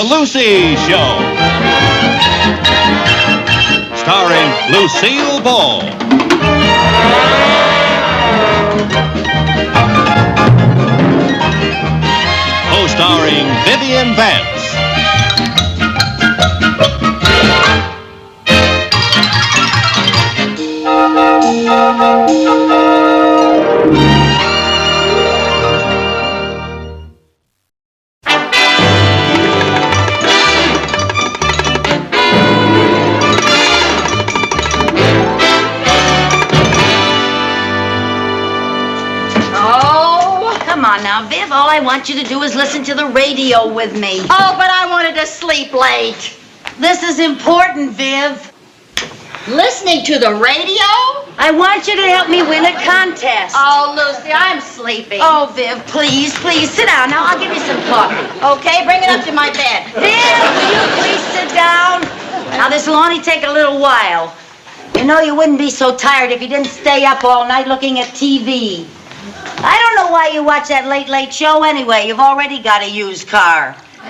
The Lucy Show. Starring Lucille Ball. Co-starring Vivian Vance. Now, Viv, all I want you to do is listen to the radio with me. Oh, but I wanted to sleep late. This is important, Viv. Listening to the radio? I want you to help me win a contest. Oh, Lucy, I'm sleepy. Oh, Viv, please, sit down. Now, I'll give you some coffee. Okay, bring it up to my bed. Viv, will you please sit down? Now, this will only take a little while. You know you wouldn't be so tired if you didn't stay up all night looking at TV. I don't know why you watch that late show anyway. You've already got a used car. You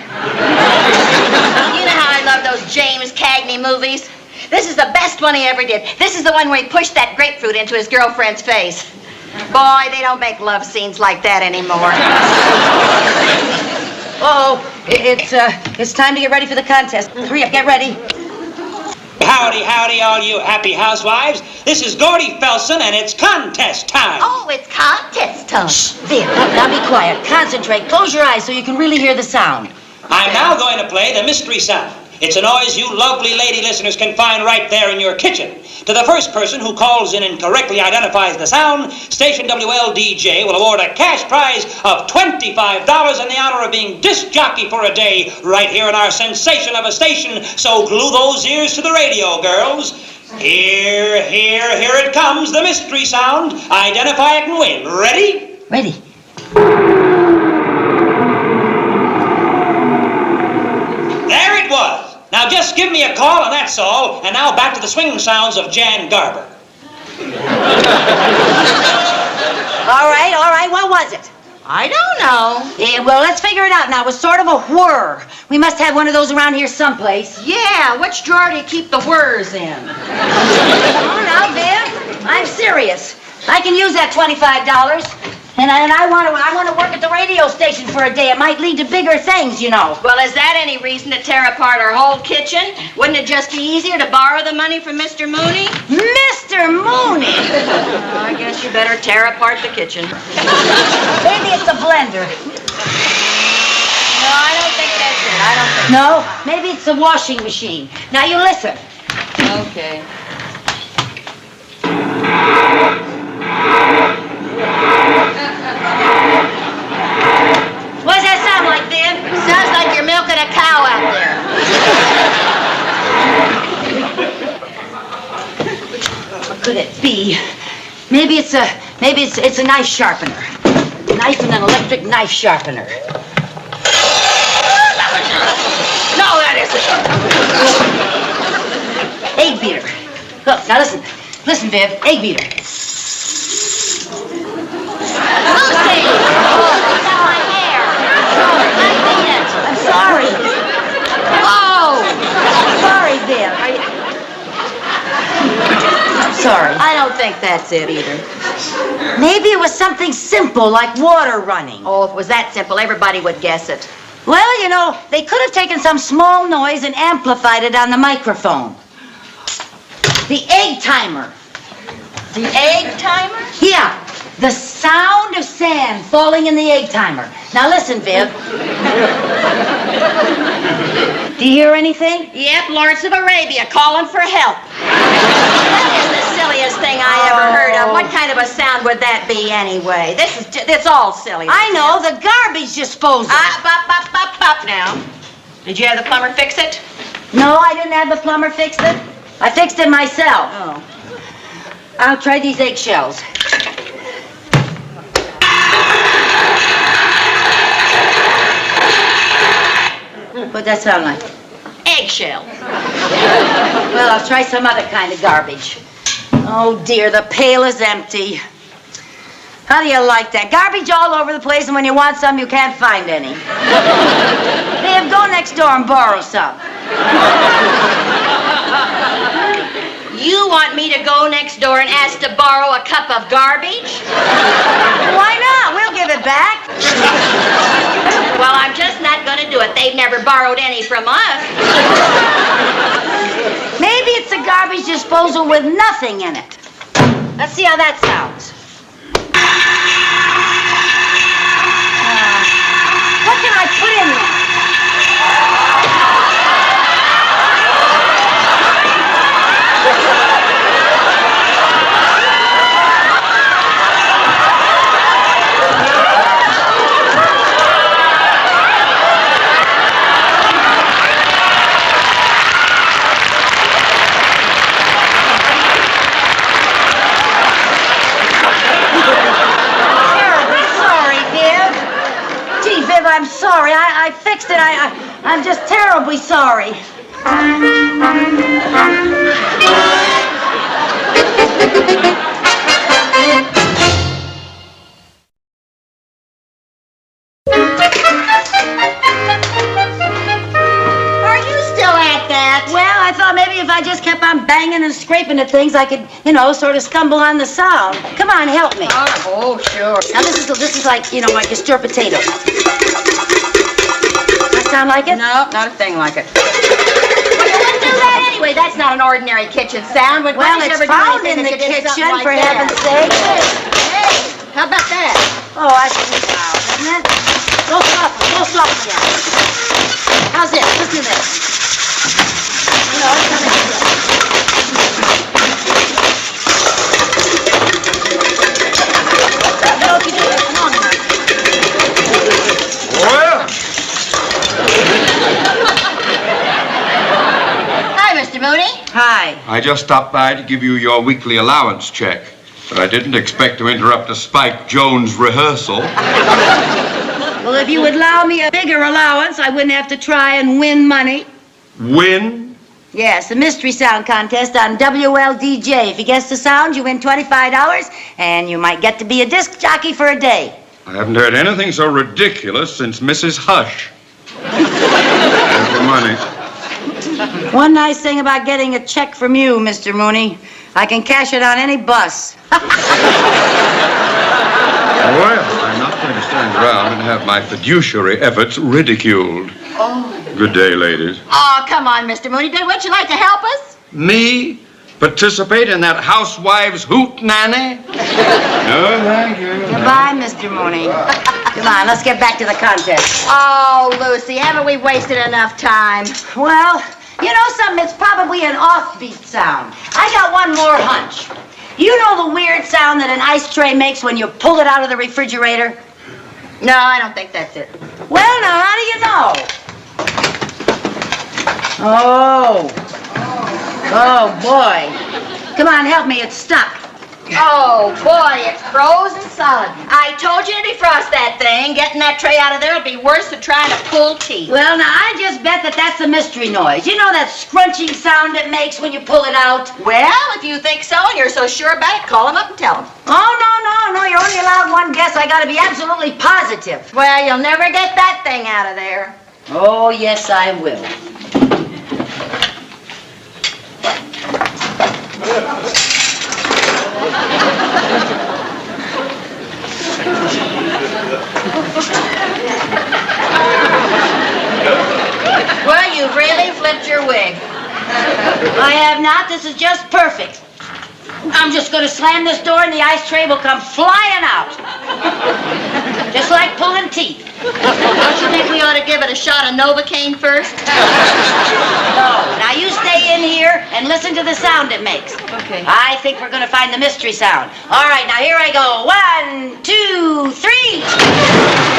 know how I love those James Cagney movies? This is the best one he ever did. This is the one where he pushed that grapefruit into his girlfriend's face. Boy, they don't make love scenes like that anymore. Oh, it's time to get ready for the contest. Hurry up, get ready. Howdy, howdy, all you happy housewives. This is Gordy Felson, and it's contest time. Oh, it's contest time. Shh, Viv, now be quiet. Concentrate. Close your eyes so you can really hear the sound. I'm now going to play the mystery sound. It's a noise you lovely lady listeners can find right there in your kitchen. To the first person who calls in and correctly identifies the sound, Station WLDJ will award a cash prize of $25 in the honor of being disc jockey for a day right here in our sensation of a station. So glue those ears to the radio, girls. Here it comes, the mystery sound. Identify it and win. Ready? Ready. There it was. Now just give me a call and that's all. And now back to the swinging sounds of Jan Garber. All right. What was it? I don't know. Yeah, well, let's figure it out now. It was sort of a whir. We must have one of those around here someplace. Yeah, which drawer do you keep the whirs in? Oh, now, Viv, I'm serious. I can use that $25. And I want to work at the radio station for a day. It might lead to bigger things, you know. Well, is that any reason to tear apart our whole kitchen? Wouldn't it just be easier to borrow the money from Mr. Mooney? Mr. Mooney! I guess you better tear apart the kitchen. Maybe it's a blender. No, I don't think that's it. I don't think No? Maybe it's a washing machine. Now, you listen. Okay. What does that sound like, Viv? Sounds like you're milking a cow out there. What could it be? Maybe it's a knife sharpener. Knife and an electric knife sharpener. No, that isn't. Egg beater. Look, now listen, Viv. Egg beater. Lucy! Oh, that's on my hair. I mean it. I'm sorry. Oh! Sorry, Viv. I'm sorry. I don't think that's it either. Maybe it was something simple like water running. Oh, if it was that simple, everybody would guess it. Well, you know, they could have taken some small noise and amplified it on the microphone. The egg timer. The egg timer? Yeah, the sound of sand falling in the egg timer. Now listen, Viv. Do you hear anything? Yep, Lawrence of Arabia calling for help. That is the silliest thing I ever heard of. What kind of a sound would that be anyway? It's all silly. I know, the garbage disposal. Bop now. Did you have the plumber fix it? No, I didn't have the plumber fix it. I fixed it myself. Oh. I'll try these eggshells. What'd that sound like? Eggshell. Well, I'll try some other kind of garbage. Oh, dear, the pail is empty. How do you like that? Garbage all over the place, and when you want some, you can't find any. Viv, go next door and borrow some. You want me to go next door and ask to borrow a cup of garbage? Why not? We'll give it back. Well, I'm just not going to do it. They've never borrowed any from us. Maybe it's a garbage disposal with nothing in it. Let's see how that sounds. What can I put in there? I'm sorry. I fixed it. I'm just terribly sorry. Are you still at that? Well, I thought maybe if I just kept on banging and scraping at things, I could, sort of stumble on the sound. Come on, help me. Oh, sure. Now, this is like, like you stir potatoes. Sound like it? No, not a thing like it. Well, you wouldn't do that anyway. That's not an ordinary kitchen sound. Well, it's found in the kitchen, like for heaven's sake. Hey, how about that? Oh, I think it's loud, isn't it? Go soften, yeah. How's this? Listen to this. No, it's not like this. If you do it long enough. Well. Hi, Mr. Mooney. Hi. I just stopped by to give you your weekly allowance check, but I didn't expect to interrupt a Spike Jones rehearsal. Well, if you would allow me a bigger allowance, I wouldn't have to try and win money. Win? Yes, the mystery sound contest on WLDJ. If you guess the sound, you win $25, and you might get to be a disc jockey for a day. I haven't heard anything so ridiculous since Mrs. Hush. There's the money. One nice thing about getting a check from you, Mr. Mooney, I can cash it on any bus. Well, I'm not going to stand around and have my fiduciary efforts ridiculed. Oh. Good day, ladies. Oh, come on, Mr. Mooney. Wouldn't you like to help us? Me? Participate in that housewife's hoot nanny? No, thank you. Goodbye, Mr. Mooney. Come on, let's get back to the contest. Oh, Lucy, haven't we wasted enough time? Well, you know something? It's probably an offbeat sound. I got one more hunch. You know the weird sound that an ice tray makes when you pull it out of the refrigerator? No, I don't think that's it. Well, now, how do you know? Oh, boy. Come on, help me. It's stuck. Oh, boy, it's frozen solid. I told you to defrost that thing. Getting that tray out of there will be worse than trying to pull teeth. Well, now, I just bet that that's a mystery noise. You know that scrunching sound it makes when you pull it out? Well, if you think so and you're so sure about it, call him up and tell him. Oh, no. You're only allowed one guess. I got to be absolutely positive. Well, you'll never get that thing out of there. Oh, yes, I will. Well, you've really flipped your wig. I have not. This is just perfect. I'm just going to slam this door and the ice tray will come flying out. Just like pulling teeth. Don't you think we ought to give it a shot of Novocaine first? No. Now you stay in here and listen to the sound it makes. Okay. I think we're going to find the mystery sound. All right, now here I go. 1, 2, 3.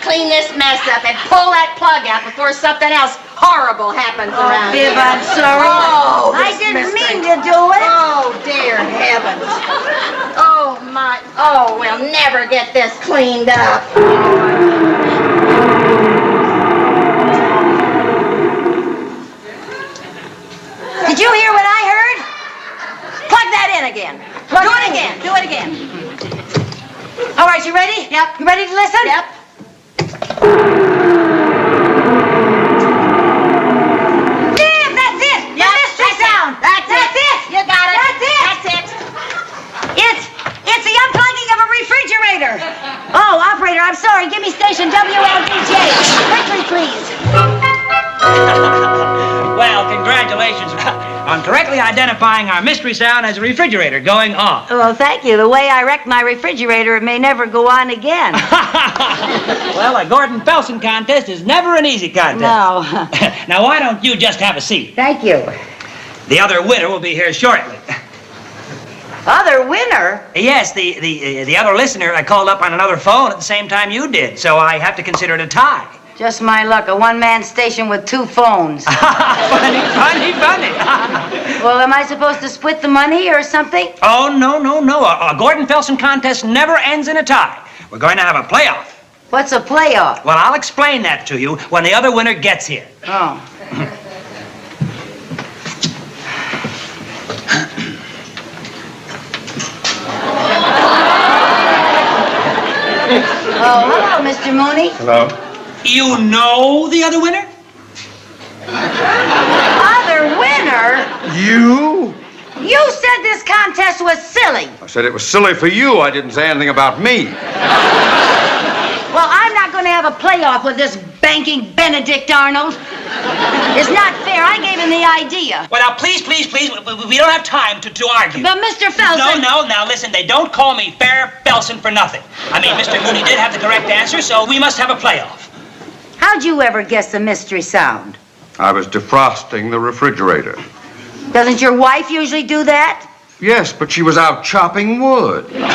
Clean this mess up and pull that plug out before something else horrible happens around Viv, here. I'm sorry. Oh, I this didn't mystery. mean to do it. Oh, dear heavens. Oh, my. Oh, we'll never get this cleaned up. Did you hear what I heard? Plug that in again. Do it again. Do it again. All right, you ready? Yep. You ready to listen? Yep. Yeah, that's it. Your mystery sound. That's it. You got it. That's it. That's it. It's the unplugging of a refrigerator. Oh, operator, I'm sorry. Give me station WLDJ. Quickly, please. Well, congratulations on correctly identifying our mystery sound as a refrigerator going off. Well, thank you. The way I wrecked my refrigerator, it may never go on again. Well, a Gordon Felson contest is never an easy contest. No. Now, why don't you just have a seat? Thank you. The other winner will be here shortly. Other winner? Yes, the other listener called up on another phone at the same time you did, so I have to consider it a tie. Just my luck. A one-man station with 2 phones. Funny. Well, am I supposed to split the money or something? Oh, no. A Gordon Felson contest never ends in a tie. We're going to have a playoff. What's a playoff? Well, I'll explain that to you when the other winner gets here. Oh. Oh, hello, Mr. Mooney. Hello? You know the other winner? Other winner? You? You said this contest was silly. I said it was silly for you. I didn't say anything about me. Well, I'm not going to have a playoff with this banking Benedict Arnold. It's not fair. I gave him the idea. Well, now, please, we don't have time to argue. But Mr. Felson... No, now, listen, they don't call me Fair Felson for nothing. I mean, Mr. Mooney did have the correct answer, so we must have a playoff. How'd you ever guess the mystery sound? I was defrosting the refrigerator. Doesn't your wife usually do that? Yes, but she was out chopping wood. Well,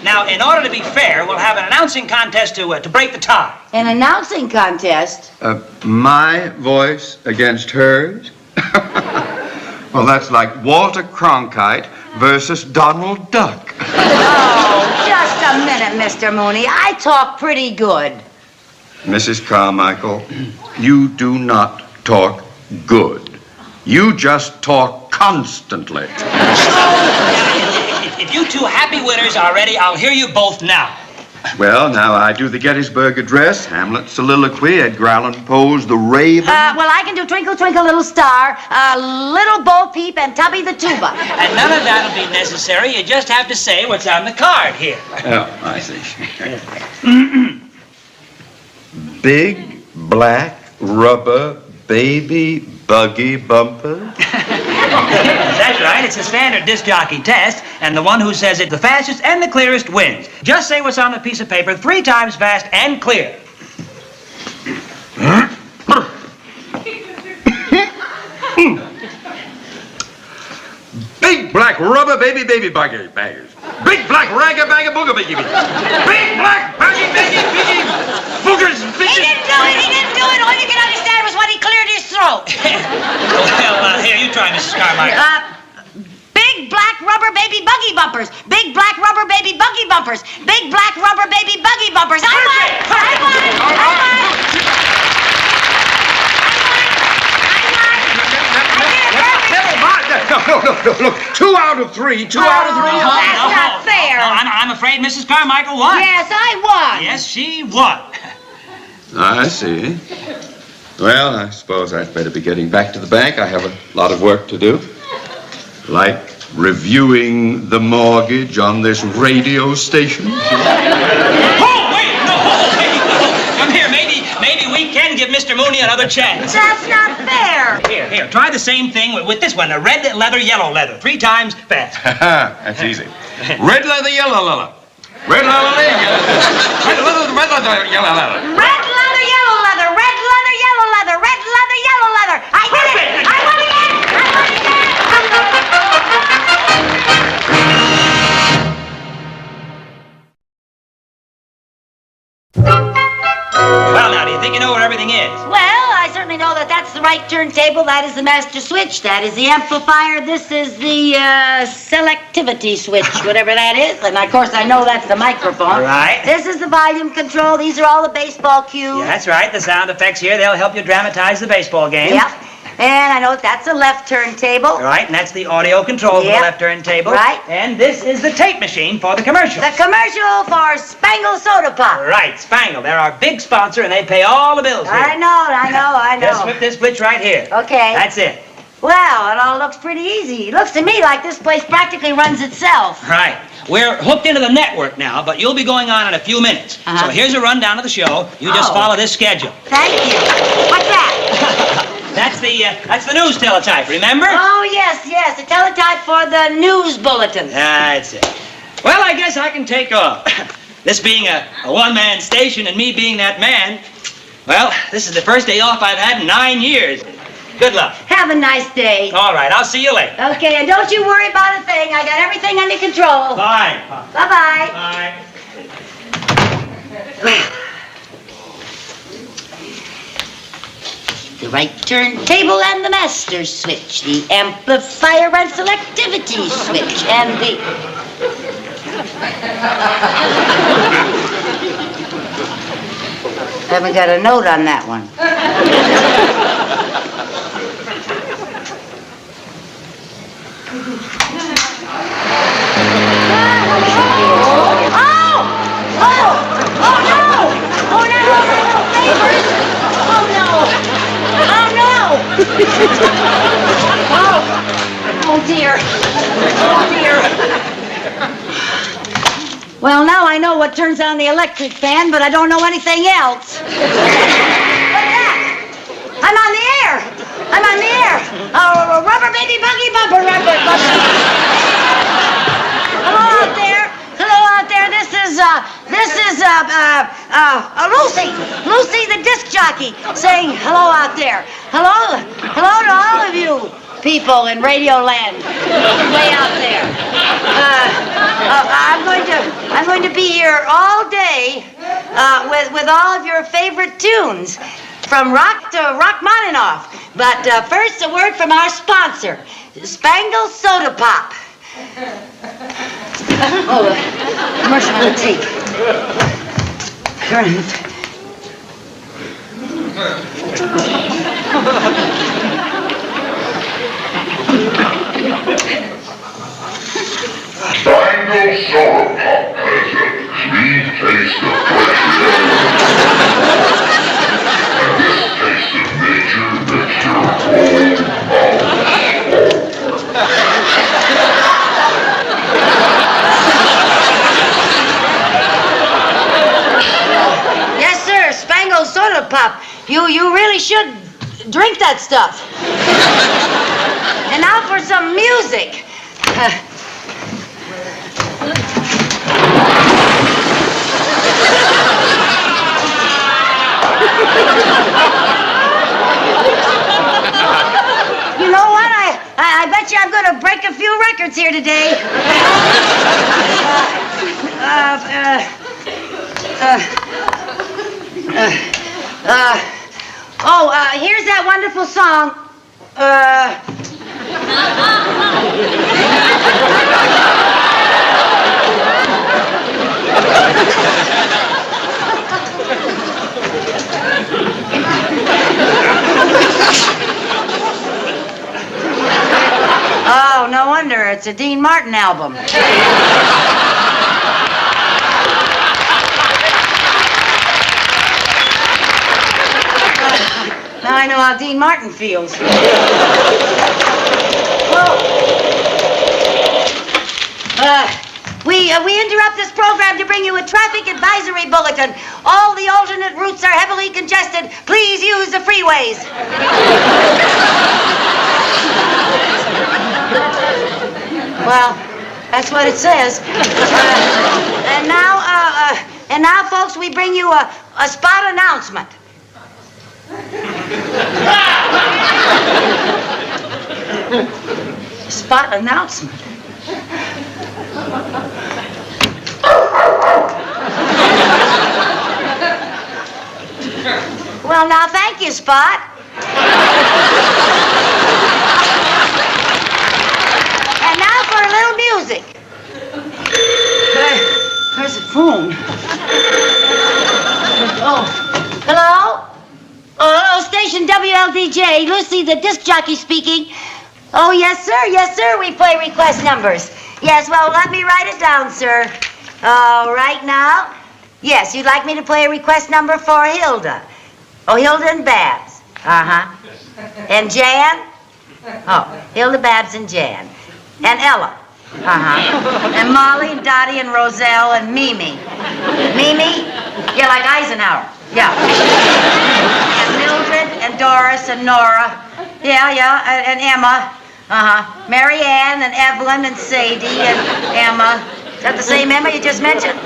now, in order to be fair, we'll have an announcing contest to break the tie. An announcing contest? My voice against hers? Well, that's like Walter Cronkite versus Donald Duck. Oh, just a minute, Mr. Mooney. I talk pretty good. Mrs. Carmichael, you do not talk good. You just talk constantly. If you 2 happy winners are ready, I'll hear you both now. Well, now I do the Gettysburg Address, Hamlet's soliloquy, Edgar Allan Poe's The Raven. Well, I can do Twinkle, Twinkle, Little Star, Little Bo Peep, and Tubby the Tuba. And none of that'll be necessary. You just have to say what's on the card here. Oh, I see. Big, black, rubber, baby, buggy bumpers. That's right. It's a standard disc jockey test, and the one who says it the fastest and the clearest wins. Just say what's on the piece of paper 3 times fast and clear. Big black rubber baby buggy baggers. Big black ragga bagga booger baby. Big black baggy boogers. He didn't do it. All you can understand was when he cleared his throat. Well, here, you try, Mrs. Carmichael. Big black rubber baby buggy bumpers. Big black rubber baby buggy bumpers. Big black rubber baby buggy bumpers. I won. No, look. 2 out of 3. 2 out of 3. That's not fair. No, I'm afraid Mrs. Carmichael won. Yes, I won. Yes, she won. I see. Well, I suppose I'd better be getting back to the bank. I have a lot of work to do. Like reviewing the mortgage on this radio station. Oh, wait. Come here, maybe we can give Mr. Mooney another chance. That's not fair. Here, try the same thing with this one. A red leather, yellow leather. 3 times fast. That's easy. Red leather, yellow leather. Red leather, yellow leather. Red leather, yellow leather. Red leather, yellow leather. Red leather, yellow leather. Red leather, yellow leather. I did it. I won again. Well, now, do you think you know where everything is? Well, I certainly certainly know that that's the right turntable. That is the master switch. That is the amplifier. This is the selectivity switch, whatever that is. And, of course, I know that's the microphone. Right. This is the volume control. These are all the baseball cues. Yeah, that's right. The sound effects here, they'll help you dramatize the baseball game. Yep. And I know that's a left turntable. Right, and that's the audio control for Yep. the left turntable. Right. And this is the tape machine for the commercial. The commercial for Spangle Soda Pop. Right, Spangle. They're our big sponsor, and they pay all the bills here. I know. Just flip this switch right here. Okay. That's it. Well, it all looks pretty easy. It looks to me like this place practically runs itself. Right. We're hooked into the network now, but you'll be going on in a few minutes. Uh-huh. So here's a rundown of the show. You just Oh. follow this schedule. Thank you. What's that? That's the news teletype, remember? Oh, yes, a teletype for the news bulletin. That's it. Well, I guess I can take off. This being a one-man station and me being that man, well, this is the first day off I've had in 9 years. Good luck. Have a nice day. All right, I'll see you later. Okay, and don't you worry about a thing. I got everything under control. Bye. Bye-bye. Bye. The right turntable and the master switch, the amplifier and selectivity switch, and the... Haven't got a note on that one. Oh, dear. Well, now I know what turns on the electric fan, but I don't know anything else. What's that? I'm on the air. Oh, rubber baby buggy bumper rubber. Hello out there. This is Lucy. Lucy the disc jockey saying hello out there. Hello to all of you people in Radio Land, way out there. I'm going to be here all day with all of your favorite tunes, from rock to Rachmaninoff. But first, a word from our sponsor, Spangle Soda Pop. Oh, commercial on the tape. Spangle Soda Pop has a sweet taste of fresh air. And this taste of nature makes your whole mouth swell. Yes, sir, Spangle Soda Pop. You really should drink that stuff. And now for some music. You know what? I bet you I'm going to break a few records here today. Here's that wonderful song. Oh, no wonder. It's a Dean Martin album. Now I know how Dean Martin feels. We interrupt this program to bring you a traffic advisory bulletin. All the alternate routes are heavily congested. Please use the freeways. Well, that's what it says. And now, folks, we bring you a spot announcement. Spot announcement. Well, now, thank you, Spot. And now for a little music. Where's the phone? Oh, hello? Oh, hello, station WLDJ. Lucy, the disc jockey speaking. Oh, yes, sir. Yes, sir. We play request numbers. Yes, well, let me write it down, sir. Right now? Yes, you'd like me to play a request number for Hilda. Oh, Hilda and Babs. Uh-huh. And Jan? Oh, Hilda, Babs, and Jan. And Ella. Uh-huh. And Molly, and Dottie, and Roselle, and Mimi. Mimi? Yeah, like Eisenhower. Yeah. And Mildred, and Doris, and Nora. Yeah, and Emma. Uh-huh. Mary Ann, and Evelyn, and Sadie, and Emma. Is that the same Emma you just mentioned?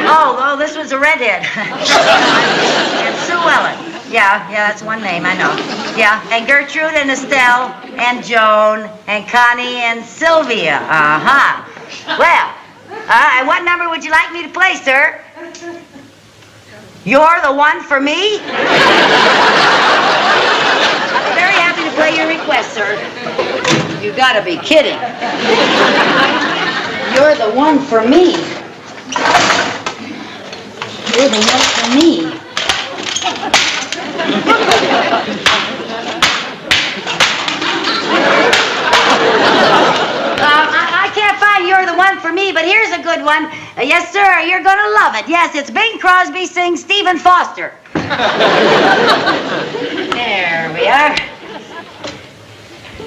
Oh, this was a redhead. And Sue Ellen. Yeah, that's one name, I know. Yeah, and Gertrude and Estelle and Joan and Connie and Sylvia. Uh-huh. Well, and what number would you like me to play, sir? You're the one for me? I'll be very happy to play your request, sir. You gotta be kidding. You're the one for me. You're the one for me. I can't find You're the One for Me, but here's a good one. Yes, sir, you're gonna love it. Yes, it's Bing Crosby sings Stephen Foster. There we are.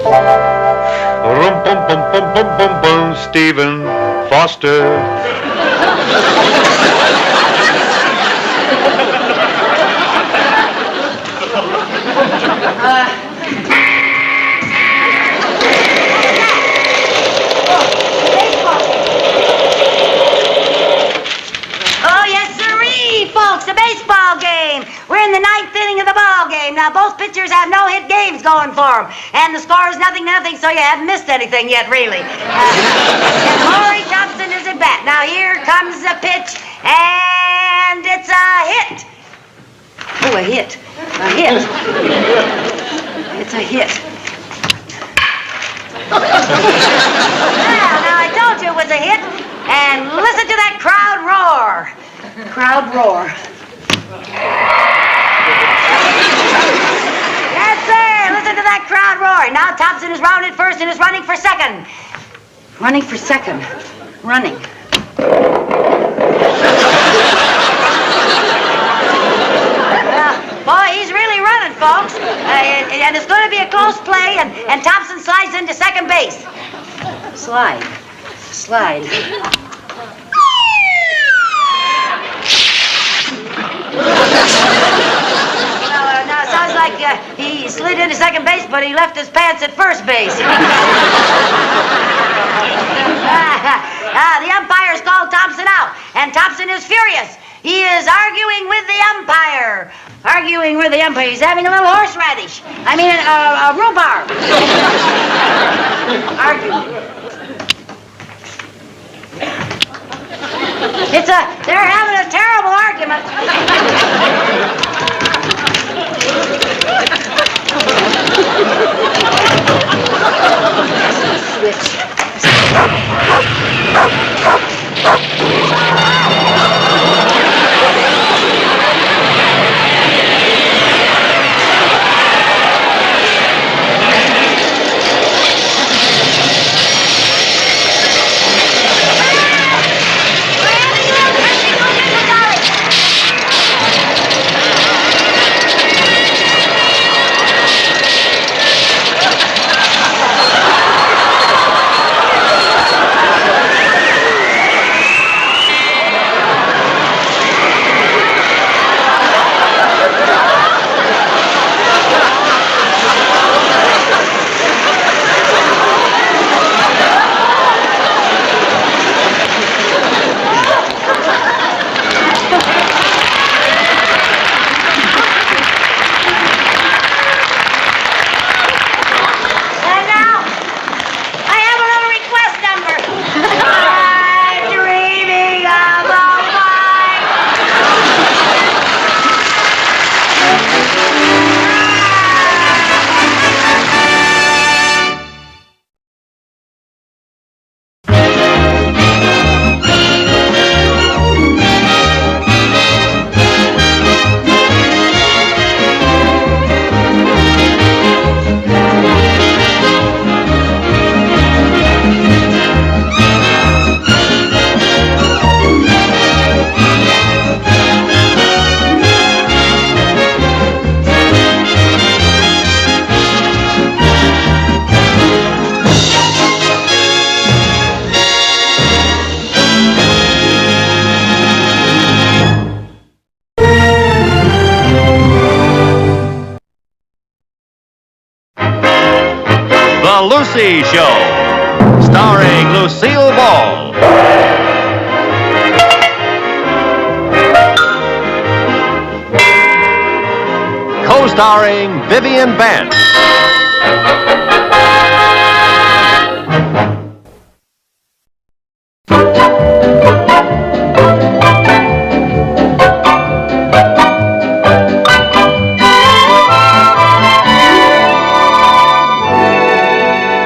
Rum bum bum bum bum bum bum, Stephen Foster. Oh, yes, sirree, folks, a baseball game. We're in the ninth inning of the ball game. Now, both pitchers have no-hit games going for them. And the score is 0-0, so you haven't missed anything yet, really. And Horry Thompson is at bat. Now, here comes the pitch, and it's a hit. Oh, a hit. A hit. It's a hit. Well, now, I told you it was a hit. And listen to that crowd roar. Crowd roar. Yes, sir. Listen to that crowd roar. Now Thompson is rounded first and is running for second. Running for second. Running. Boy, he's really running, folks. And it's going to be a close play, and Thompson slides into second base. Slide. Now it sounds like he slid into second base, but he left his pants at first base. The umpire's called Thompson out, and Thompson is furious. He is arguing with the umpire. He's having a little horseradish. I mean, a rhubarb. Arguing. They're having a terrible argument. Lucy Show, starring Lucille Ball. Co-starring Vivian Vance.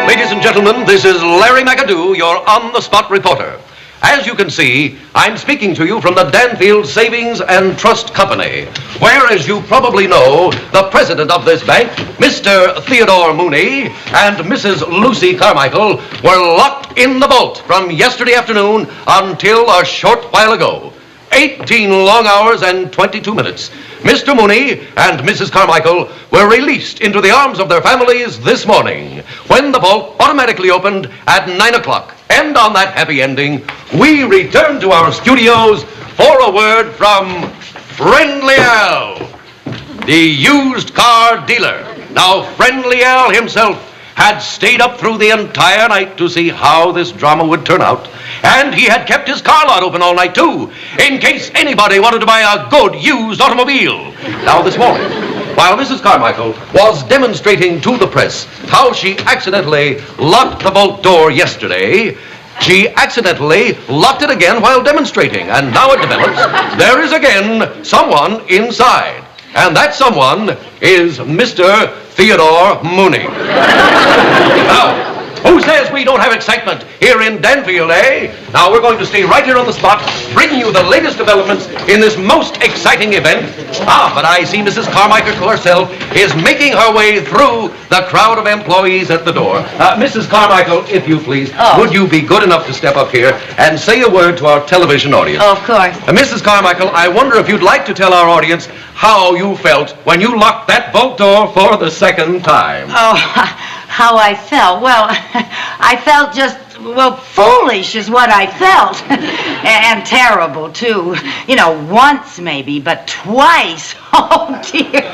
Ladies and gentlemen, this is Larry McAdoo, your on-the-spot reporter. As you can see, I'm speaking to you from the Danfield Savings and Trust Company, where, as you probably know, the president of this bank, Mr. Theodore Mooney, and Mrs. Lucy Carmichael were locked in the vault from yesterday afternoon until a short while ago. 18 long hours and 22 minutes. Mr. Mooney and Mrs. Carmichael were released into the arms of their families this morning when the vault automatically opened at 9 o'clock. And on that happy ending, we return to our studios for a word from Friendly Al, the used car dealer. Now, Friendly Al himself had stayed up through the entire night to see how this drama would turn out. And he had kept his car lot open all night, too, in case anybody wanted to buy a good used automobile. Now, this morning, while Mrs. Carmichael was demonstrating to the press how she accidentally locked the vault door yesterday, she accidentally locked it again while demonstrating. And now it develops there is again someone inside. And that someone is Mr. Theodore Mooney. Now, who says we don't have excitement here in Danfield, eh? Now, we're going to stay right here on the spot, bringing you the latest developments in this most exciting event. But I see Mrs. Carmichael herself is making her way through the crowd of employees at the door. Mrs. Carmichael, if you please, would you be good enough to step up here and say a word to our television audience? Oh, of course. Mrs. Carmichael, I wonder if you'd like to tell our audience how you felt when you locked that vault door for the second time. Oh, how I felt. Well, I felt just, foolish is what I felt. And terrible, too. You know, once maybe, but twice. Oh, dear.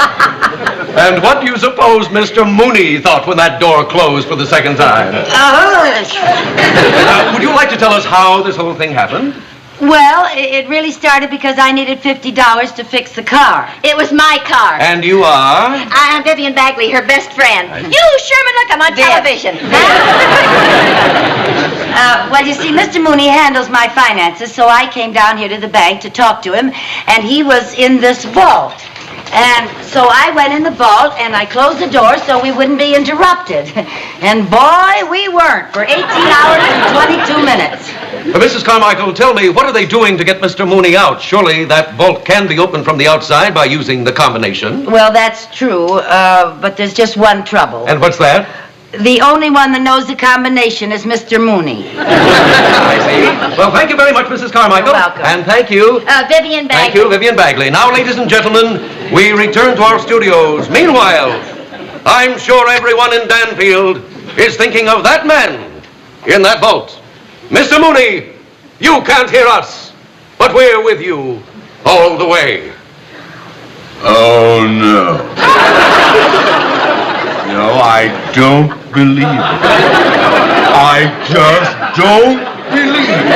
And what do you suppose Mr. Mooney thought when that door closed for the second time? Would you like to tell us how this whole thing happened? Well, it really started because I needed $50 to fix the car. It was my car. And you are? I'm Vivian Bagley, her best friend. You Sherman look, I'm on television. Well, you see, Mr. Mooney handles my finances, so I came down here to the bank to talk to him, and he was in this vault. And so I went in the vault, and I closed the door so we wouldn't be interrupted. And boy, we weren't for 18 hours and 22 minutes. Mrs. Carmichael, tell me, what are they doing to get Mr. Mooney out? Surely that vault can be opened from the outside by using the combination. Well, that's true, but there's just one trouble. And what's that? The only one that knows the combination is Mr. Mooney. I see. Well, thank you very much, Mrs. Carmichael. You're welcome. And thank you. Vivian Bagley. Thank you, Vivian Bagley. Now, ladies and gentlemen, we return to our studios. Meanwhile, I'm sure everyone in Danfield is thinking of that man in that vault. Mr. Mooney, you can't hear us, but we're with you all the way. Oh, no. No, I don't believe it. I just don't believe it.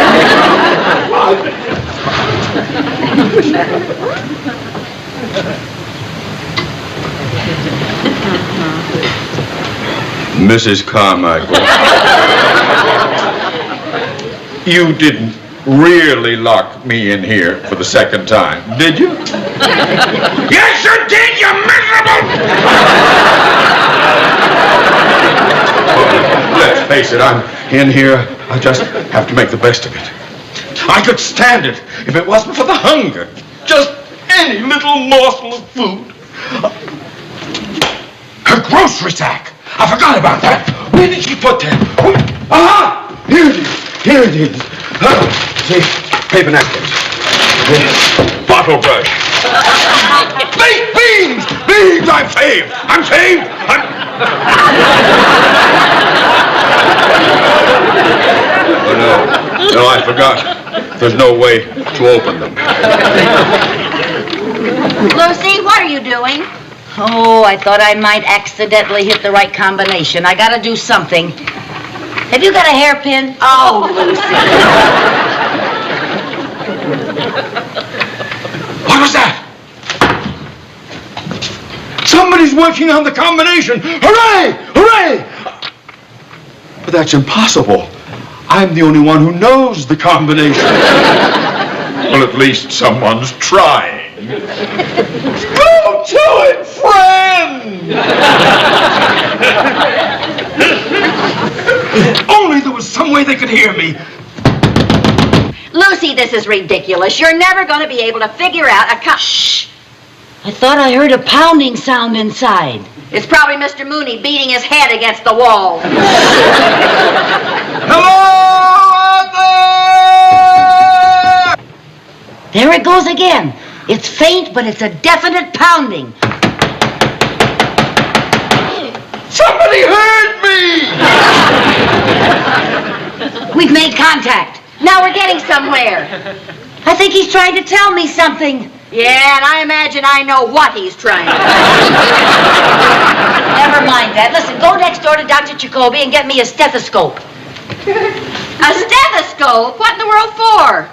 Mrs. Carmichael, you didn't really lock me in here for the second time, did you? Yes, you did, you miserable! Let's face it, I'm in here. I just have to make the best of it. I could stand it if it wasn't for the hunger. Just any little morsel of food. Her grocery sack. I forgot about that. Where did she put that? Aha! Here it is. Here it is. See, paper napkins. Bottle brush. Baked beans! Beans! I'm saved! I'm saved! Oh, no, I forgot. There's no way to open them. Lucy, what are you doing? Oh, I thought I might accidentally hit the right combination. I gotta do something. Have you got a hairpin? Oh, Lucy. What was that? Somebody's working on the combination. Hooray! Hooray! But that's impossible. I'm the only one who knows the combination. Well, at least someone's trying. Go to it, friend! If only there was some way they could hear me. Lucy, this is ridiculous. You're never going to be able to figure out a Shh! I thought I heard a pounding sound inside. It's probably Mr. Mooney beating his head against the wall. Hello out there! There it goes again. It's faint, but it's a definite pounding. Somebody heard me! We've made contact. Now we're getting somewhere. I think he's trying to tell me something. Yeah, and I imagine I know what he's trying. Never mind that. Listen, go next door to Dr. Jacoby and get me a stethoscope. A stethoscope? What in the world for?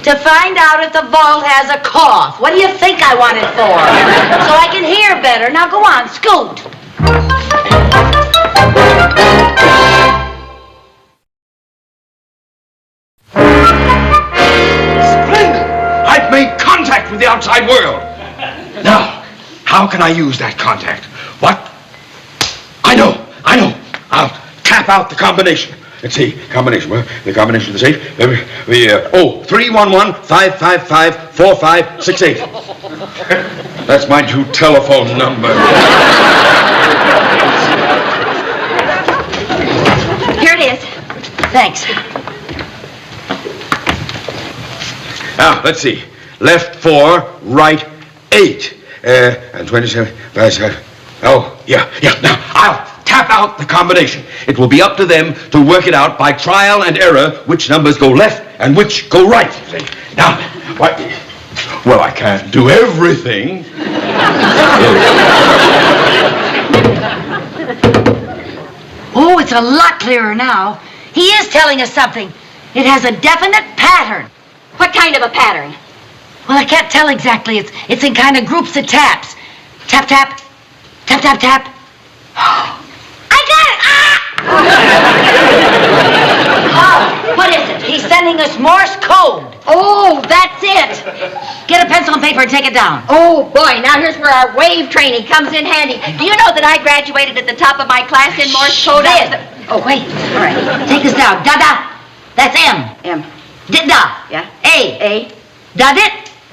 To find out if the vault has a cough. What do you think I want it for? So I can hear better. Now go on, scoot. Splendid! I've made contact with the outside world. Now, how can I use that contact? What? I know. I'll tap out the combination. Let's see, combination. Well, the combination of the safe. 311-555-4568. That's my new telephone number. Here it is. Thanks. Now, let's see. Left 4, right 8. And 27, 57. Oh, yeah. Now, I'll tap out the combination. It will be up to them to work it out by trial and error which numbers go left and which go right. See? Now, what? Well, I can't do everything. Oh, it's a lot clearer now. He is telling us something. It has a definite pattern. What kind of a pattern? Well, I can't tell exactly. It's in kind of groups of taps. Tap, tap. Tap, tap, tap. I got it! Oh, what is it? He's sending us Morse code. Oh, that's it. Get a pencil and paper and take it down. Oh, boy, now here's where our wave training comes in handy. Do you know that I graduated at the top of my class in Morse code? Oh, wait. All right. Take this down. Da-da. That's M. M. Da. Yeah. A. Da-dit.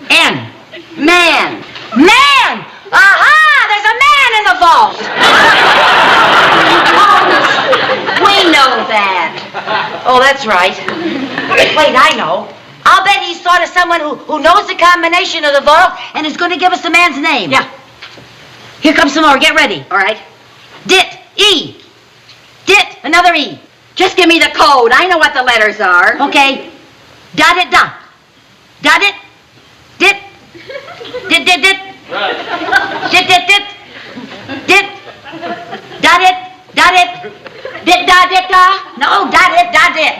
N. Man. Man! Aha! There's a man in the vault! We know that. Oh, that's right. Wait, I know. I'll bet he's thought of someone who knows the combination of the vault and is going to give us the man's name. Yeah. Here comes some more. Get ready. All right. Dit. E. Dit. Another E. Just give me the code. I know what the letters are. Okay. Da-dit, da. Da-dit. Dit. Dit, dit, dit. Dit, dit, dit. Dit. Da-dit. Da-dit. Dit, da, dit, da. No, da-dit, da-dit.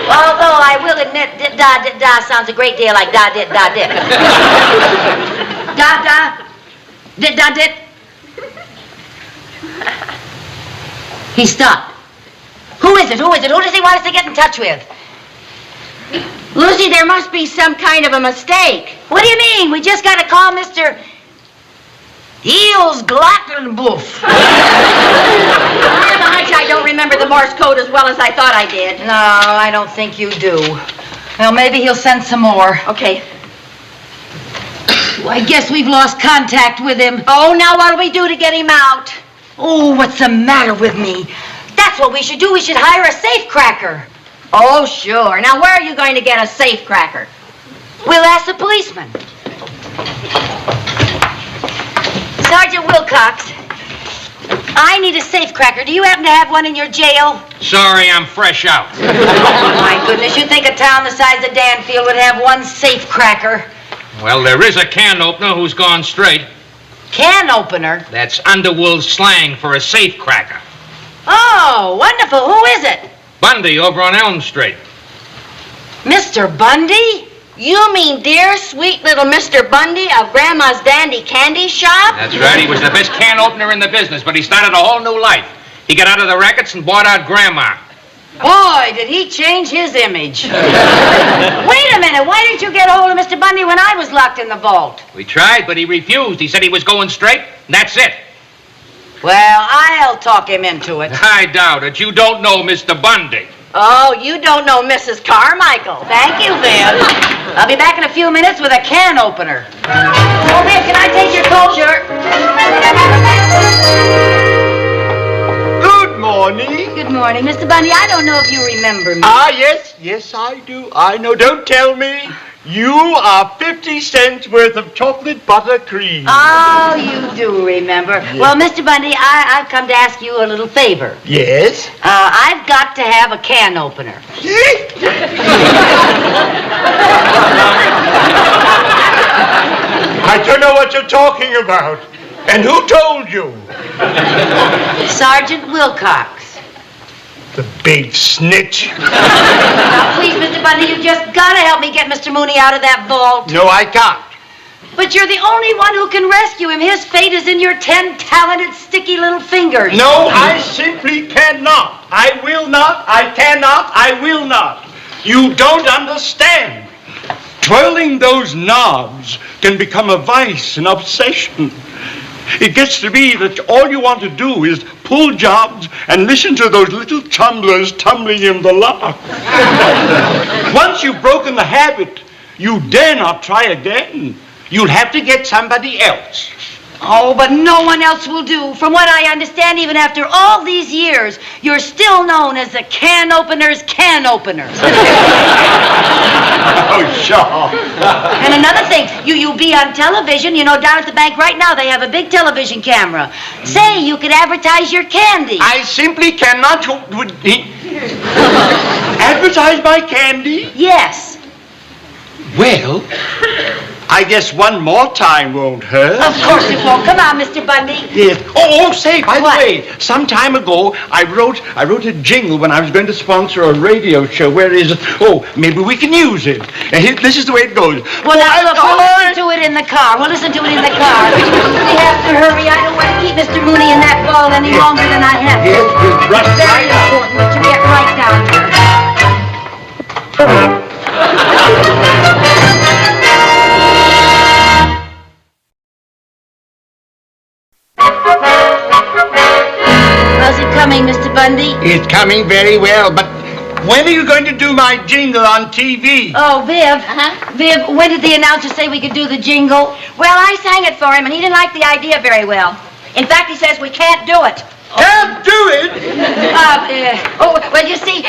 Although I will admit, dit, da sounds a great deal like da-dit, da-dit. Da, dit, da-dit. He stopped. Who is it? Who does he want us to get in touch with? Lucy, there must be some kind of a mistake. What do you mean? We just got to call Mr. Eels Glockenbuff. Here's a hunch I don't remember the Morse code as well as I thought I did. No, I don't think you do. Well, maybe he'll send some more. Okay. Well, I guess we've lost contact with him. Oh, now what'll we do to get him out? Oh, what's the matter with me? That's what we should do. We should hire a safe cracker. Oh, sure. Now, where are you going to get a safe cracker? We'll ask the policeman. Sergeant Wilcox, I need a safe cracker. Do you happen to have one in your jail? Sorry, I'm fresh out. Oh, my goodness. You'd think a town the size of Danfield would have one safe cracker. Well, there is a can opener who's gone straight. Can opener? That's Underworld slang for a safe cracker. Oh, wonderful. Who is it? Bundy over on Elm Street. Mr. Bundy? You mean dear, sweet little Mr. Bundy of Grandma's Dandy Candy Shop? That's right. He was the best can opener in the business, but he started a whole new life. He got out of the rackets and bought out Grandma. Boy, did he change his image. Wait a minute. Why didn't you get a hold of Mr. Bundy when I was locked in the vault? We tried, but he refused. He said he was going straight, and that's it. Well, I'll talk him into it. I doubt it. You don't know Mr. Bundy. Oh, you don't know Mrs. Carmichael. Thank you, Viv. I'll be back in a few minutes with a can opener. Oh, Viv, can I take your coat? Sure. Good morning. Good morning, Mr. Bundy. I don't know if you remember me. Ah, yes, I do. I know. Don't tell me. You are 50 cents worth of chocolate butter cream. Oh, you do remember. Yes. Well, Mr. Bundy, I've come to ask you a little favor. Yes? I've got to have a can opener. I don't know what you're talking about. And who told you? Sergeant Wilcox. The big snitch. Now, please, Mr. Bundy, you just gotta help me get Mr. Mooney out of that vault. No, I can't. But you're the only one who can rescue him. His fate is in your 10 talented, sticky little fingers. No, I simply cannot. I will not. I cannot. I will not. You don't understand. Twirling those knobs can become a vice, an obsession. It gets to be that all you want to do is pull jobs and listen to those little tumblers tumbling in the lock. Once you've broken the habit, you dare not try again. You'll have to get somebody else. Oh, but no one else will do. From what I understand, even after all these years, you're still known as the can opener's can opener. Oh, sure. And another thing, you'll be on television. You know, down at the bank right now, they have a big television camera. Say, you could advertise your candy. I simply cannot. Advertise my candy? Yes. Well, I guess one more time won't hurt. Of course it won't. Come on, Mr. Bundy. Yes. Oh, say, by What? the way, some time ago, I wrote a jingle when I was going to sponsor a radio show. Where is it? Oh, maybe we can use it. And this is the way it goes. Well, now, look, we'll listen to it in the car. We'll listen to it in the car. We have to hurry. I don't want to keep Mr. Mooney in that ball any longer than I have to. Yes, yes, right. It's very important that you get right down here. How's it coming, Mr. Bundy? It's coming very well, but when are you going to do my jingle on TV? Oh, Viv. Viv, when did the announcer say we could do the jingle? Well, I sang it for him, and he didn't like the idea very well. In fact, he says we can't do it. Can't do it? Well, you see,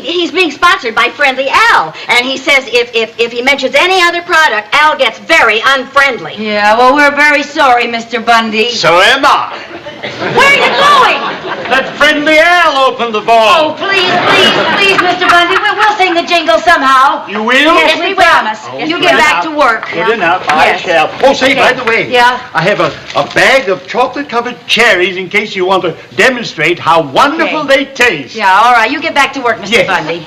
he's being sponsored by Friendly Al, and he says if he mentions any other product, Al gets very unfriendly. Yeah, well, we're very sorry, Mr. Bundy. So am I. Where are you going? Let Friendly Al open the ball. Oh, please, Mr. Bundy. We'll sing the jingle somehow. You will? Yes, we promise. You get back to work. Good enough. I Yes. shall. Oh, say, by the way. Yeah? I have a bag of chocolate-covered cherries in case you want to demonstrate how wonderful they taste. Yeah, all right. You get back to work, Mr. Yes. Bundy.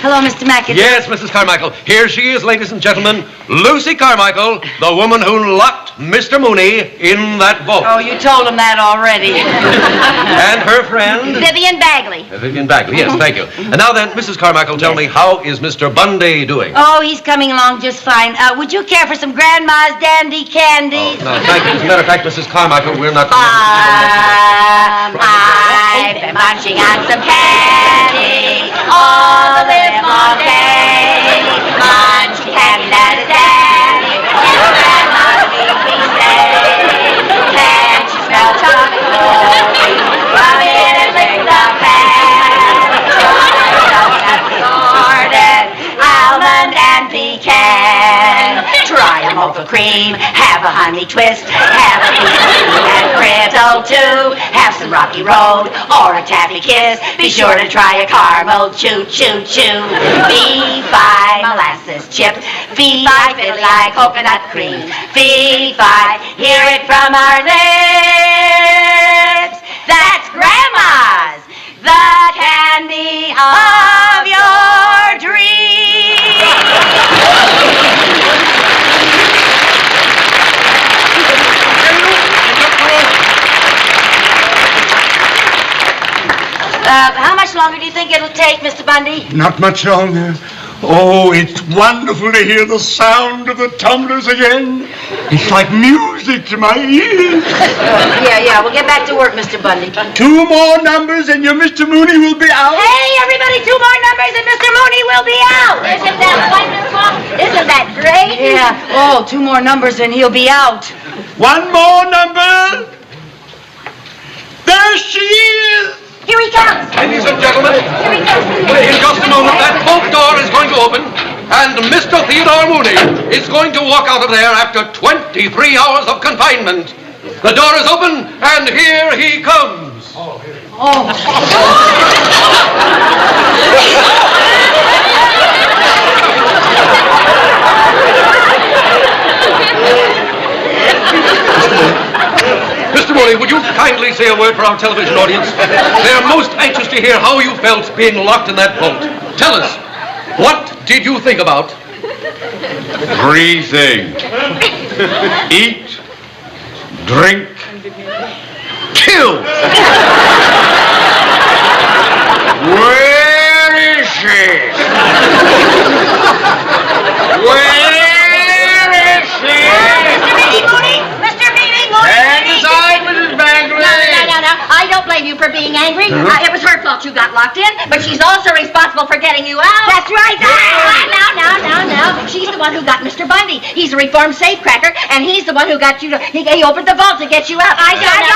Hello, Mr. McAdoo. Yes, Mrs. Carmichael. Here she is, ladies and gentlemen. Lucy Carmichael, the woman who locked Mr. Mooney in that vault. Oh, you told him that already. And her friend... Vivian Bagley. Vivian Bagley, yes, thank you. And now then, Mrs. Carmichael, tell me, how is Mr. Bundy doing? Oh, he's coming along just fine. Would you care for some Grandma's Dandy Candy? No, thank you. As a matter of fact, Mrs. Carmichael, we're not... I've been munching on some candy all live long day. Munching candy that is dandy. Your grandma's sweet say. Can't you smell chocolate coffee? Rub it and lick the pan. Chocolate assorted, almond and pecan. Try a mocha cream, have a honey twist, have a piece of and Brittle too. Have some Rocky Road or a taffy kiss. Be sure to try a caramel chew, chew, chew. Fee-fi molasses chips. Fee-fi fiddly coconut cream. Fee-fi, hear it from our lips. That's Grandma's, the candy of your dreams. How much longer do you think it'll take, Mr. Bundy? Not much longer. Oh, it's wonderful to hear the sound of the tumblers again. It's like music to my ears. Yeah, we'll get back to work, Mr. Bundy. 2 more numbers and your Mr. Mooney will be out. Hey, everybody, 2 more numbers and Mr. Mooney will be out. Isn't that wonderful? Isn't that great? Yeah. Oh, 2 more numbers and he'll be out. 1 more number. There she is. Here he comes. Ladies and gentlemen, Here he comes. in just a moment, that boat door is going to open, and Mr. Theodore Mooney is going to walk out of there after 23 hours of confinement. The door is open, and here he comes. Mr. Mooney, would you kindly say a word for our television audience? They are most anxious to hear how you felt being locked in that boat. Tell us, what did you think about? 3 things. Eat, drink, kill. Where is she? Where is she? Mr. Beanie Mooney! Mr. Beanie Mooney! Stand aside, Mrs. Bagley. No. I don't blame you for being angry. It was her fault you got locked in, but she's also responsible for getting you out. That's right. Now. She's the one who got Mr. Bundy. He's a reformed safecracker, and he's the one who got you to... He opened the vault to get you out. I got it.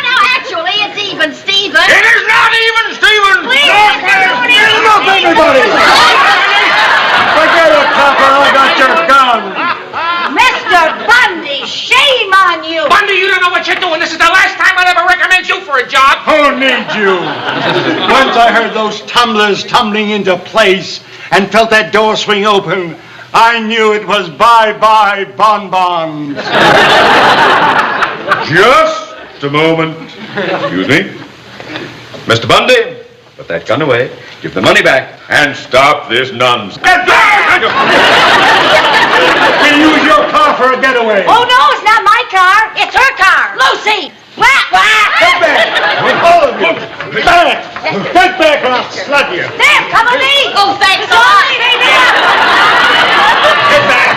No. Actually, it's even Steven. It is not even Stephen. Please, Mr. Mooney. Look, everybody. Forget it, Papa. I got your gun. Mr. Bundy, shame on you. Bundy, you don't know what you're doing. This is the last time I'd ever recommend you for a job. Who needs you? Once I heard those tumblers tumbling into place and felt that door swing open, I knew it was bye-bye bonbons. Just a moment. Excuse me. Mr. Bundy, put that gun away, give the money back, and stop this nonsense. We use your car for a getaway. Oh, no, it's not my car. It's her car. Lucy. Whack. Get back! All of you! Back! Get back or I'll slug you! There, come with me. Oh, thanks a lot. Get back!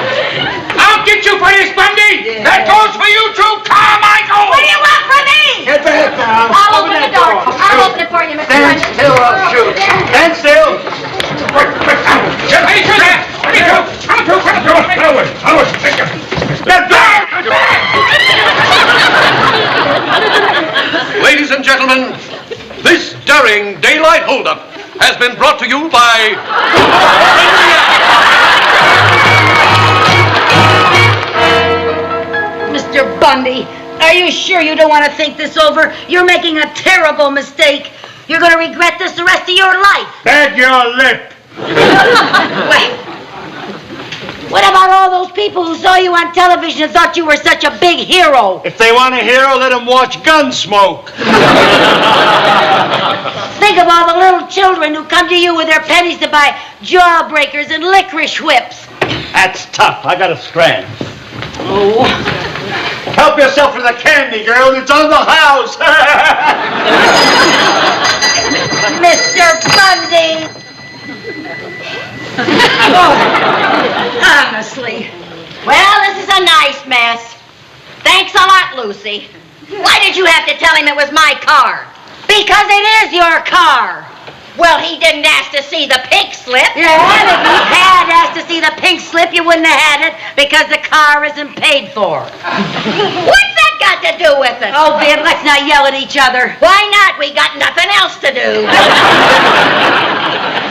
I'll get you for this, Bundy. That goes for you too, Carmichael. What do you want from me? Get back now! I'll open the door. I'll open it for you, Mr. Stand Bundy. still, I'll shoot. Stand still! Hey, Get back! Ladies and gentlemen, this daring daylight holdup has been brought to you by... Mr. Bundy, are you sure you don't want to think this over? You're making a terrible mistake. You're going to regret this the rest of your life. Bag your lip! Wait. What about all those people who saw you on television and thought you were such a big hero? If they want a hero, let them watch Gunsmoke. Think of all the little children who come to you with their pennies to buy jawbreakers and licorice whips. That's tough. I got a strand. Oh. Help yourself to the candy, girl. It's on the house. Mr. Bundy! Oh, honestly. Well, this is a nice mess. Thanks a lot, Lucy. Why did you have to tell him it was my car? Because it is your car. Well, he didn't ask to see the pink slip. Yeah, and if you had asked to see the pink slip, you wouldn't have had it because the car isn't paid for. What's that got to do with it? Oh, Ben, let's not yell at each other. Why not? We got nothing else to do.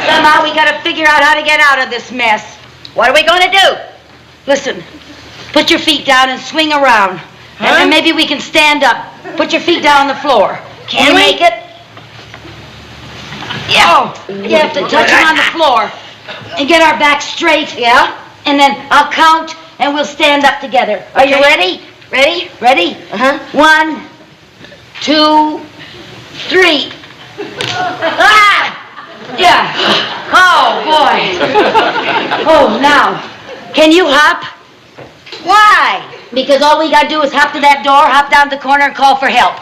Somehow we gotta figure out how to get out of this mess. What are we going to do? Listen, put your feet down and swing around. And then maybe we can stand up. Put your feet down on the floor. Can we make it? Yeah. Oh, you have to touch them on the floor and get our backs straight. Yeah. And then I'll count and we'll stand up together. Are you ready? Ready? Ready? 1, 2, 3. Ah! Yeah. Oh, boy. Oh, now. Can you hop? Why? Because all we gotta do is hop to that door, hop down the corner, and call for help.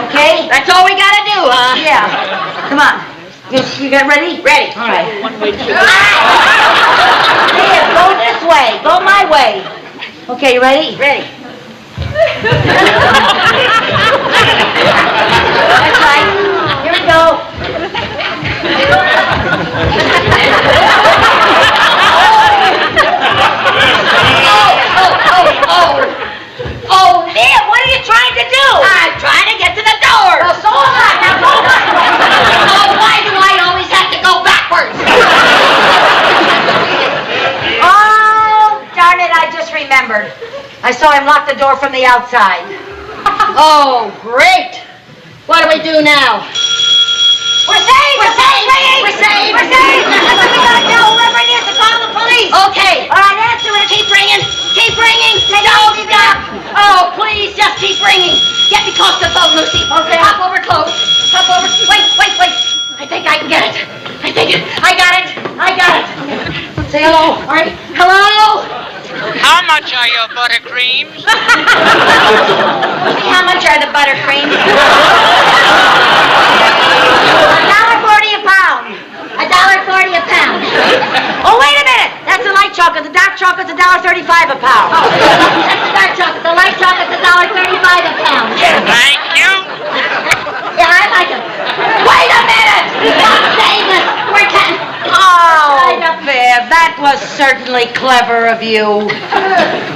Okay? That's all we gotta do, huh? Yeah. Come on. You got ready? Ready. All right. Here, go this way. Go my way. Okay, you ready? Ready. That's right. Here we go. Oh, Liv, what are you trying to do? I'm trying to get to the door. Well, so am I. Now go on. Oh, why do I always have to go backwards? Oh, darn it, I just remembered. I saw him lock the door from the outside. Oh, great. What do we do now? We're saved! We're saved! We're saved! We're saved! That's what we gotta tell whoever it is to call the police! Okay. All right, answer it. Keep ringing. Keep ringing. Don't stop. Oh, please, just keep ringing. Get me close to the phone, Lucy. Okay. Hop over close. Hop over. Wait. I think I can get it. I got it. Say hello. All right. Hello? How much are your buttercreams? Lucy, how much are the buttercreams? $1.40 a pound. $1.40 a pound. Oh, wait a minute. That's the light chocolate. The dark chocolate's $1.35 a pound. That's the dark chocolate. The light chocolate's $1.35 a pound. Thank you. Yeah, I like it. Wait a minute. Don't save us. We're Oh, Viv, that was certainly clever of you.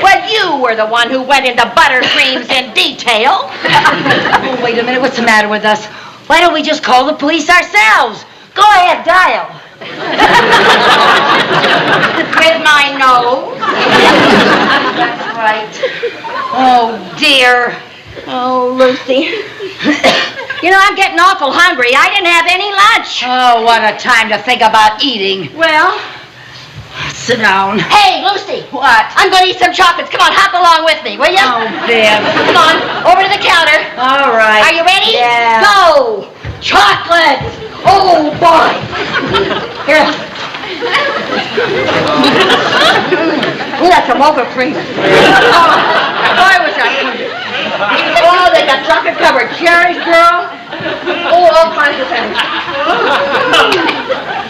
Well, you were the one who went into buttercreams in detail. Oh, wait a minute. What's the matter with us? Why don't we just call the police ourselves? Go ahead, dial. With my nose. That's right. Oh, dear. Oh, Lucy. You know, I'm getting awful hungry. I didn't have any lunch. Oh, what a time to think about eating. Well, sit down. Hey, Lucy. What? I'm going to eat some chocolates. Come on, hop along with me, will you? Oh, Viv. Come on, over to the counter. All right. Are you ready? Yeah. Go. Chocolate. Oh, boy. Here. Ooh, that's some mocha cream. Oh, boy, was that good. Oh, they got chocolate-covered cherries, girl. Oh, all kinds of things.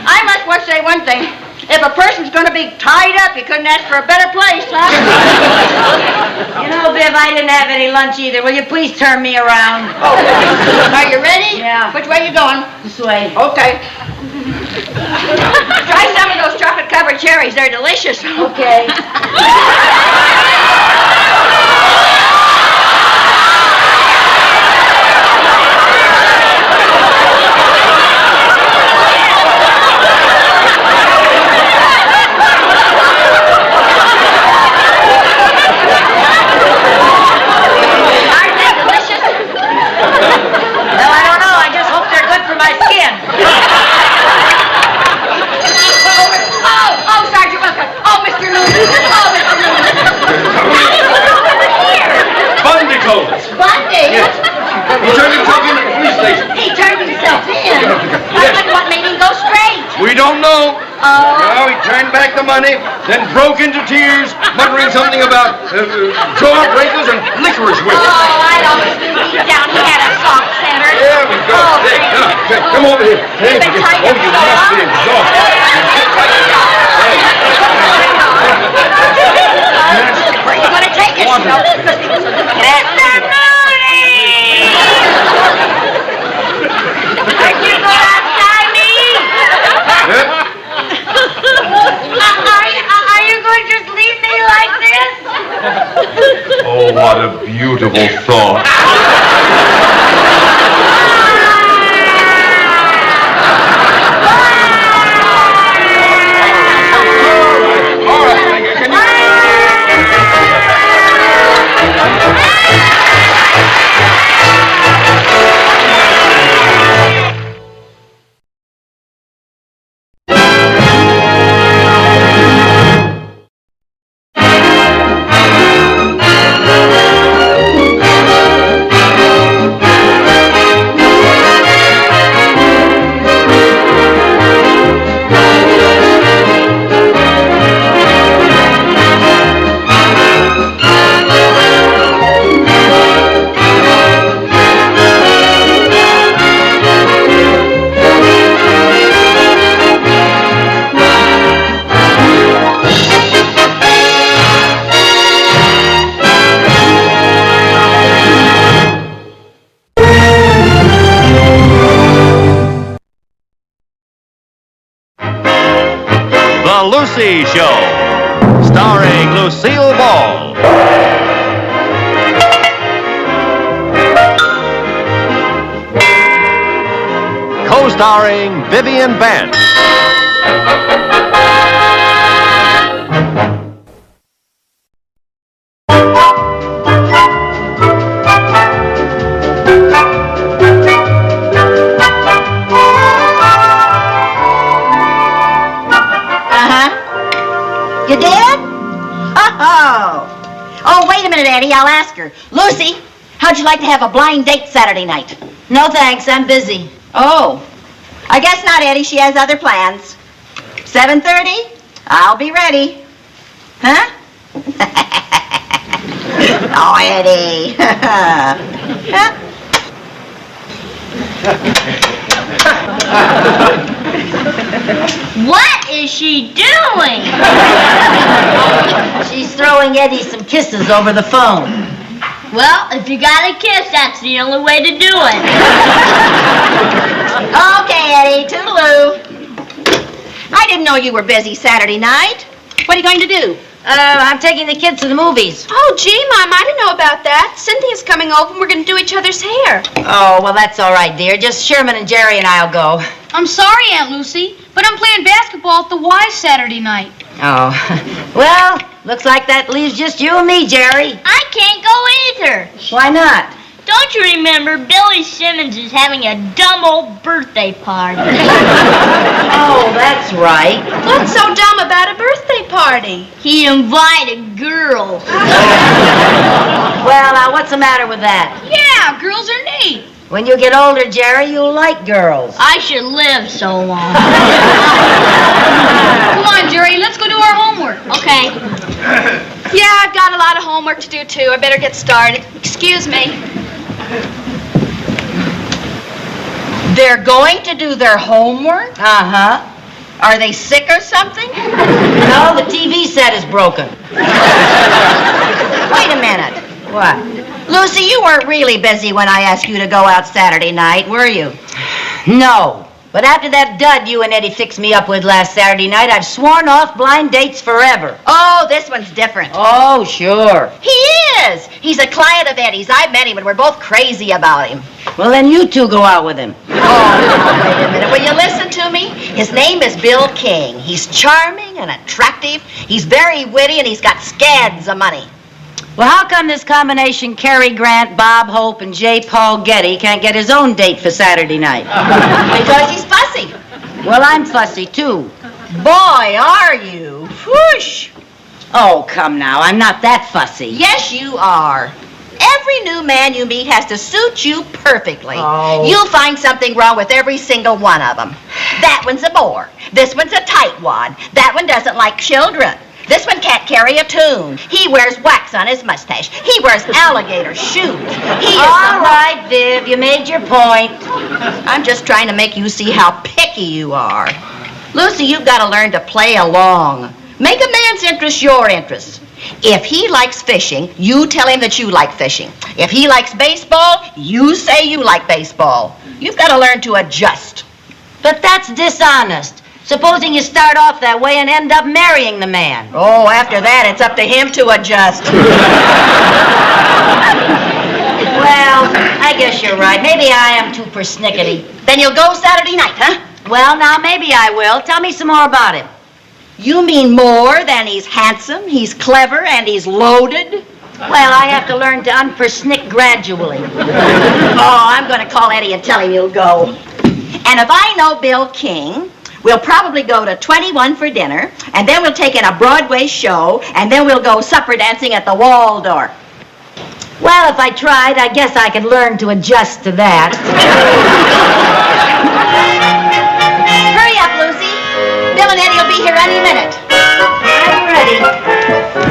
I must want to say one thing. If a person's going to be tied up, you couldn't ask for a better place, huh? You know, Viv, I didn't have any lunch either. Will you please turn me around? Okay. Are you ready? Yeah. Which way are you going? This way. Okay. Try some of those chocolate-covered cherries. They're delicious. Okay. He turned himself in at the police station. He turned himself in? Yes. What made him go straight? We don't know. No, he turned back the money, then broke into tears, muttering something about jawbreakers and licorice whips. Oh, I always knew deep down he had a soft center. There we go. Oh, come over here. You've been tied up you must be exhausted. Where are you going to take us? Mr. Mooney! Aren't you going to outside me? Are you going to just leave me like this? Oh, what a beautiful thought. All right. Can you... Lucy Show, starring Lucille Ball. Co-starring Vivian Vance. You did? Oh, wait a minute, Eddie. I'll ask her. Lucy, how'd you like to have a blind date Saturday night? No, thanks. I'm busy. Oh. I guess not, Eddie. She has other plans. 7:30? I'll be ready. Huh? Oh, Eddie. What is she doing? She's throwing Eddie some kisses over the phone. Well, if you got a kiss, that's the only way to do it. Okay, Eddie, toodaloo. I didn't know you were busy Saturday night. What are you going to do? I'm taking the kids to the movies. Oh, gee, Mom, I didn't know about that. Cynthia's coming over and we're going to do each other's hair. Oh, well, that's all right, dear. Just Sherman and Jerry and I'll go. I'm sorry, Aunt Lucy, but I'm playing basketball at the Y Saturday night. Oh, well, looks like that leaves just you and me, Jerry. I can't go either. Why not? Don't you remember Billy Simmons is having a dumb old birthday party? Oh, that's right. What's so dumb about a birthday party? He invited girls. Well, now, what's the matter with that? Yeah, girls are neat. When you get older, Jerry, you'll like girls. I should live so long. Come on, Jerry, let's go do our homework. Okay. Yeah, I've got a lot of homework to do, too. I better get started. Excuse me. They're going to do their homework? Uh-huh. Are they sick or something? No, the TV set is broken. Wait a minute. What? Lucy, you weren't really busy when I asked you to go out Saturday night, were you? No. But after that dud you and Eddie fixed me up with last Saturday night, I've sworn off blind dates forever. Oh, this one's different. Oh, sure. He is. He's a client of Eddie's. I met him and we're both crazy about him. Well, then you two go out with him. Oh, wait a minute. Will you listen to me? His name is Bill King. He's charming and attractive. He's very witty and he's got scads of money. Well, how come this combination Cary Grant, Bob Hope, and J. Paul Getty can't get his own date for Saturday night? Because he's fussy. Well, I'm fussy, too. Boy, are you. Whoosh. Oh, come now. I'm not that fussy. Yes, you are. Every new man you meet has to suit you perfectly. Oh. You'll find something wrong with every single one of them. That one's a bore. This one's a tightwad. That one doesn't like children. This one can't carry a tune. He wears wax on his mustache. He wears alligator shoes. He is all right, Viv. You made your point. I'm just trying to make you see how picky you are. Lucy, you've got to learn to play along. Make a man's interest your interest. If he likes fishing, you tell him that you like fishing. If he likes baseball, you say you like baseball. You've got to learn to adjust. But that's dishonest. Supposing you start off that way and end up marrying the man. Oh, after that, it's up to him to adjust. Well, I guess you're right. Maybe I am too persnickety. Then you'll go Saturday night, huh? Well, now, maybe I will. Tell me some more about him. You mean more than he's handsome, he's clever, and he's loaded? Well, I have to learn to unpersnick gradually. Oh, I'm going to call Eddie and tell him you'll go. And if I know Bill King, we'll probably go to 21 for dinner, and then we'll take in a Broadway show, and then we'll go supper dancing at the Waldorf. Well, if I tried, I guess I could learn to adjust to that. Hurry up, Lucy. Bill and Eddie will be here any minute. I'm ready.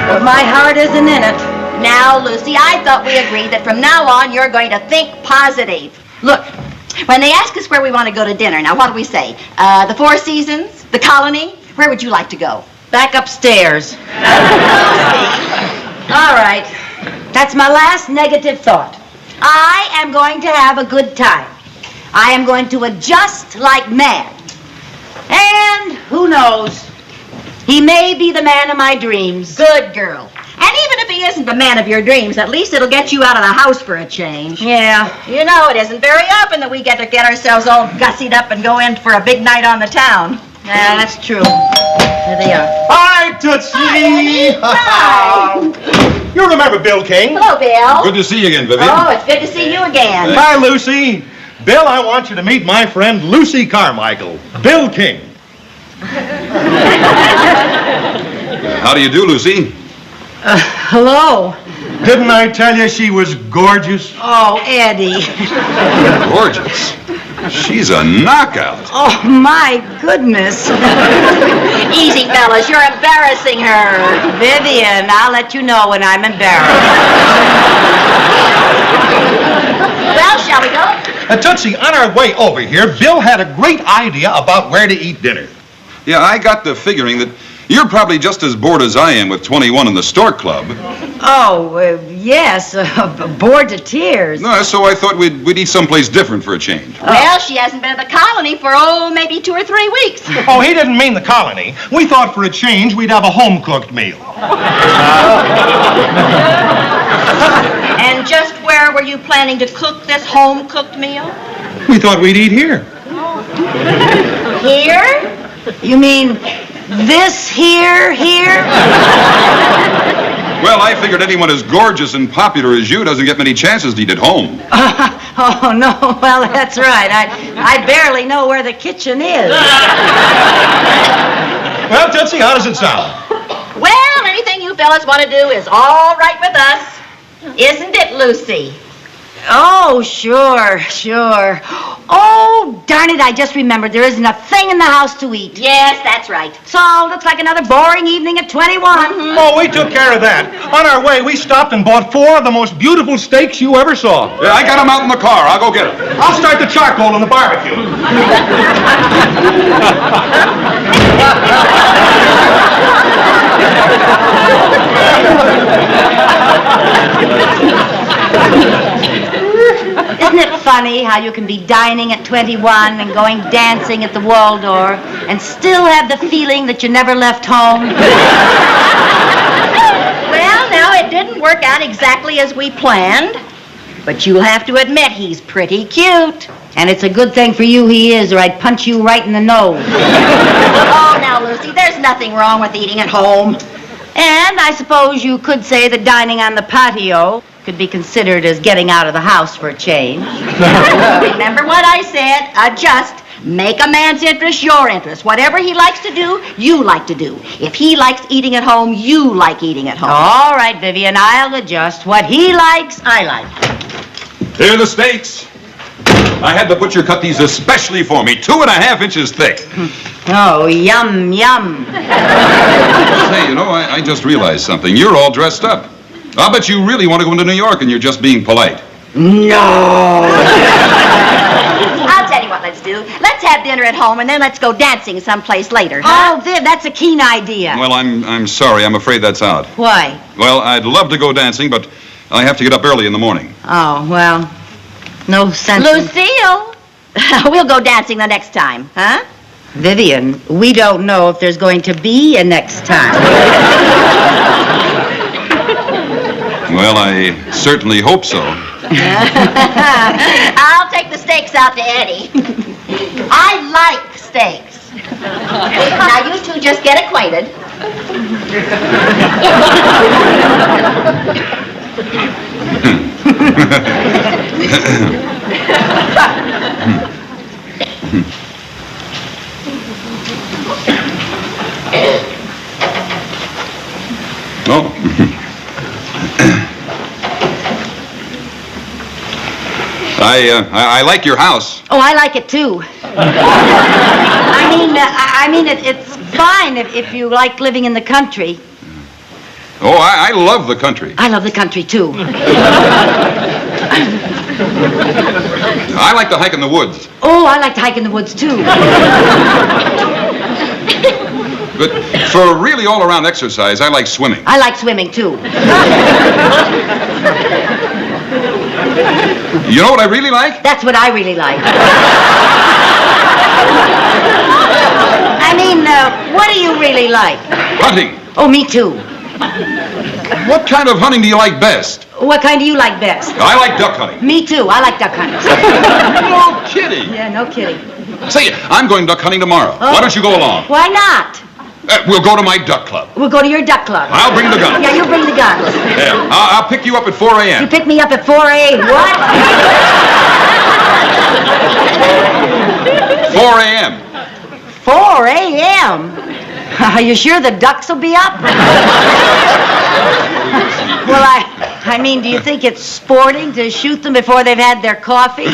But my heart isn't in it. Now, Lucy, I thought we agreed that from now on you're going to think positive. Look, when they ask us where we want to go to dinner, now what do we say? The Four Seasons? The Colony? Where would you like to go? Back upstairs. All right. That's my last negative thought. I am going to have a good time. I am going to adjust like mad. And who knows? He may be the man of my dreams. Good girl. And even if he isn't the man of your dreams, at least it'll get you out of the house for a change. Yeah. You know, it isn't very often that we get ourselves all gussied up and go in for a big night on the town. Yeah, that's true. There they are. Hi, Tootsie! Hi. You remember Bill King? Hello, Bill. Good to see you again, Vivian. Oh, it's good to see you again. Hi, Lucy. Bill, I want you to meet my friend Lucy Carmichael. Bill King. How do you do, Lucy? Hello. Didn't I tell you she was gorgeous? Oh, Eddie. Gorgeous. She's a knockout. Oh, my goodness. Easy, fellas. You're embarrassing her. Vivian, I'll let you know when I'm embarrassed. Well, shall we go? Tootsie, on our way over here, Bill had a great idea about where to eat dinner. Yeah, I got to figuring that you're probably just as bored as I am with 21 in the Stork Club. Oh, yes. Bored to tears. No, so I thought we'd eat someplace different for a change. Well, she hasn't been at the colony for, maybe 2 or 3 weeks. Oh, he didn't mean the colony. We thought for a change we'd have a home-cooked meal. And just where were you planning to cook this home-cooked meal? We thought we'd eat here. Here? You mean this here? Well, I figured anyone as gorgeous and popular as you doesn't get many chances to eat at home. Oh, no. Well, that's right. I barely know where the kitchen is. Well, Tootsie, how does it sound? Well, anything you fellas want to do is all right with us. Isn't it, Lucy? Oh, sure. Oh, darn it, I just remembered there isn't a thing in the house to eat. Yes, that's right. So, looks like another boring evening at 21. Oh, we took care of that. On our way, we stopped and bought 4 of the most beautiful steaks you ever saw. Yeah, I got them out in the car. I'll go get them. I'll start the charcoal in the barbecue. Isn't it funny how you can be dining at 21 and going dancing at the Waldorf and still have the feeling that you never left home? Well, now, it didn't work out exactly as we planned, but you'll have to admit he's pretty cute. And it's a good thing for you he is, or I'd punch you right in the nose. Oh, now, Lucy, there's nothing wrong with eating at home. And I suppose you could say that dining on the patio could be considered as getting out of the house for a change. Remember what I said? Adjust. Make a man's interest your interest. Whatever he likes to do, you like to do. If he likes eating at home, you like eating at home. All right, Vivian, I'll adjust. What he likes, I like. Here are the steaks. I had the butcher cut these especially for me, 2.5 inches thick. Oh, yum, yum. Say, you know, I just realized something. You're all dressed up. I'll bet you really want to go into New York and you're just being polite. No. I'll tell you what let's do. Let's have dinner at home and then let's go dancing someplace later. Oh, Viv, that's a keen idea. Well, I'm sorry. I'm afraid that's out. Why? Well, I'd love to go dancing, but I have to get up early in the morning. Oh, well, no sense. Lucille, we'll go dancing the next time, huh? Vivian, we don't know if there's going to be a next time. Well, I certainly hope so. I'll take the steaks out to Eddie. I like steaks. Now, you two just get acquainted. Oh. I like your house. Oh, I like it too. I mean, it's fine if you like living in the country. Oh, I love the country. I love the country too. I like to hike in the woods. Oh, I like to hike in the woods too. But for really all-around exercise, I like swimming. I like swimming too. You know what I really like? That's what I really like. I mean, mean, what do you really like? Hunting. Oh, me too. What kind of hunting do you like best? What kind do you like best? I like duck hunting. Me too. I like duck hunting. No kidding. Yeah, no kidding. Say, I'm going duck hunting tomorrow. Oh. Why don't you go along? Why not? We'll go to my duck club. We'll go to your duck club. I'll bring the guns. Yeah, you bring the guns. There. I'll pick you up at 4 a.m. You pick me up at 4 a.m. What? 4 a.m. 4 a.m.? Are you sure the ducks will be up? Well, I mean, do you think it's sporting to shoot them before they've had their coffee?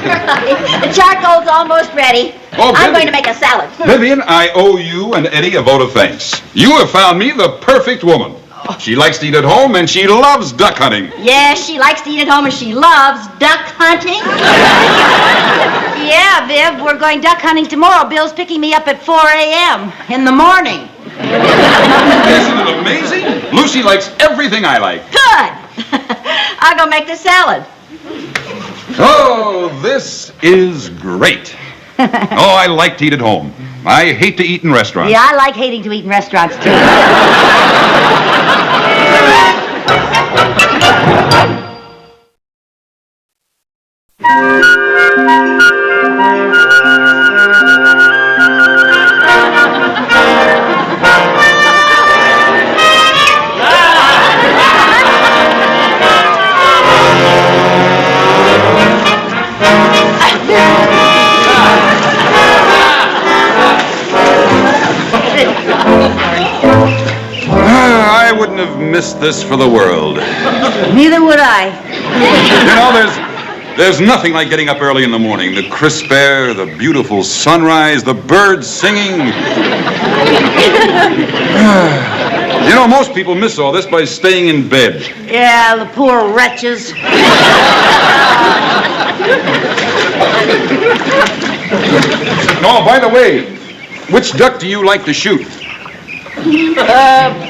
The charcoal's almost ready. Oh, I'm Vivian. going to make a salad. Vivian, I owe you and Eddie a vote of thanks. You have found me the perfect woman. She likes to eat at home, and she loves duck hunting. Yes, she likes to eat at home and she loves duck hunting. Yeah, Viv, we're going duck hunting tomorrow. Bill's picking me up at 4 a.m. in the morning. Isn't it amazing? Lucy likes everything I like. Good. I'll go make the salad. Oh, this is great. Oh, I like to eat at home. I hate to eat in restaurants. Yeah, I like hating to eat in restaurants, too. I wouldn't have missed this for the world. Neither would I. You know, there's nothing like getting up early in the morning. The crisp air, the beautiful sunrise, the birds singing. You know, most people miss all this by staying in bed. Yeah, the poor wretches. Oh, by the way, which duck do you like to shoot?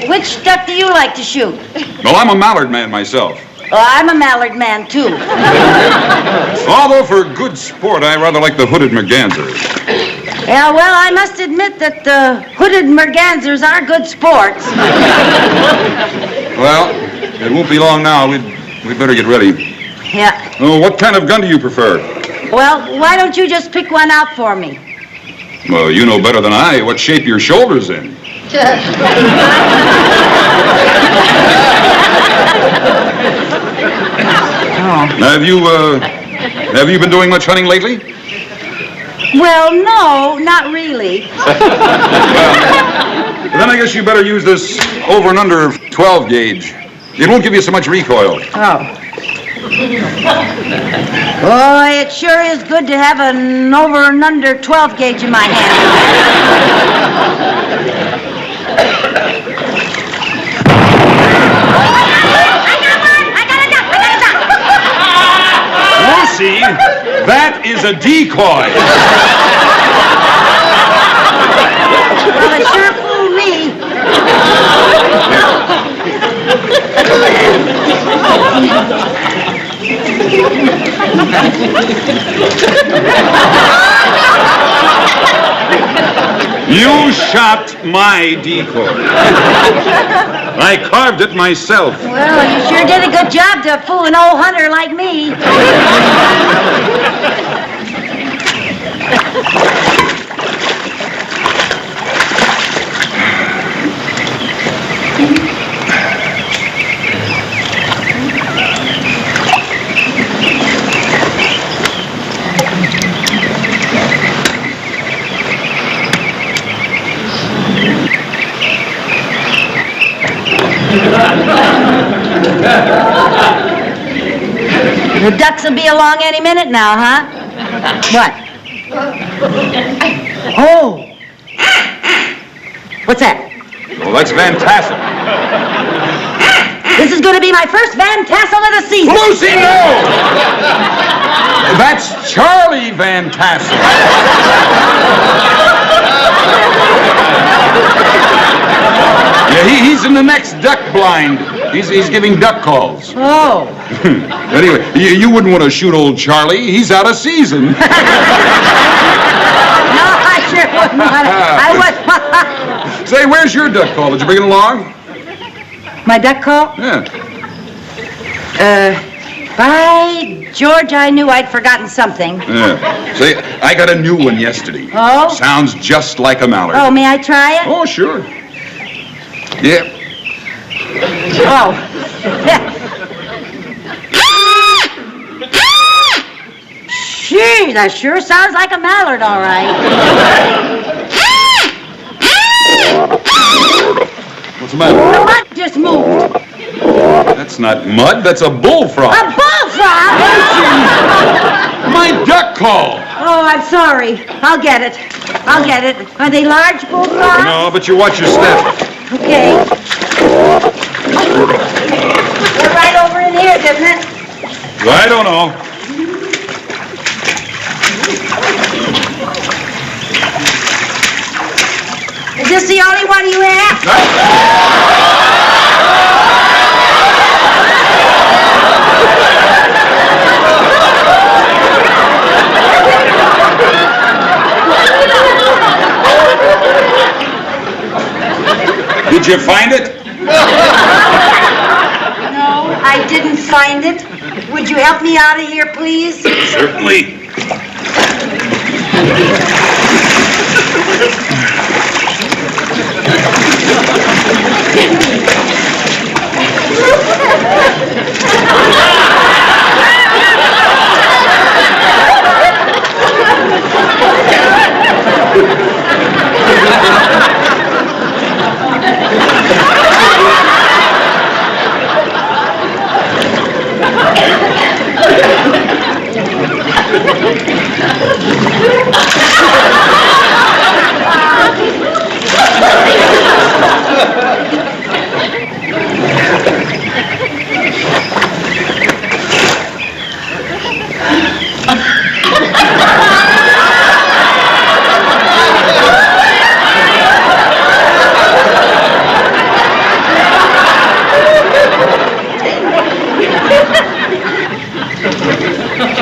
Which duck do you like to shoot? Well, I'm a mallard man myself. Oh, I'm a mallard man, too. Although for good sport, I rather like the hooded mergansers. Yeah, well, I must admit that the hooded mergansers are good sports. Well, it won't be long now. We'd better get ready. Yeah. Oh, what kind of gun do you prefer? Well, why don't you just pick one out for me? Well, you know better than I what shape your shoulder's in. Have you been doing much hunting lately? Well, no, not really. Then I guess you better use this over and under 12 gauge. It won't give you so much recoil. Oh. Boy, it sure is good to have an over and under 12 gauge in my hand. Lucy, that is a decoy. Well, it sure fooled me. You shot my decoy. I carved it myself. Well, you sure did a good job to fool an old hunter like me. The ducks will be along any minute now, huh? What? Oh. What's that? Well, that's fantastic. This is going to be my first Van Tassel of the season. Lucy, no! That's Charlie Van Tassel. Yeah, he's in the next duck blind. He's giving duck calls. Oh. Anyway, you wouldn't want to shoot old Charlie. He's out of season. No, I sure wouldn't want it. I would. Say, where's your duck call? Did you bring it along? My duck call? Yeah. By George, I knew I'd forgotten something. Yeah. Say, I got a new one yesterday. Oh? Sounds just like a mallard. Oh, may I try it? Oh, sure. Yeah. Oh. Gee, that sure sounds like a mallard, all right. What's the matter? The mud just moved. That's not mud, that's a bullfrog. A bullfrog? My duck call. Oh, I'm sorry. I'll get it. I'll get it. Are they large bullfrogs? No, but you watch your step. Okay. They're right over in here, isn't it? I don't know. Is this the only one you have? Did you find it? No, I didn't find it. Would you help me out of here, please? Certainly.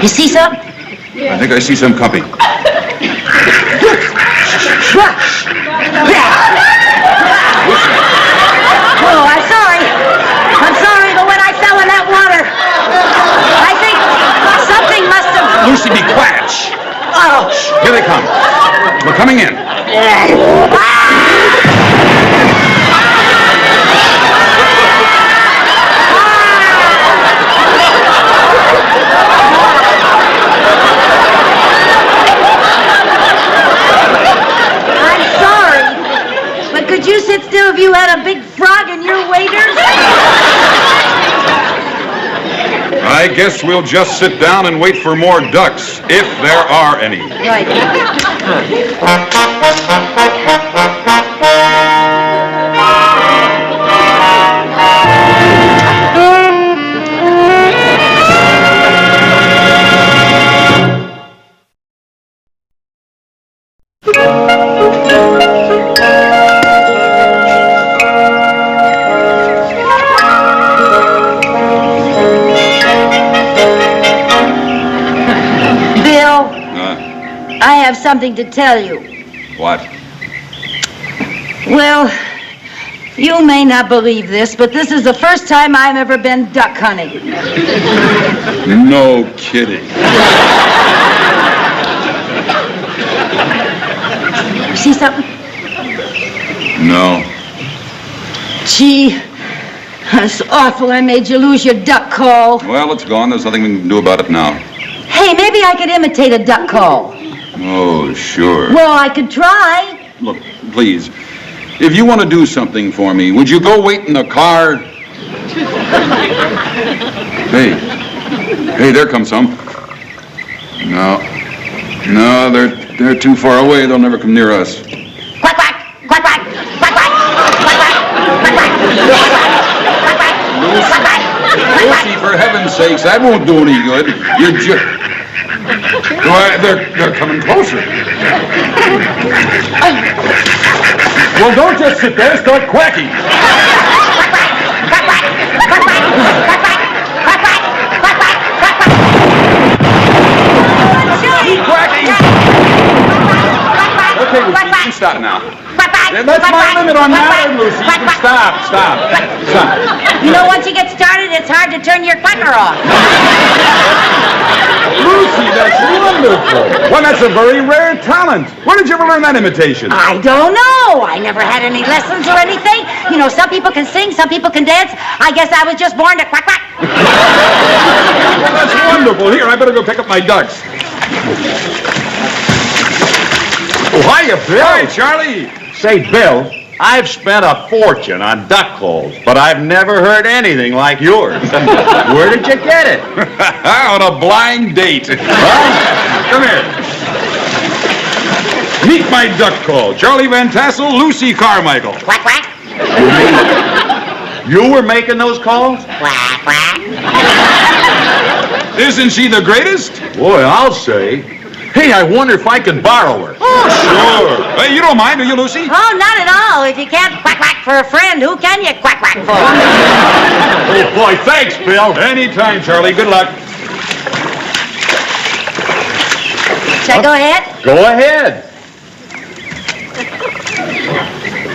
You see some? I think I see some coming. Oh, I'm sorry. I'm sorry, but when I fell in that water, I think something must have... Lucy, be quiet. Shh. Oh. Here they come. We're coming in. I'm sorry, but could you sit still if you had a big frog in your waders? I guess we'll just sit down and wait for more ducks, if there are any. Right. I have something to tell you. What? Well, you may not believe this, but this is the first time I've ever been duck hunting. No kidding. You see something? No. Gee, that's awful. I made you lose your duck call. Well, it's gone. There's nothing we can do about it now. Hey, maybe I could imitate a duck call. Oh, sure. Well, I could try. Look, please, if you want to do something for me, would you go wait in the car? Hey, there comes some. No, they're too far away. They'll never come near us. Quack, quack, quack, quack, quack, quack, quack, quack, quack, quack, quack, Lucy, for heaven's sakes, that won't do any good. You're just... Why, they're coming closer. Well, don't just sit there. Start quacking. Keep quacking. Okay, That's my limit on Mallard, Lucy. Stop. You know, once you get started, it's hard to turn your quacker off. Lucy, that's wonderful. Well, that's a very rare talent. Where did you ever learn that imitation? I don't know. I never had any lessons or anything. You know, some people can sing, some people can dance. I guess I was just born to quack, quack. Well, that's wonderful. Here, I better go pick up my ducks. Oh, hiya, Bill. Hi, Charlie. Say, Bill, I've spent a fortune on duck calls, but I've never heard anything like yours. Where did you get it? On a blind date. Come here. Meet my duck call. Charlie Van Tassel, Lucy Carmichael. Quack, quack. You were making those calls? Quack, quack. Isn't she the greatest? Boy, I'll say. Hey, I wonder if I can borrow her. Oh, sure. Hey, you don't mind, do you, Lucy? Oh, not at all. If you can't quack, quack for a friend, who can you quack, quack for? Oh, boy, thanks, Bill. Anytime, Charlie. Good luck. Shall I go ahead? Go ahead.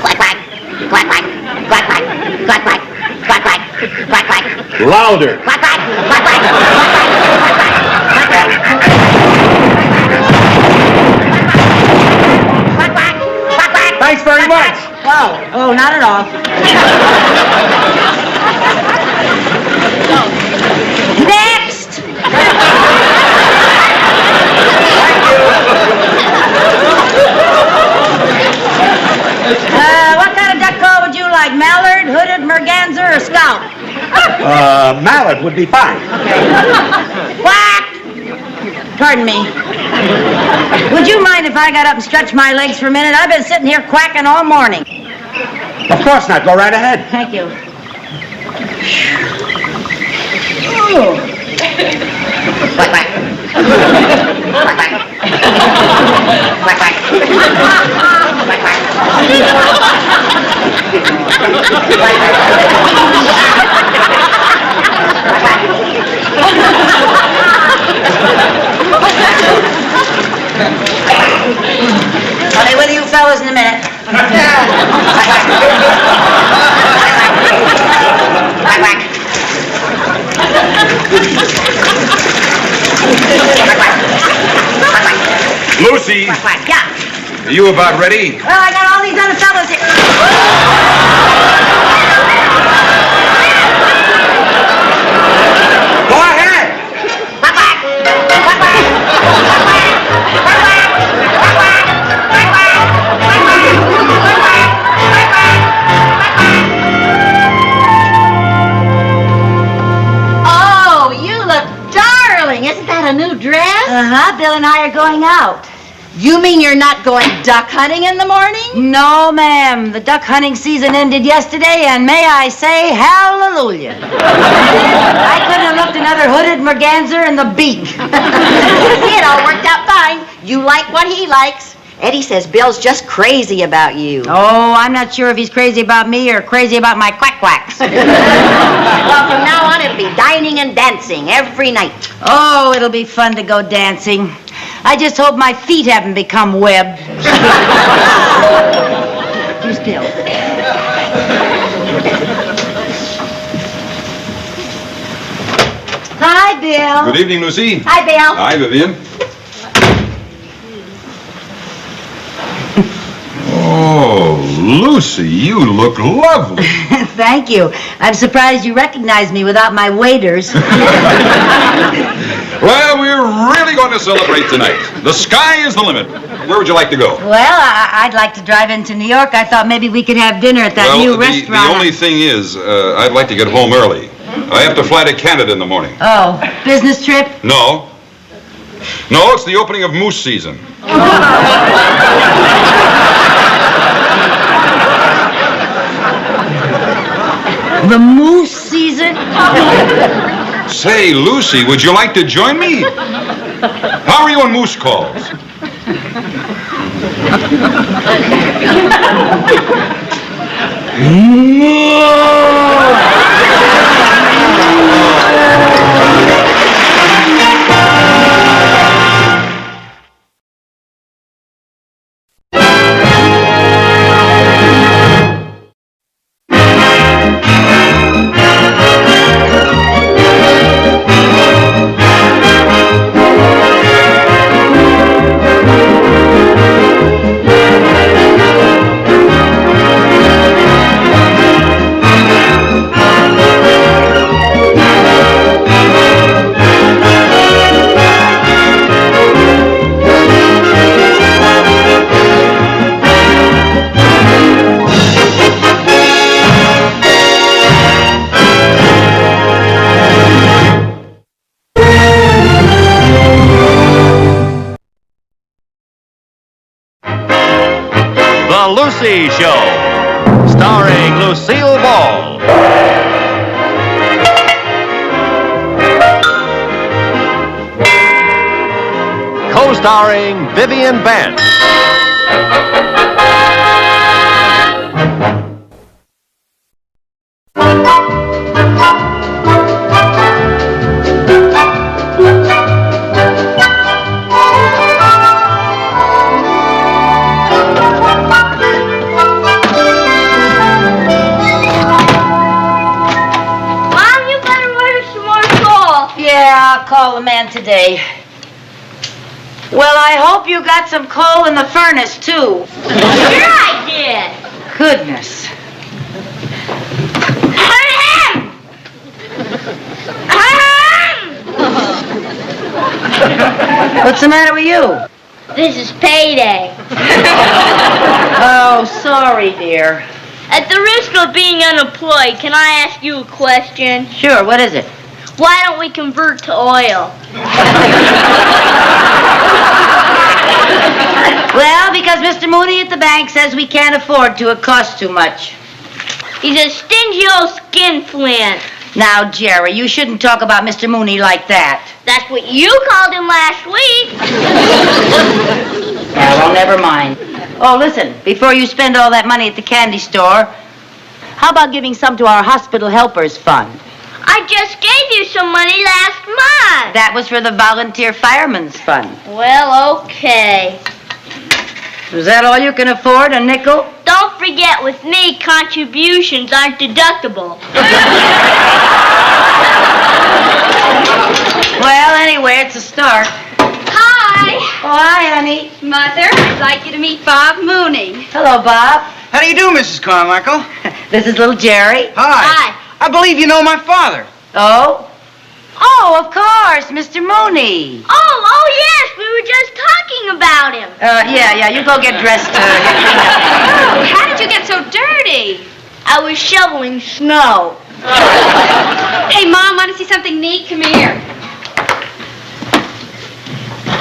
Quack, quack. Quack, quack. Quack, quack. Quack, quack. Quack, quack. Quack, quack. Louder. Quack, quack. Quack, quack. Thanks very much. Oh, not at all. Next! What kind of duck call would you like? Mallard, hooded, merganser, or scout? Mallard would be fine. Quack! Pardon me. Would you mind if I got up and stretched my legs for a minute? I've been sitting here quacking all morning. Of course not. Go right ahead. Thank you. Quack, quack. Quack, quack. Quack, quack. Quack, quack. I'll be with you fellas in a minute. Quack, quack. Lucy, Quack, quack. Yeah. are you about ready? Well, I got all these other fellas here. Go ahead. Quack, quack. Quack, quack. Quack, quack. Quack, quack. Quack, quack. Quack, quack. Quack, quack. Quack, quack. Quack, quack. Oh, you look darling. Isn't that a new dress? Uh-huh. Bill and I are going out. You mean you're not going duck hunting in the morning? No, ma'am. The duck hunting season ended yesterday, and may I say, hallelujah. I couldn't have looked another hooded merganser in the beak. See, it all worked out fine. You like what he likes. Eddie says Bill's just crazy about you. Oh, I'm not sure if he's crazy about me or crazy about my quack quacks. Well, from now on, it'll be dining and dancing every night. Oh, it'll be fun to go dancing. I just hope my feet haven't become webbed. You still. Hi, Bill. Good evening, Lucy. Hi, Bill. Hi, Vivian. Oh, Lucy, you look lovely. Thank you. I'm surprised you recognized me without my waders. Well, we're really going to celebrate tonight. The sky is the limit. Where would you like to go? Well, I'd like to drive into New York. I thought maybe we could have dinner at that new restaurant. The only thing is, I'd like to get home early. I have to fly to Canada in the morning. Oh, business trip? No. No, it's the opening of moose season. The moose season? Say, Lucy, would you like to join me? How are you on moose calls? The Lucy Show, starring Lucille Ball. Co-starring Vivian Vance. Yeah, I'll call the man today. Well, I hope you got some coal in the furnace, too. Sure I did. Goodness. What's the matter with you? This is payday. Oh, sorry, dear. At the risk of being unemployed, can I ask you a question? Sure, what is it? Why don't we convert to oil? Well, because Mr. Mooney at the bank says we can't afford to. It costs too much. He's a stingy old skinflint. Now, Jerry, you shouldn't talk about Mr. Mooney like that. That's what you called him last week. Yeah, well, never mind. Oh, listen, before you spend all that money at the candy store, how about giving some to our Hospital Helpers Fund? I just gave you some money last month. That was for the Volunteer Firemen's Fund. Well, okay. Is that all you can afford, a nickel? Don't forget, with me, contributions aren't deductible. Well, anyway, it's a start. Hi. Oh, hi, honey. Mother, I'd like you to meet Bob Mooney. Hello, Bob. How do you do, Mrs. Carmichael? This is little Jerry. Hi. I believe you know my father. Oh? Oh, of course, Mr. Mooney. Oh, yes, we were just talking about him. Yeah, you go get dressed. Oh, how did you get so dirty? I was shoveling snow. Hey, Mom, want to see something neat? Come here.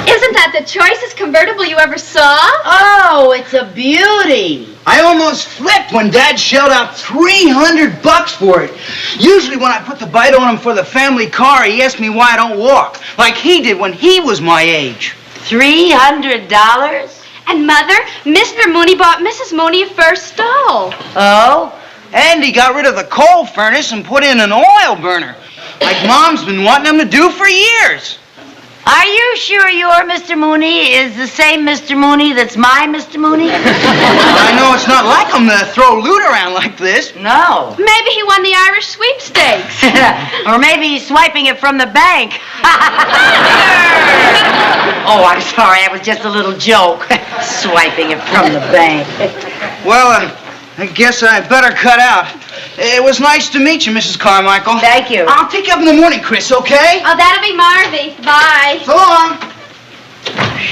Isn't that the choicest convertible you ever saw? Oh, it's a beauty. I almost flipped when Dad shelled out $300 for it. Usually when I put the bite on him for the family car, he asks me why I don't walk, like he did when he was my age. $300? And Mother, Mr. Mooney bought Mrs. Mooney a first stove. Oh? And he got rid of the coal furnace and put in an oil burner, like Mom's been wanting him to do for years. Are you sure your Mr. Mooney is the same Mr. Mooney that's my Mr. Mooney? I know it's not like him to throw loot around like this. No. Maybe he won the Irish sweepstakes. Or maybe he's swiping it from the bank. Oh, I'm sorry. That was just a little joke. Swiping it from the bank. Well, I guess I better cut out. It was nice to meet you, Mrs. Carmichael. Thank you. I'll pick you up in the morning, Chris, okay? Oh, that'll be Marvy. Bye. So long.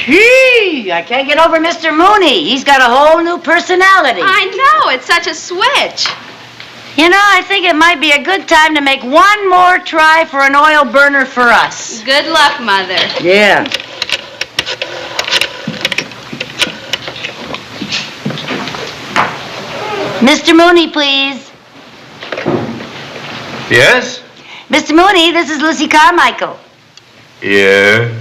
Gee, I can't get over Mr. Mooney. He's got a whole new personality. I know. It's such a switch. You know, I think it might be a good time to make one more try for an oil burner for us. Good luck, Mother. Yeah. Mr. Mooney, please. Yes? Mr. Mooney, this is Lucy Carmichael. Yes.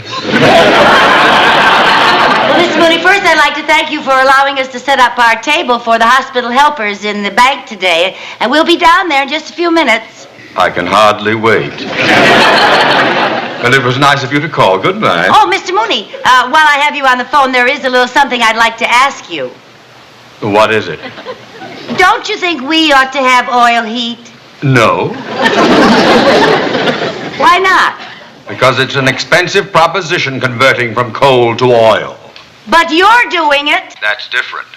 Well, Mr. Mooney, first I'd like to thank you for allowing us to set up our table for the hospital helpers in the bank today. And we'll be down there in just a few minutes. I can hardly wait. And it was nice of you to call. Good night. Oh, Mr. Mooney, while I have you on the phone, there is a little something I'd like to ask you. What is it? Don't you think we ought to have oil heat? No. Why not? Because it's an expensive proposition converting from coal to oil. But you're doing it. That's different.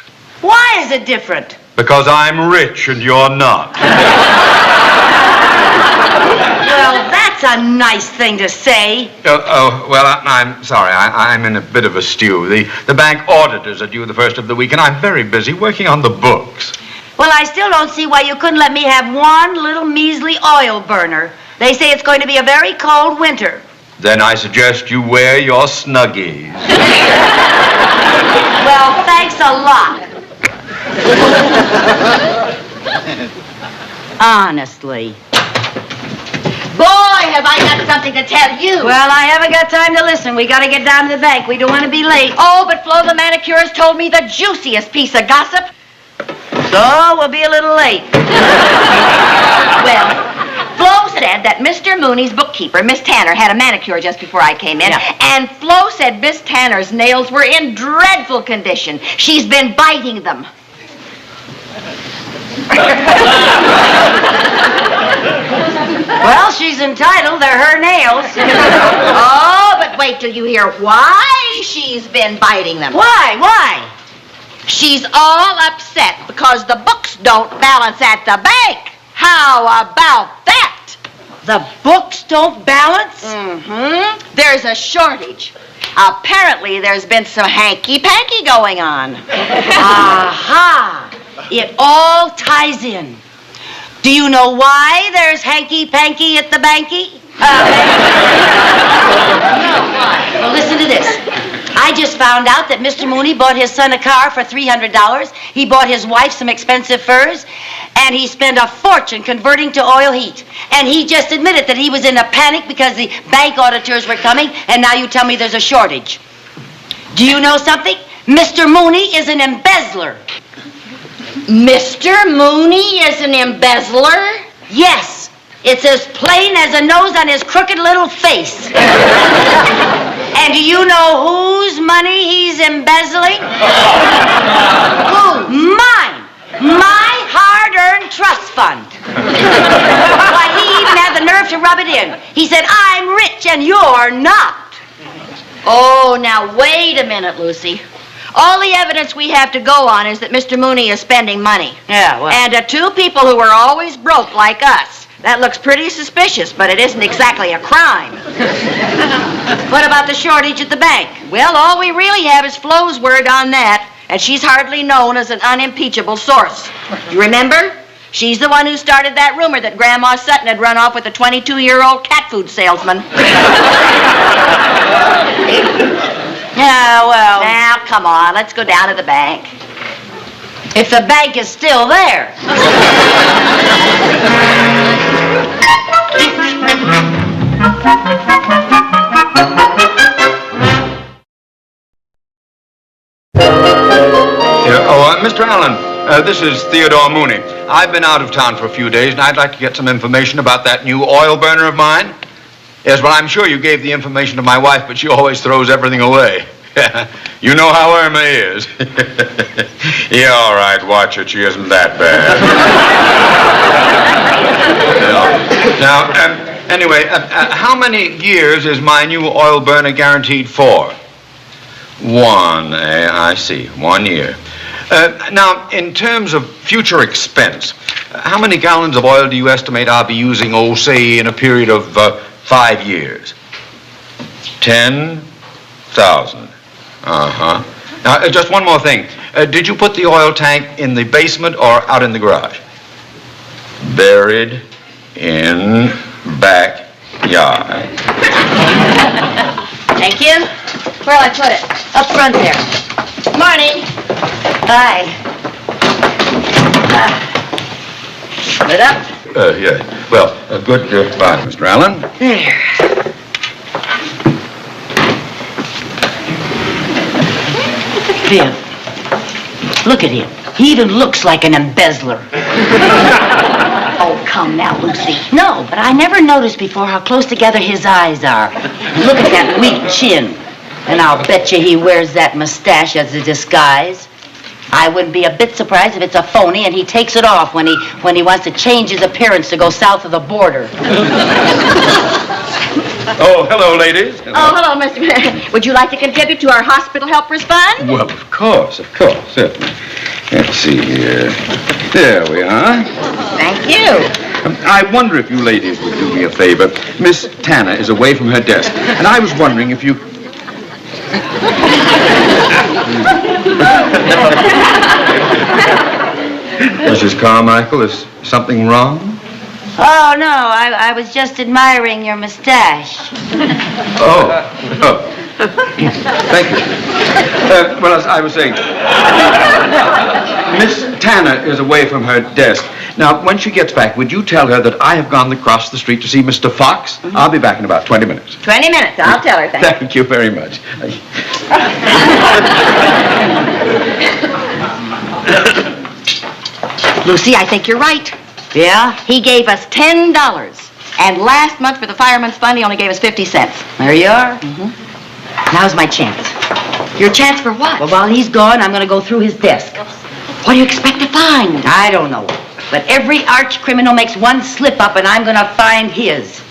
Why is it different? Because I'm rich and you're not. Well, that's a nice thing to say. I'm sorry. I'm in a bit of a stew. The bank auditors are due the first of the week, and I'm very busy working on the books. Well, I still don't see why you couldn't let me have one little measly oil burner. They say it's going to be a very cold winter. Then I suggest you wear your Snuggies. Well, thanks a lot. Honestly. Boy, have I got something to tell you. Well, I haven't got time to listen. We got to get down to the bank. We don't want to be late. Oh, but Flo the manicurist told me the juiciest piece of gossip. So we'll be a little late. Well, Flo said that Mr. Mooney's bookkeeper, Miss Tanner, had a manicure just before I came in. Yeah. And Flo said Miss Tanner's nails were in dreadful condition. She's been biting them. Well, she's entitled. They're her nails. Oh, but wait till you hear why she's been biting them. Why? She's all upset because the books don't balance at the bank. How about that? The books don't balance? Mm-hmm. There's a shortage. Apparently, there's been some hanky-panky going on. Aha! It all ties in. Do you know why there's hanky-panky at the banky? Well, listen to this. I just found out that Mr. Mooney bought his son a car for $300. He bought his wife some expensive furs. And he spent a fortune converting to oil heat. And he just admitted that he was in a panic because the bank auditors were coming. And now you tell me there's a shortage. Do you know something? Mr. Mooney is an embezzler. Mr. Mooney is an embezzler? Yes. It's as plain as a nose on his crooked little face. And do you know whose money he's embezzling? Who? Mine. My hard-earned trust fund. Why, he even had the nerve to rub it in. He said, I'm rich and you're not. Oh, now wait a minute, Lucy. All the evidence we have to go on is that Mr. Mooney is spending money. Yeah, well. And to two people who are always broke like us. That looks pretty suspicious, but it isn't exactly a crime. What about the shortage at the bank? Well, all we really have is Flo's word on that, and she's hardly known as an unimpeachable source. You remember? She's the one who started that rumor that Grandma Sutton had run off with a 22-year-old cat food salesman. Yeah, well. Now, come on, let's go down to the bank. If the bank is still there. Mr. Allen, this is Theodore Mooney. I've been out of town for a few days, and I'd like to get some information about that new oil burner of mine. Yes, well, I'm sure you gave the information to my wife, but she always throws everything away. You know how Irma is. Yeah, all right, watch it. She isn't that bad. Now, anyway, how many years is my new oil burner guaranteed for? 1, I see. 1 year. Now, in terms of future expense, how many gallons of oil do you estimate I'll be using, say, in a period of 5 years? 10,000. Uh-huh. Now, just one more thing. Did you put the oil tank in the basement or out in the garage? Buried in backyard. Thank you. Where'll I put it? Up front there. Morning. Bye. Split up. Yeah. Well, goodbye, Mr. Allen. There. Bill, look at him. He even looks like an embezzler. Oh, come now, Lucy. No, but I never noticed before how close together his eyes are. Look at that weak chin. And I'll bet you he wears that mustache as a disguise. I wouldn't be a bit surprised if it's a phony and he takes it off when he wants to change his appearance to go south of the border. Oh, hello, ladies. Hello. Oh, hello, Mr. Would you like to contribute to our hospital helpers fund? Well, of course, certainly. Let's see here. There we are. Thank you. I wonder if you ladies would do me a favor. Miss Tanner is away from her desk, and I was wondering if you... Mrs. Carmichael, is something wrong? Oh, no, I was just admiring your mustache. Oh. Thank you. Well, as I was saying, Miss Tana is away from her desk. Now, when she gets back, would you tell her that I have gone across the street to see Mr. Fox? I'll be back in about 20 minutes. 20 minutes. I'll tell her. Thank you very much. Lucy, I think you're right. Yeah? He gave us $10. And last month for the Fireman's Fund, he only gave us 50 cents. There you are. Now's my chance. Your chance for what? Well, while he's gone, I'm going to go through his desk. What do you expect to find? I don't know. But every arch criminal makes one slip up, and I'm going to find his.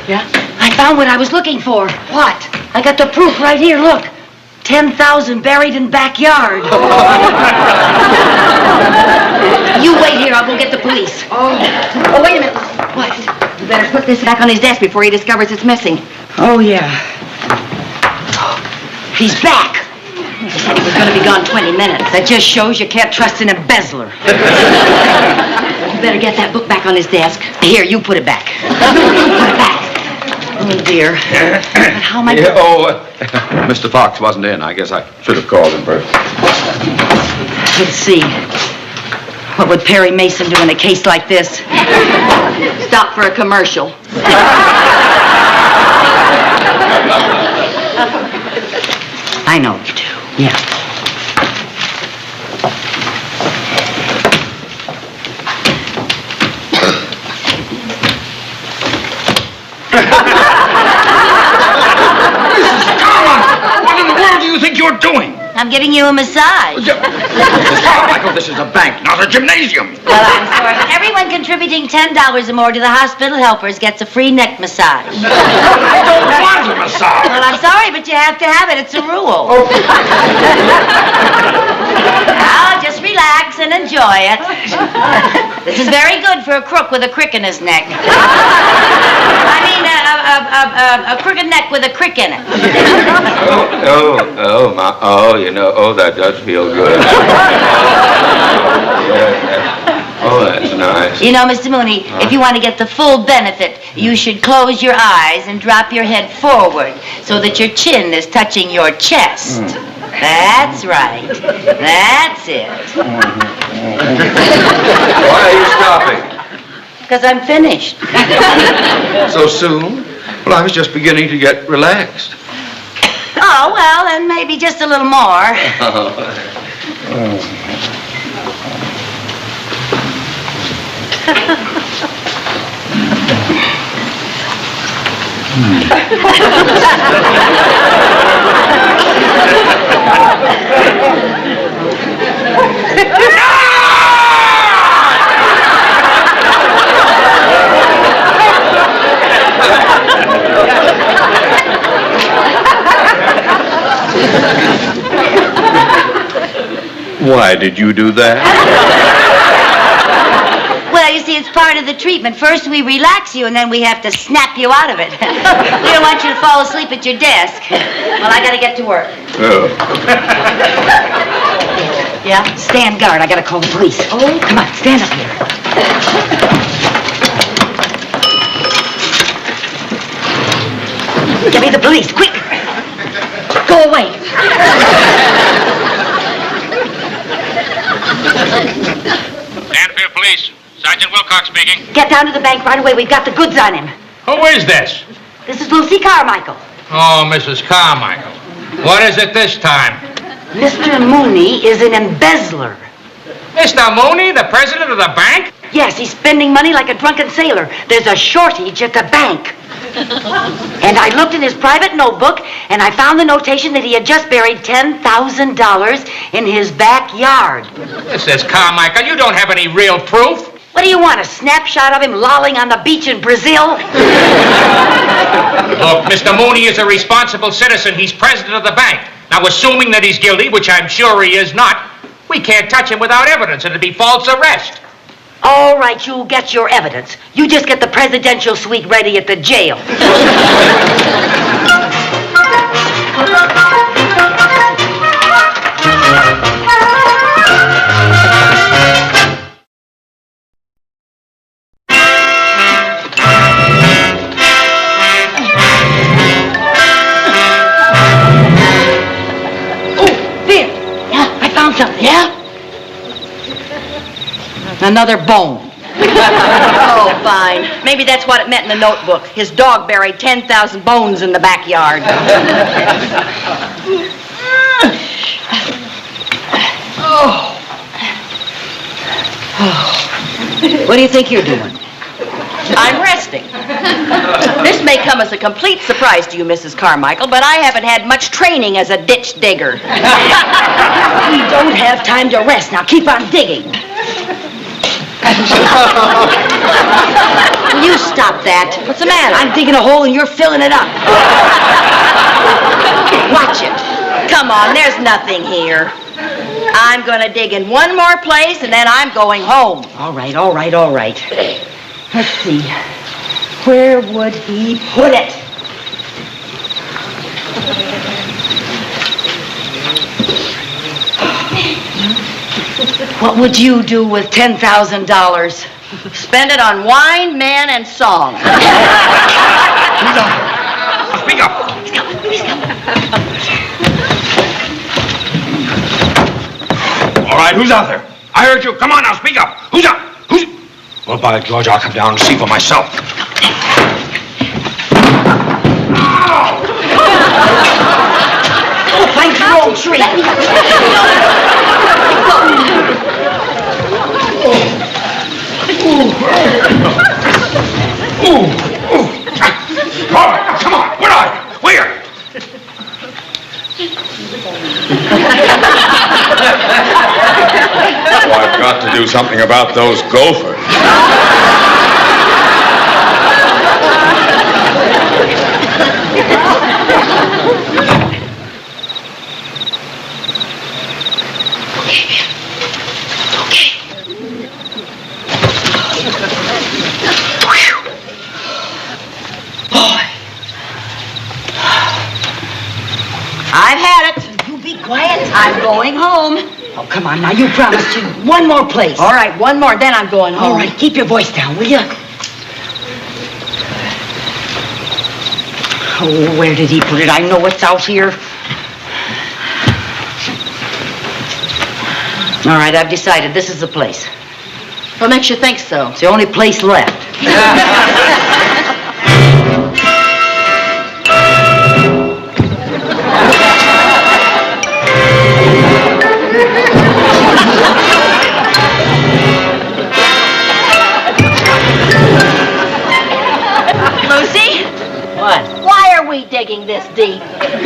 Yeah? I found what I was looking for. What? I got the proof right here, look. 10,000 buried in backyard. You wait here, I'll go get the police. Oh, wait a minute. What? You better put this back on his desk before he discovers it's missing. Oh, yeah. He's back. He said he was going to be gone 20 minutes. That just shows you can't trust an embezzler. You better get that book back on his desk. Here, you put it back. Put it back. Oh, dear. But how am I Mr. Fox wasn't in. I guess I should have called him first. Let's see. What would Perry Mason do in a case like this? Stop for a commercial. I know you do. Yeah. What in the world do you think you're doing? I'm giving you a massage. Mrs. Carmichael, this is a bank, not a gymnasium. Well, I'm sorry, but everyone contributing $10 or more to the hospital helpers gets a free neck massage. I don't want a massage. Well, I'm sorry, but you have to have it. It's a rule. Now, just relax and enjoy it. This is very good for a crook with a crick in his neck. I mean, a crooked neck with a crick in it. That does feel good. That's nice. You know, Mr. Mooney, if you want to get the full benefit, you should close your eyes and drop your head forward so that your chin is touching your chest. That's right. That's it. Why are you stopping? Because I'm finished. So soon? Well, I was just beginning to get relaxed. Oh, well, then maybe just a little more. Why did you do that? Well, you see, it's part of the treatment. First we relax you, and then we have to snap you out of it. We don't want you to fall asleep at your desk. Well, I gotta get to work. Oh. Yeah? Stand guard. I gotta call the police. Oh, come on, stand up here. Give me the police, quick! Go away. Danville Police. Sergeant Wilcox speaking. Get down to the bank right away. We've got the goods on him. Who is this? This is Lucy Carmichael. Oh, Mrs. Carmichael. What is it this time? Mr. Mooney is an embezzler. Mr. Mooney, the president of the bank? Yes, he's spending money like a drunken sailor. There's a shortage at the bank. And I looked in his private notebook, and I found the notation that he had just buried $10,000 in his backyard. Mrs. Carmichael, you don't have any real proof. What do you want, a snapshot of him lolling on the beach in Brazil? Look, Mr. Mooney is a responsible citizen. He's president of the bank. Now, assuming that he's guilty, which I'm sure he is not, we can't touch him without evidence. It'd be false arrest. All right, you'll get your evidence. You just get the presidential suite ready at the jail. Yeah? Another bone. Oh, fine. Maybe that's what it meant in the notebook. His dog buried 10,000 bones in the backyard. What do you think you're doing? I'm resting. This may come as a complete surprise to you, Mrs. Carmichael, but I haven't had much training as a ditch digger. We don't have time to rest. Now keep on digging. Will you stop that? What's the matter? I'm digging a hole and you're filling it up. Watch it. Come on, there's nothing here. I'm going to dig in one more place and then I'm going home. All right. Let's see. Where would he put it? What would you do with $10,000? Spend it on wine, men, and song. Speak up. All right, who's out there? I heard you. Come on now, speak up. Who's out? Well, by George, I'll come down and see for myself. Go find your own tree. All right, now, come on. Where are you? Where? Oh, I've got to do something about those gophers. I've had it. You be quiet. I'm going home. Oh, come on now. You promised you one more place. All right, one more, then I'm going home. All right, keep your voice down, will you? Oh, where did he put it? I know it's out here. All right, I've decided this is the place. What makes you think so? It's the only place left. Lucy? What? Why are we digging this deep?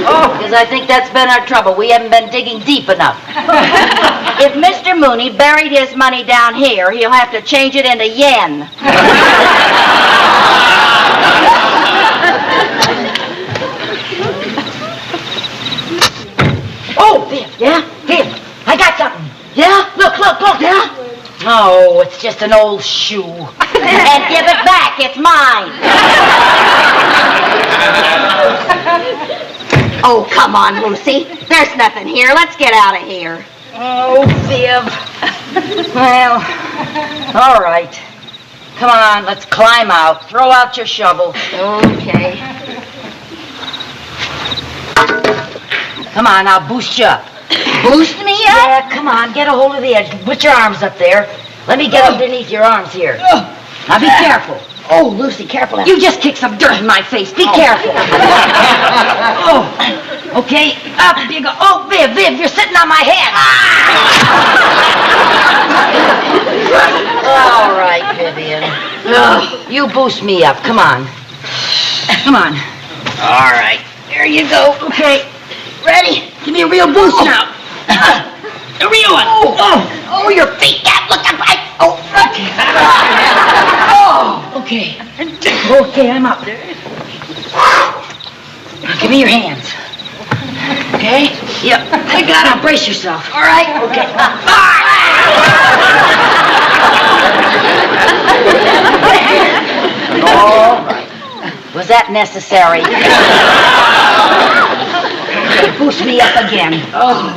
Oh, because I think that's been our trouble. We haven't been digging deep enough. If Mr. Mooney buried his money down here, he'll have to change it into yen. Oh, Viv, yeah? Viv, I got something. Yeah? Look, yeah? Oh, it's just an old shoe. And give it back, it's mine. Oh, come on, Lucy. There's nothing here. Let's get out of here. Oh, Viv. Well, all right. Come on, let's climb out. Throw out your shovel. Okay. Come on, I'll boost you up. Boost me up? Yeah, come on, get a hold of the edge. Put your arms up there. Let me get underneath your arms here. Now be careful. Oh, Lucy, careful. You just kicked some dirt in my face. Be careful. Oh, okay. Up you go. Oh, Viv, you're sitting on my head. All right, Vivian. You boost me up. Come on. Come on. All right. There you go. Okay. Ready? Give me a real boost now. A real one. Oh, your feet got looking like. Oh, okay. Oh, okay. Okay, I'm up there. Give me your hands. Okay? Yep. I got it. Now brace yourself. All right? Okay. All right. Was that necessary? Okay, boost me up again. Oh,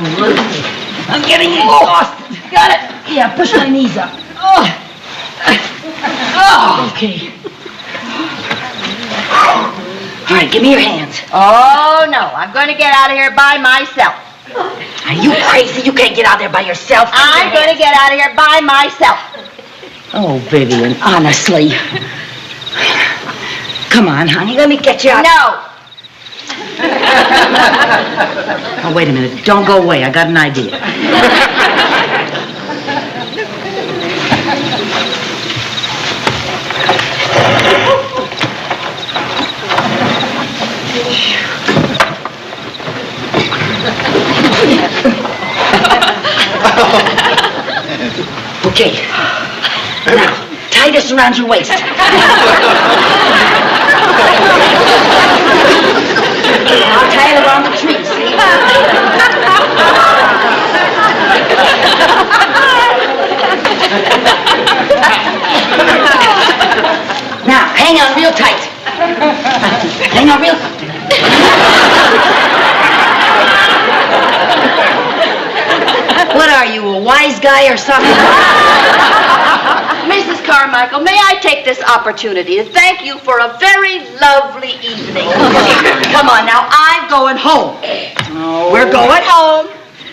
I'm getting exhausted. Got it? Yeah, push my knees up. Oh. Okay. All right, give me your hands. Oh, no. I'm going to get out of here by myself. Are you crazy? You can't get out there by yourself. I'm going to get out of here by myself. Oh, Vivian, honestly. Come on, honey, let me get you out. No. Oh, wait a minute. Don't go away. I got an idea. Okay. Now, tie this around your waist. Okay, I'll tie it around the tree, see? Now, hang on real tight. Hang on real tight. What are you, a wise guy or something? Mrs. Carmichael, may I take this opportunity to thank you for a very lovely evening? Come on now, I'm going home. Oh. We're going home.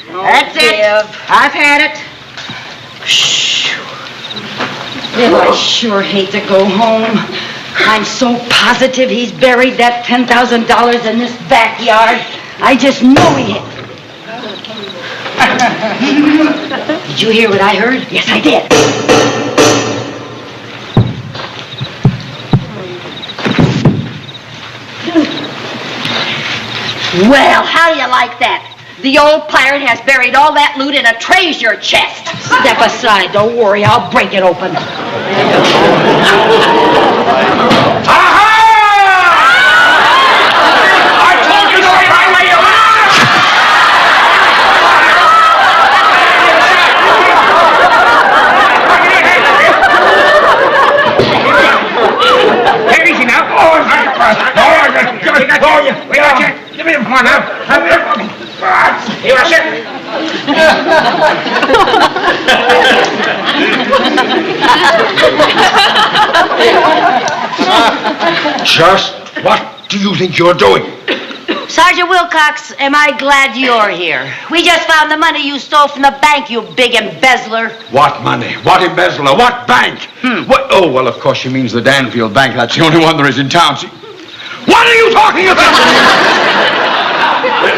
Oh, That's it. I've had it. I sure hate to go home. I'm so positive he's buried that $10,000 in this backyard. I just know he is. Did you hear what I heard? Yes, I did. Well, how do you like that? The old pirate has buried all that loot in a treasure chest. Step aside. Don't worry. I'll break it open. I told you to wait right where you are! Take it easy now. Oh, it's not we got you. Give me him. Come on now. You are set. Just what do you think you're doing? Sergeant Wilcox, am I glad you're here? We just found the money you stole from the bank, you big embezzler. What money? What embezzler? What bank? What? Oh, well, of course she means the Danfield Bank. That's the only one there is in town. What are you talking about?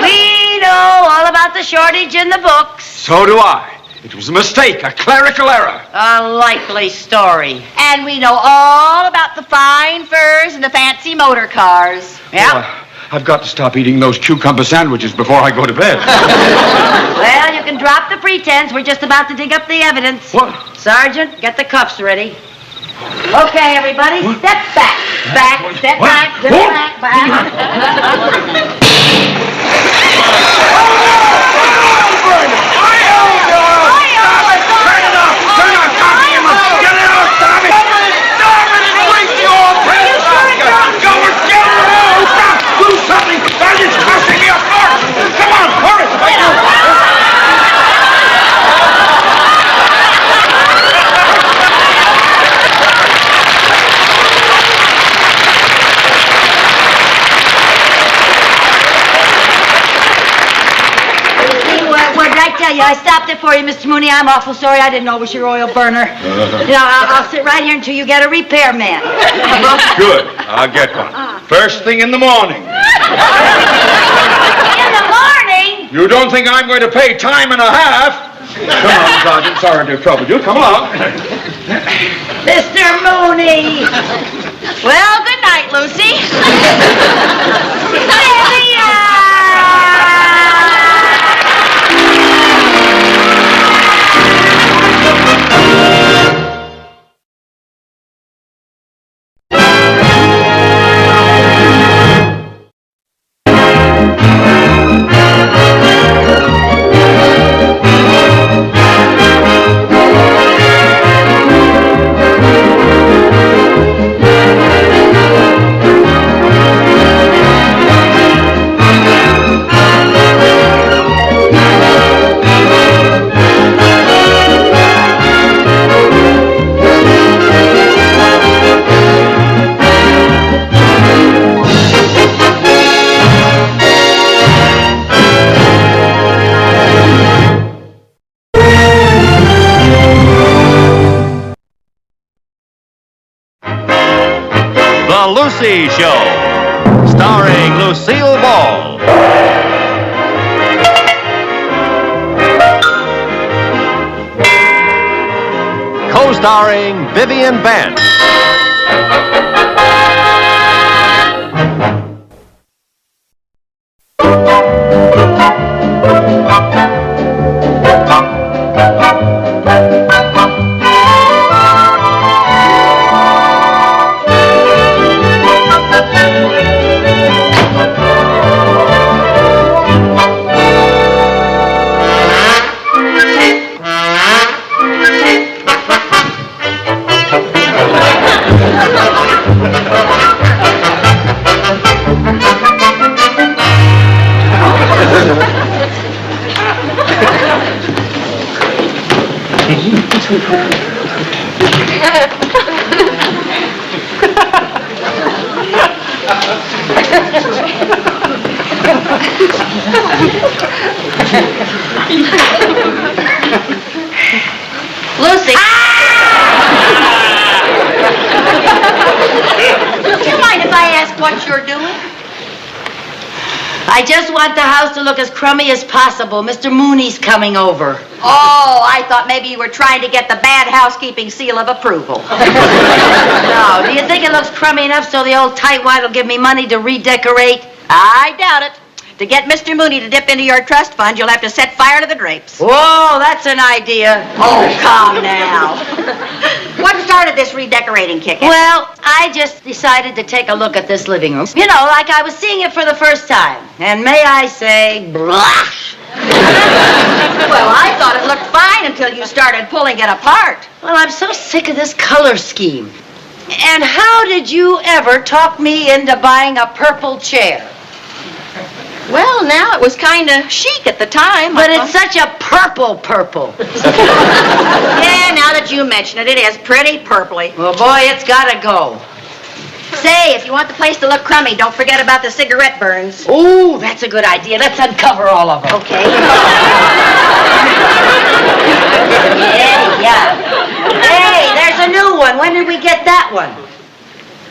We know all about the shortage in the books. So do I. It was a mistake, a clerical error. A likely story. And we know all about the fine furs and the fancy motor cars. Yeah. Oh, I've got to stop eating those cucumber sandwiches before I go to bed. Well, you can drop the pretense. We're just about to dig up the evidence. What? Sergeant, get the cuffs ready. Okay, everybody, step back. Step back, back. I stopped it for you, Mr. Mooney. I'm awful sorry. I didn't know it was your oil burner. You know, I'll sit right here until you get a repairman. Good. I'll get one. First thing in the morning. In the morning? You don't think I'm going to pay time and a half? Come on, Sergeant. Sorry to have troubled you. Come along. Mr. Mooney. Well, good night, Lucy. The Lucy Show, starring Lucille Ball. Co-starring Vivian Vance. Lucy. Do you mind if I ask what you're doing? I just want the house to look as crummy as possible. Mr. Mooney's coming over. Oh, I thought maybe you were trying to get the bad housekeeping seal of approval. No, do you think it looks crummy enough so the old tightwad will give me money to redecorate? I doubt it. To get Mr. Mooney to dip into your trust fund, you'll have to set fire to the drapes. Whoa, that's an idea. Oh, come now. What started this redecorating kick? Well, I just decided to take a look at this living room. You know, like I was seeing it for the first time. And may I say, blash. Well, I thought it looked fine until you started pulling it apart. Well, I'm so sick of this color scheme. And how did you ever talk me into buying a purple chair? Well, now, it was kind of chic at the time. But it's such a purple. Yeah, now that you mention it, it is pretty purpley. Well, boy, it's gotta go. Say, if you want the place to look crummy, don't forget about the cigarette burns. Ooh, that's a good idea. Let's uncover all of them. Okay. Yeah. Hey, there's a new one. When did we get that one?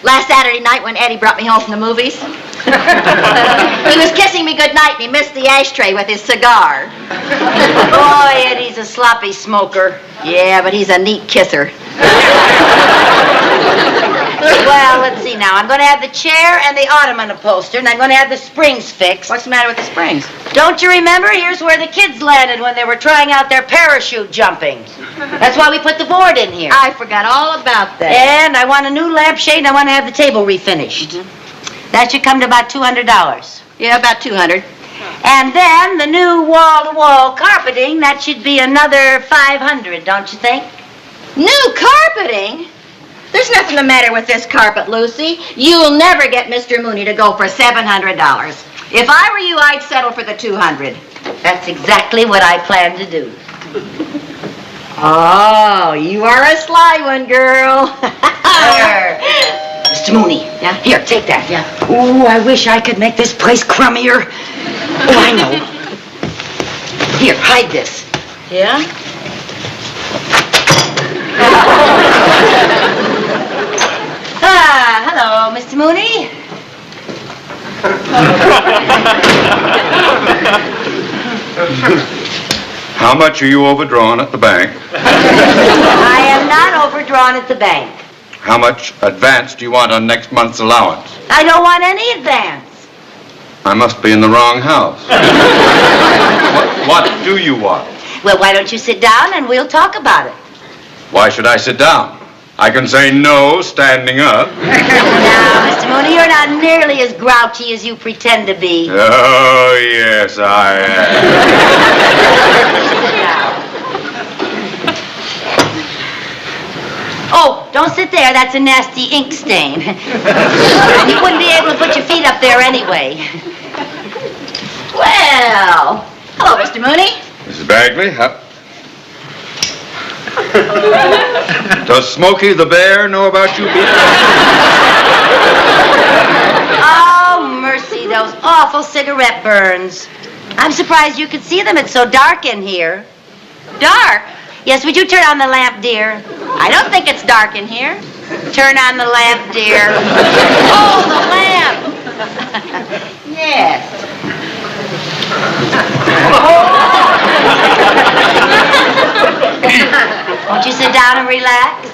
Last Saturday night when Eddie brought me home from the movies. He was kissing me goodnight and he missed the ashtray with his cigar. Boy, Eddie's a sloppy smoker. Yeah, but he's a neat kisser. Well, let's see now. I'm going to have the chair and the ottoman upholstered, and I'm going to have the springs fixed. What's the matter with the springs? Don't you remember? Here's where the kids landed when they were trying out their parachute jumping. That's why we put the board in here. I forgot all about that. And I want a new lampshade, and I want to have the table refinished. Mm-hmm. That should come to about $200. Yeah, about 200. And then the new wall-to-wall carpeting, that should be another 500, don't you think? New carpeting? There's nothing the matter with this carpet, Lucy. You'll never get Mr. Mooney to go for $700. If I were you, I'd settle for the 200. That's exactly what I plan to do. Oh, you are a sly one, girl. Mr. Mooney. Yeah? Here, take that. Yeah. Ooh, I wish I could make this place crummier. Oh, I know. Here, hide this. Yeah? Hello, Mr. Mooney. How much are you overdrawn at the bank? I am not overdrawn at the bank. How much advance do you want on next month's allowance? I don't want any advance. I must be in the wrong house. What do you want? Well, why don't you sit down and we'll talk about it? Why should I sit down? I can say no standing up. Now, Mr. Mooney, you're not nearly as grouchy as you pretend to be. Oh, yes, I am. Oh, don't sit there. That's a nasty ink stain. And you wouldn't be able to put your feet up there anyway. Well, hello, Mr. Mooney. Mrs. Bagley, does Smokey the Bear know about you people? Oh, mercy, those awful cigarette burns. I'm surprised you could see them. It's so dark in here. Dark? Yes, would you turn on the lamp, dear? I don't think it's dark in here. Turn on the lamp, dear. Oh, the lamp. Yes. Won't you sit down and relax?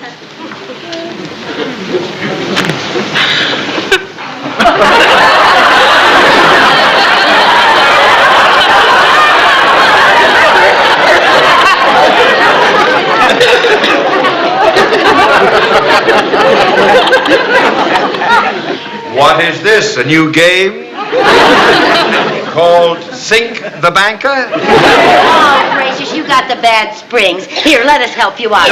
What is this, a new game? Called Sink the Banker? Oh, gracious, you got the bad springs. Here, let us help you out.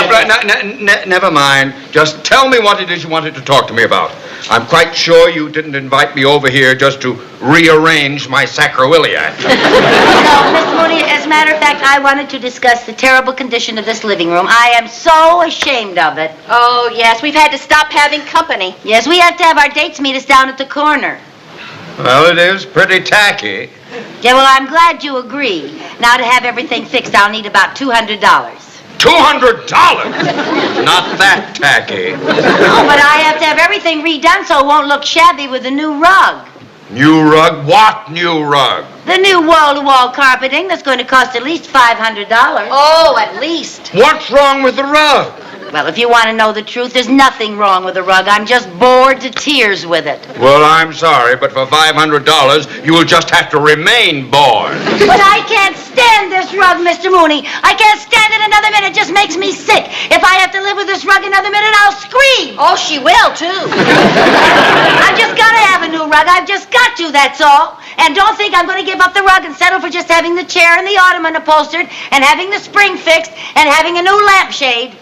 Never mind. Just tell me what it is you wanted to talk to me about. I'm quite sure you didn't invite me over here just to rearrange my sacroiliac. No, Miss Mooney, as a matter of fact, I wanted to discuss the terrible condition of this living room. I am so ashamed of it. Oh, yes, we've had to stop having company. Yes, we have to have our dates meet us down at the corner. Well, it is pretty tacky. Yeah, well, I'm glad you agree. Now, to have everything fixed, I'll need about $200. $200? Not that tacky. Oh, but I have to have everything redone so it won't look shabby with the new rug. New rug? What new rug? The new wall-to-wall carpeting that's going to cost at least $500. Oh, at least. What's wrong with the rug? Well, if you want to know the truth, there's nothing wrong with the rug. I'm just bored to tears with it. Well, I'm sorry, but for $500, you will just have to remain bored. But I can't stand this rug, Mr. Mooney. I can't stand it another minute. It just makes me sick. If I have to live with this rug another minute, I'll scream. Oh, she will, too. I've just got to have a new rug. I've just got to, that's all. And don't think I'm going to give up the rug and settle for just having the chair and the ottoman upholstered and having the spring fixed and having a new lampshade.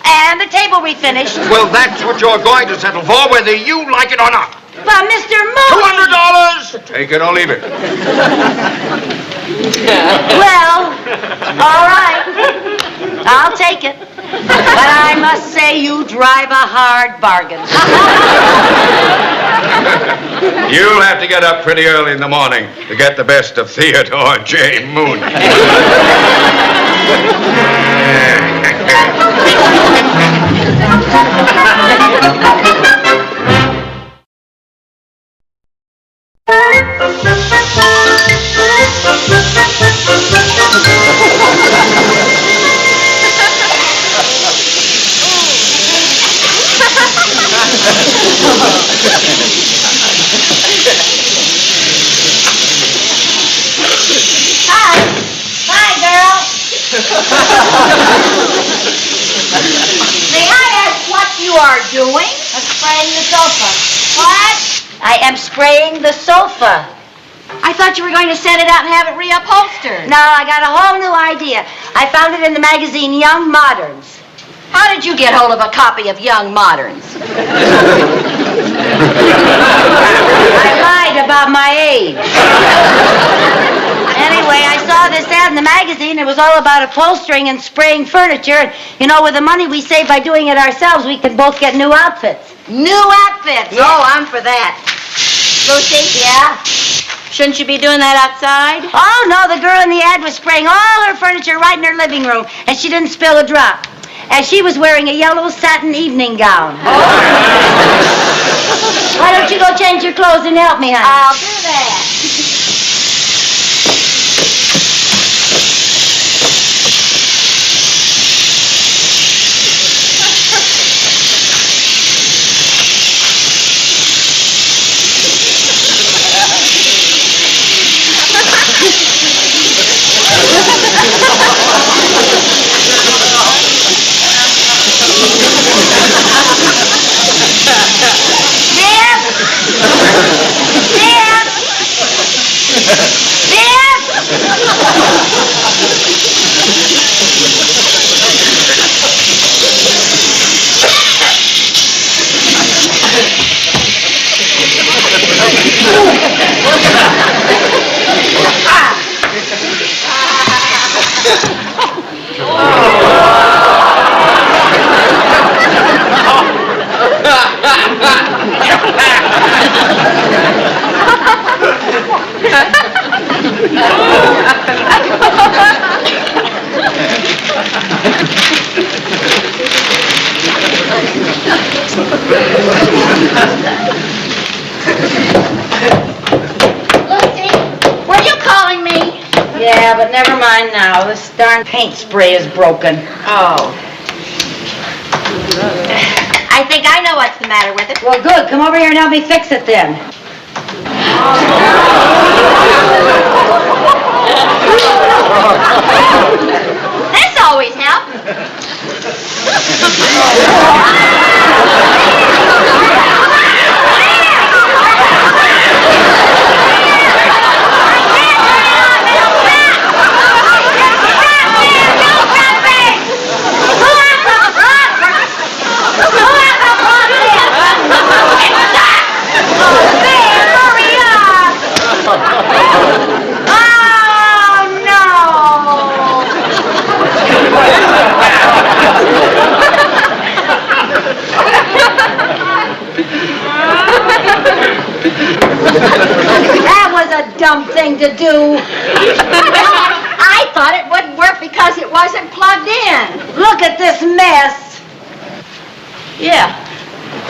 And the table refinished. Well, that's what you're going to settle for, whether you like it or not. But Mr. Mooney... $200! Take it or leave it. Well, all right. I'll take it. But I must say you drive a hard bargain. You'll have to get up pretty early in the morning to get the best of Theodore J. Mooney. Hi, girl. May I ask what you are doing? I'm spraying the sofa. What? I am spraying the sofa. I thought you were going to send it out and have it reupholstered. No, I got a whole new idea. I found it in the magazine Young Moderns. How did you get hold of a copy of Young Moderns? I lied about my age. Anyway, I saw this ad in the magazine. It was all about upholstering and spraying furniture. And, you know, with the money we save by doing it ourselves, we can both get new outfits. New outfits? Yeah. Oh, I'm for that. Lucy? Yeah? Shouldn't you be doing that outside? Oh, no, the girl in the ad was spraying all her furniture right in her living room, and she didn't spill a drop. And she was wearing a yellow satin evening gown. Oh. Why don't you go change your clothes and help me, honey? I'll do that. Never mind now. This darn paint spray is broken. Oh. I think I know what's the matter with it. Well, good. Come over here and help me fix it then. This always helps. That was a dumb thing to do. I thought it wouldn't work because it wasn't plugged in. Look at this mess. Yeah.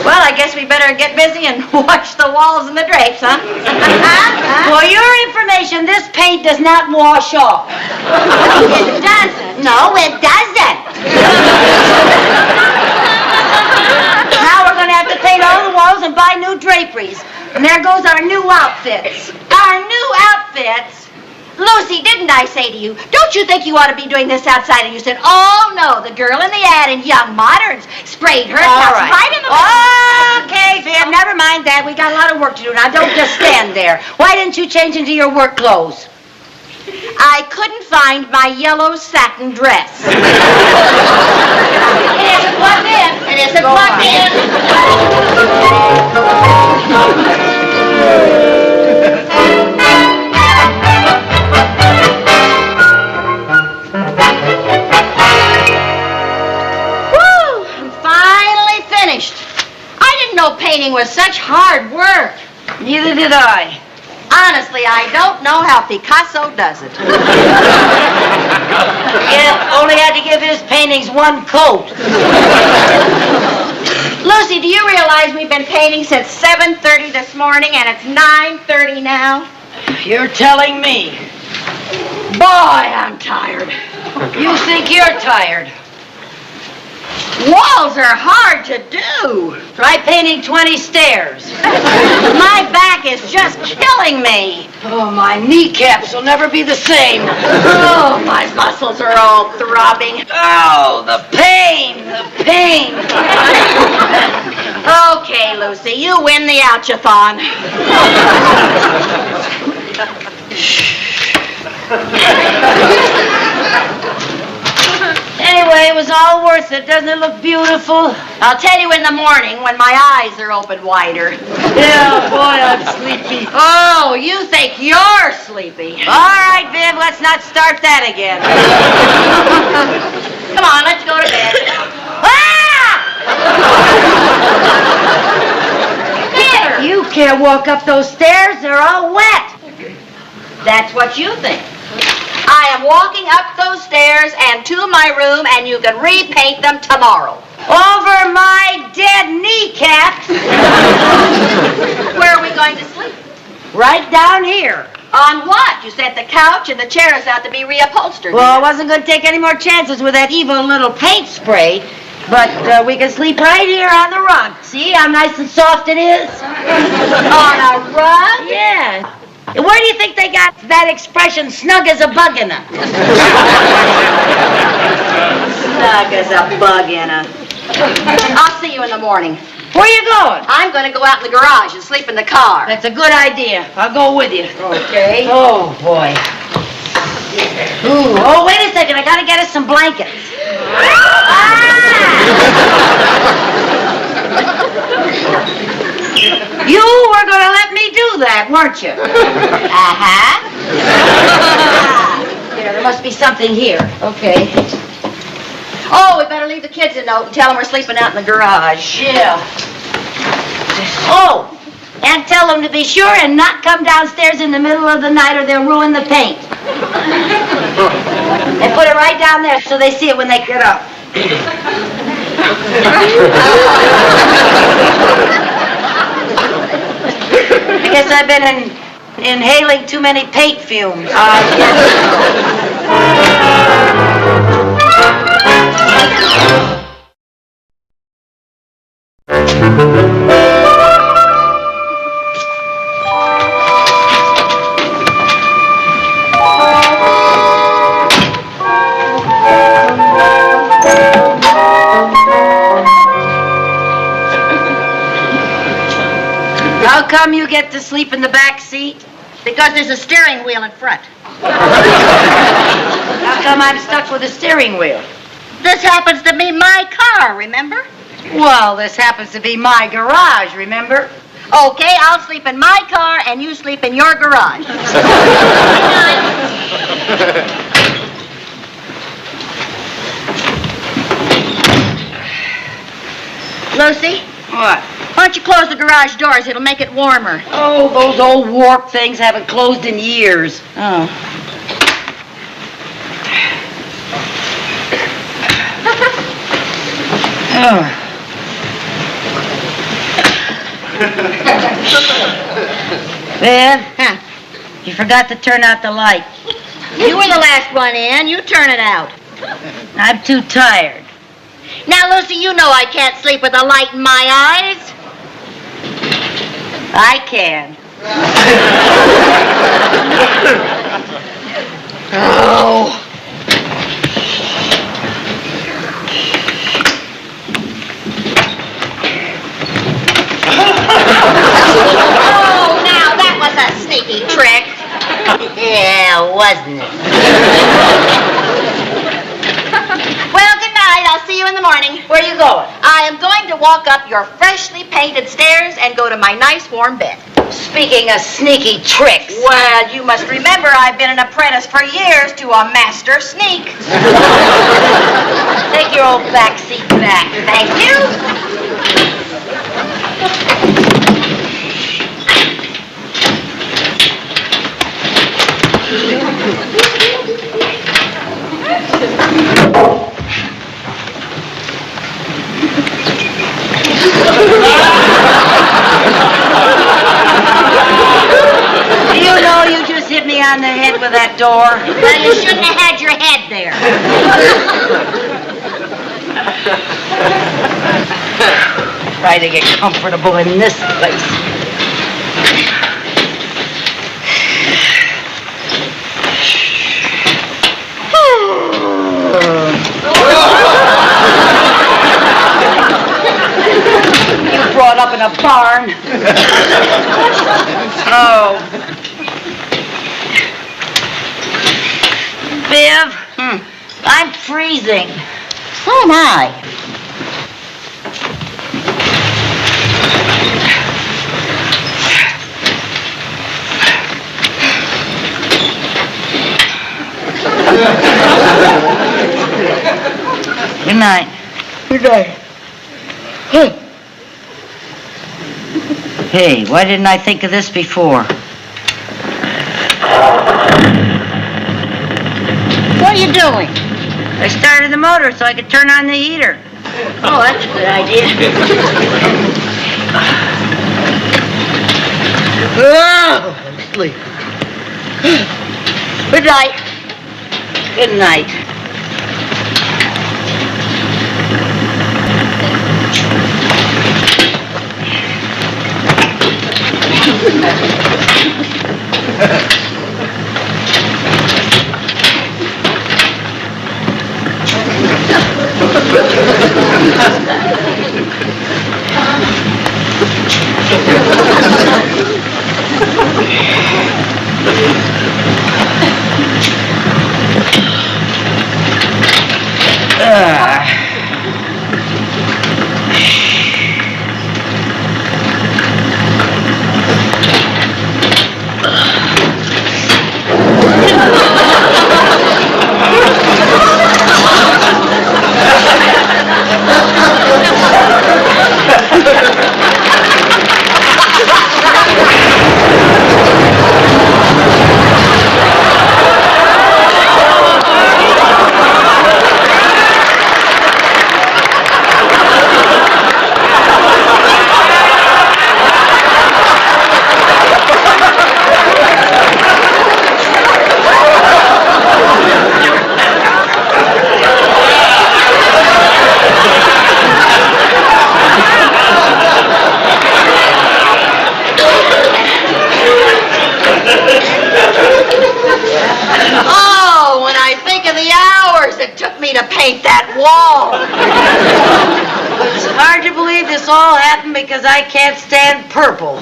Well, I guess we better get busy and wash the walls and the drapes, huh? For your information, this paint does not wash off. It doesn't. No, it doesn't. Now we're going to have to paint all the walls and buy new draperies. And there goes our new outfits. Our new outfits? Lucy, didn't I say to you, don't you think you ought to be doing this outside? And you said, oh, no, the girl in the ad in Young Moderns sprayed her cups right in the Okay, Viv, never mind that. We got a lot of work to do now. Don't just stand there. Why didn't you change into your work clothes? I couldn't find my yellow satin dress. It isn't plugged in. It isn't plugged in. Woo! I'm finally finished. I didn't know painting was such hard work. Neither did I. Honestly, I don't know how Picasso does it. Yeah, only had to give his paintings one coat. Lucy, do you realize we've been painting since 7:30 this morning and it's 9:30 now? You're telling me. Boy, I'm tired. You think you're tired. Walls are hard to do. Try painting 20 stairs. My back is just killing me. Oh, my kneecaps will never be the same. Oh, my muscles are all throbbing. Oh, the pain, the pain. Okay, Lucy, you win the ouchathon. Anyway, it was all worth it. Doesn't it look beautiful? I'll tell you in the morning when my eyes are open wider. Yeah, boy, I'm sleepy. Oh, you think you're sleepy. All right, Viv, let's not start that again. Come on, let's go to bed. Here. You can't walk up those stairs. They're all wet. That's what you think. I am walking up those stairs and to my room, and you can repaint them tomorrow. Over my dead kneecaps. Where are we going to sleep? Right down here. On what? You said the couch and the chairs out to be reupholstered. Well, I wasn't going to take any more chances with that evil little paint spray, but we can sleep right here on the rug. See how nice and soft it is? On a rug? Yeah. Where do you think they got that expression, snug as a bug in her? Snug as a bug in a. I'll see you in the morning. Where are you going? I'm going to go out in the garage and sleep in the car. That's a good idea. I'll go with you. Okay. Oh, boy. Ooh, oh, wait a second. I got to get us some blankets. You were going to let me do that, weren't you? Uh-huh. Here, there must be something here. Okay. Oh, we better leave the kids a note and tell them we're sleeping out in the garage. Yeah. Oh, and tell them to be sure and not come downstairs in the middle of the night or they'll ruin the paint. And put it right down there so they see it when they get up. I guess I've been in inhaling too many paint fumes. How come you get to sleep in the back seat? Because there's a steering wheel in front. How come I'm stuck with a steering wheel? This happens to be my car, remember? Well, this happens to be my garage, remember? Okay, I'll sleep in my car and you sleep in your garage. Lucy? What? Why don't you close the garage doors? It'll make it warmer. Oh, those old warped things haven't closed in years. Oh. Viv, you forgot to turn out the light. You were the last one in. You turn it out. I'm too tired. Now, Lucy, you know I can't sleep with a light in my eyes. I can. Oh. Oh, now that was a sneaky trick. Yeah, wasn't it? Well, good night. I'll see you in the morning. Where are you going? I am going to walk up your freshly painted stairs and go to my nice warm bed. Speaking of sneaky tricks. Well, you must remember I've been an apprentice for years to a master sneak. Take your old back seat back. Thank you. You know you just hit me on the head with that door. Well, you shouldn't have had your head there. Try to get comfortable in this place. You brought up in a barn. Oh. Viv, I'm freezing. So am I. Good night. Good night. Hey, why didn't I think of this before? What are you doing? I started the motor so I could turn on the heater. Oh, that's a good idea. Oh, I'm asleep. Good night. Good night. that wall. It's hard to believe this all happened because I can't stand purple.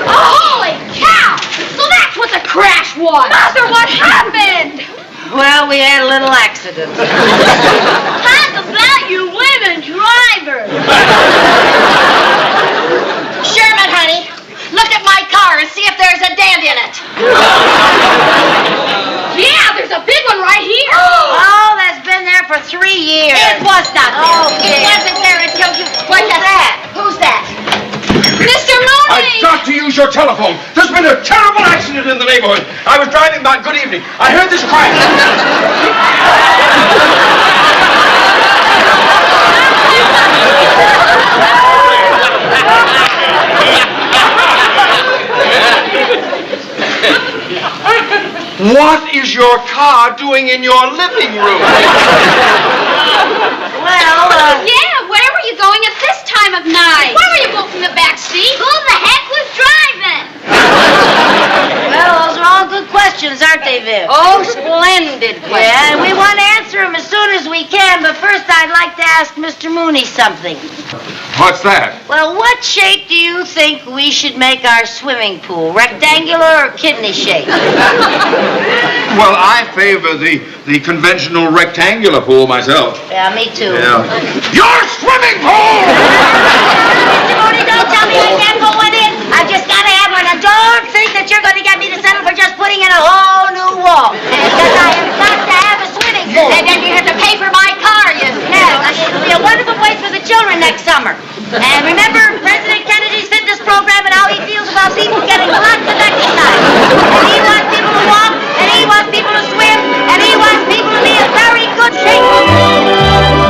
Holy cow! So that's what the crash was. Mother, what happened? Well, we had a little accident. How's about you women drivers? Sherman, honey, look at my car and see if there's a dent in it. Yeah, there's a big one right here. Oh, that's been there for 3 years. It was not there. Oh, It wasn't there until you... What's that? Who's that? Mr. Mooney! I've got to use your telephone. There's been a terrible accident in the neighborhood. I was driving by. Good evening. I heard this crash. What is your car doing in your living room? Well, Yeah, where were you going at this time of night? Why were you both in the back seat? Who the heck was driving? well, those are all good questions, aren't they, Viv? Oh, splendid question. Yeah, and we want to answer them as soon as we can, but first I'd like to ask Mr. Mooney something. What's that? Well, what shape do you think we should make our swimming pool? Rectangular or kidney shaped? Well, I favor the conventional rectangular pool myself. Yeah, me too. Yeah. Your swimming pool! Mr. Mooney, don't tell me I can't go one in. I've just got to have one. And don't think that you're going to get me to settle for just putting in a whole new wall. Because I have got to have a swimming pool. And then you have to pay for my car, you know. Yes, it'll be a wonderful place for the children next summer. And remember President Kennedy's fitness program and how he feels about people getting lots of exercise. And he wants people to walk, and he wants people to swim, and he wants people to be in very good shape.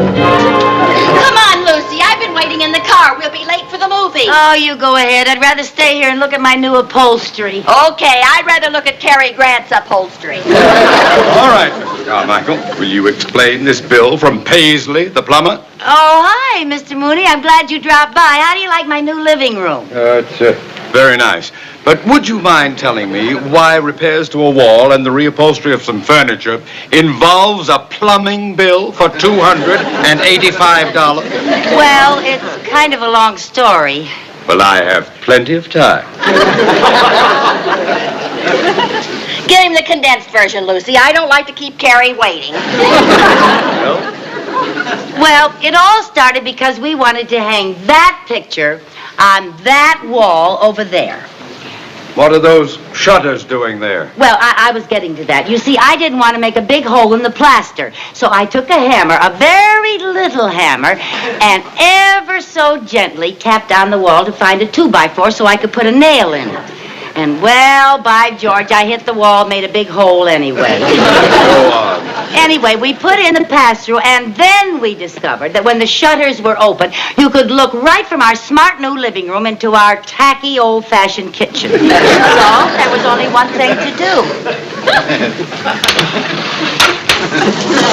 Come on, Lucy. I've been waiting in the car. We'll be late for the movie. Oh, you go ahead. I'd rather stay here and look at my new upholstery. Okay, I'd rather look at Cary Grant's upholstery. All right, Mr. Carmichael. Will you explain this bill from Paisley, the plumber? Oh, hi, Mr. Mooney. I'm glad you dropped by. How do you like my new living room? It's very nice. But would you mind telling me why repairs to a wall and the reupholstery of some furniture involves a plumbing bill for $285? Well, it's kind of a long story. Well, I have plenty of time. Give him the condensed version, Lucy. I don't like to keep Cary waiting. Well, it all started because we wanted to hang that picture on that wall over there. What are those shutters doing there? Well, I was getting to that. You see, I didn't want to make a big hole in the plaster. So I took a hammer, a very little hammer, and ever so gently tapped on the wall to find a 2x4 so I could put a nail in it. And, well, by George, I hit the wall, made a big hole anyway. Go on. Anyway, we put in the pass-through, and then we discovered that when the shutters were open, you could look right from our smart new living room into our tacky, old-fashioned kitchen. So there was only one thing to do.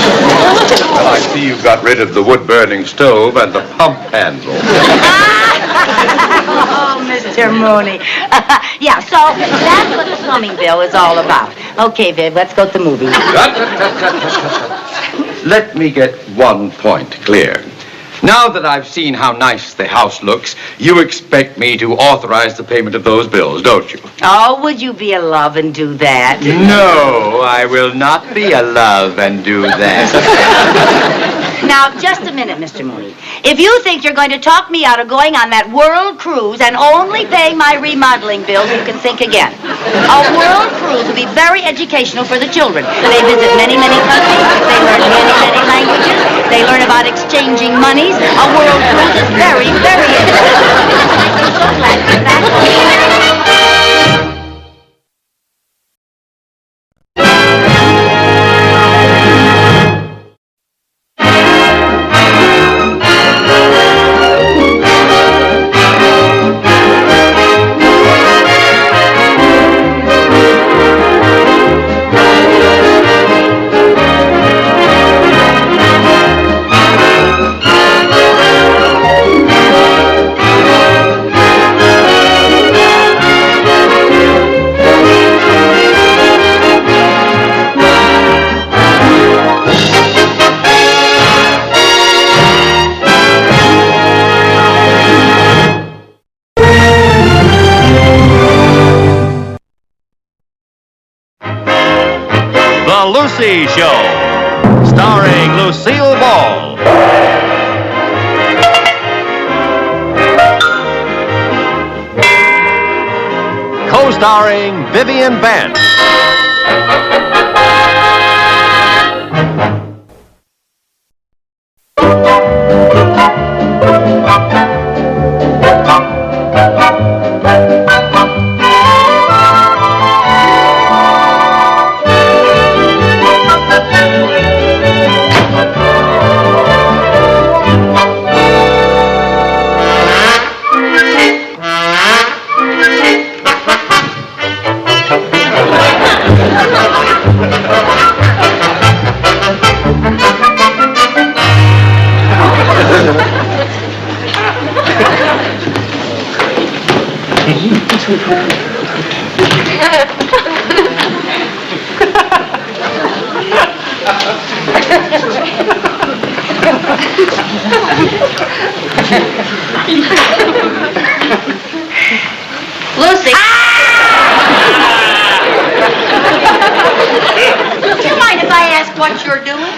Well, I see you've got rid of the wood-burning stove and the pump handle. Oh, Mr. Mooney. Yeah, so that's what the plumbing bill is all about. Okay, Viv, let's go to the movie. Let me get one point clear. Now that I've seen how nice the house looks, you expect me to authorize the payment of those bills, don't you? Oh, would you be a love and do that? No, I will not be a love and do that. Now, just a minute, Mr. Mooney. If you think you're going to talk me out of going on that world cruise and only paying my remodeling bills, you can think again. A world cruise will be very educational for the children. They visit many, many countries. They learn many, many languages. They learn about exchanging monies. A world cruise is very, very interesting. I'm so glad you're back. The Lucy Show, starring Lucille Ball. Co-starring Vivian Vance. Lucy. Do you mind if I ask what you're doing?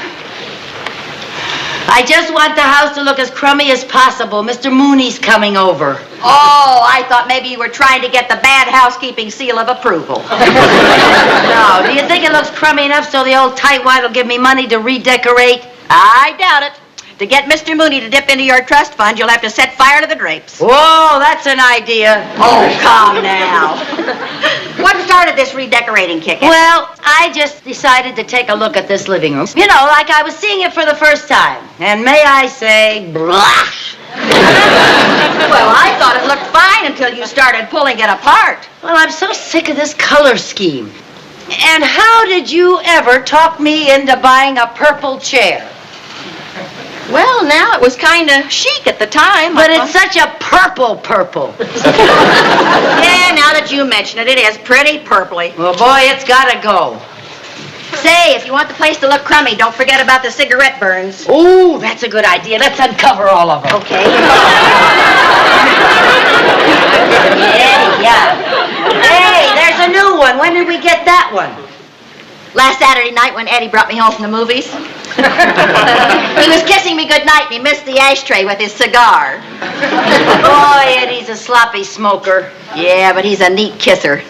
I just want the house to look as crummy as possible. Mr. Mooney's coming over. Oh, I thought maybe you were trying to get the bad housekeeping seal of approval. No, do you think it looks crummy enough so the old tightwad will give me money to redecorate? I doubt it. To get Mr. Mooney to dip into your trust fund, you'll have to set fire to the drapes. Whoa, that's an idea. Oh, come now. What started this redecorating kick? Well, I just decided to take a look at this living room. You know, like I was seeing it for the first time. And may I say, blash. Well, I thought it looked fine until you started pulling it apart. Well, I'm so sick of this color scheme. And how did you ever talk me into buying a purple chair? Well, now, it was kind of chic at the time. But it's such a purple. Yeah, now that you mention it, it is pretty purpley. Well, boy, it's gotta go. Say, if you want the place to look crummy, don't forget about the cigarette burns. Ooh, that's a good idea. Let's uncover all of them. Okay. Yeah. Hey, there's a new one. When did we get that one? Last Saturday night when Eddie brought me home from the movies. He was kissing me goodnight and he missed the ashtray with his cigar. Boy, Eddie's a sloppy smoker. Yeah, but he's a neat kisser.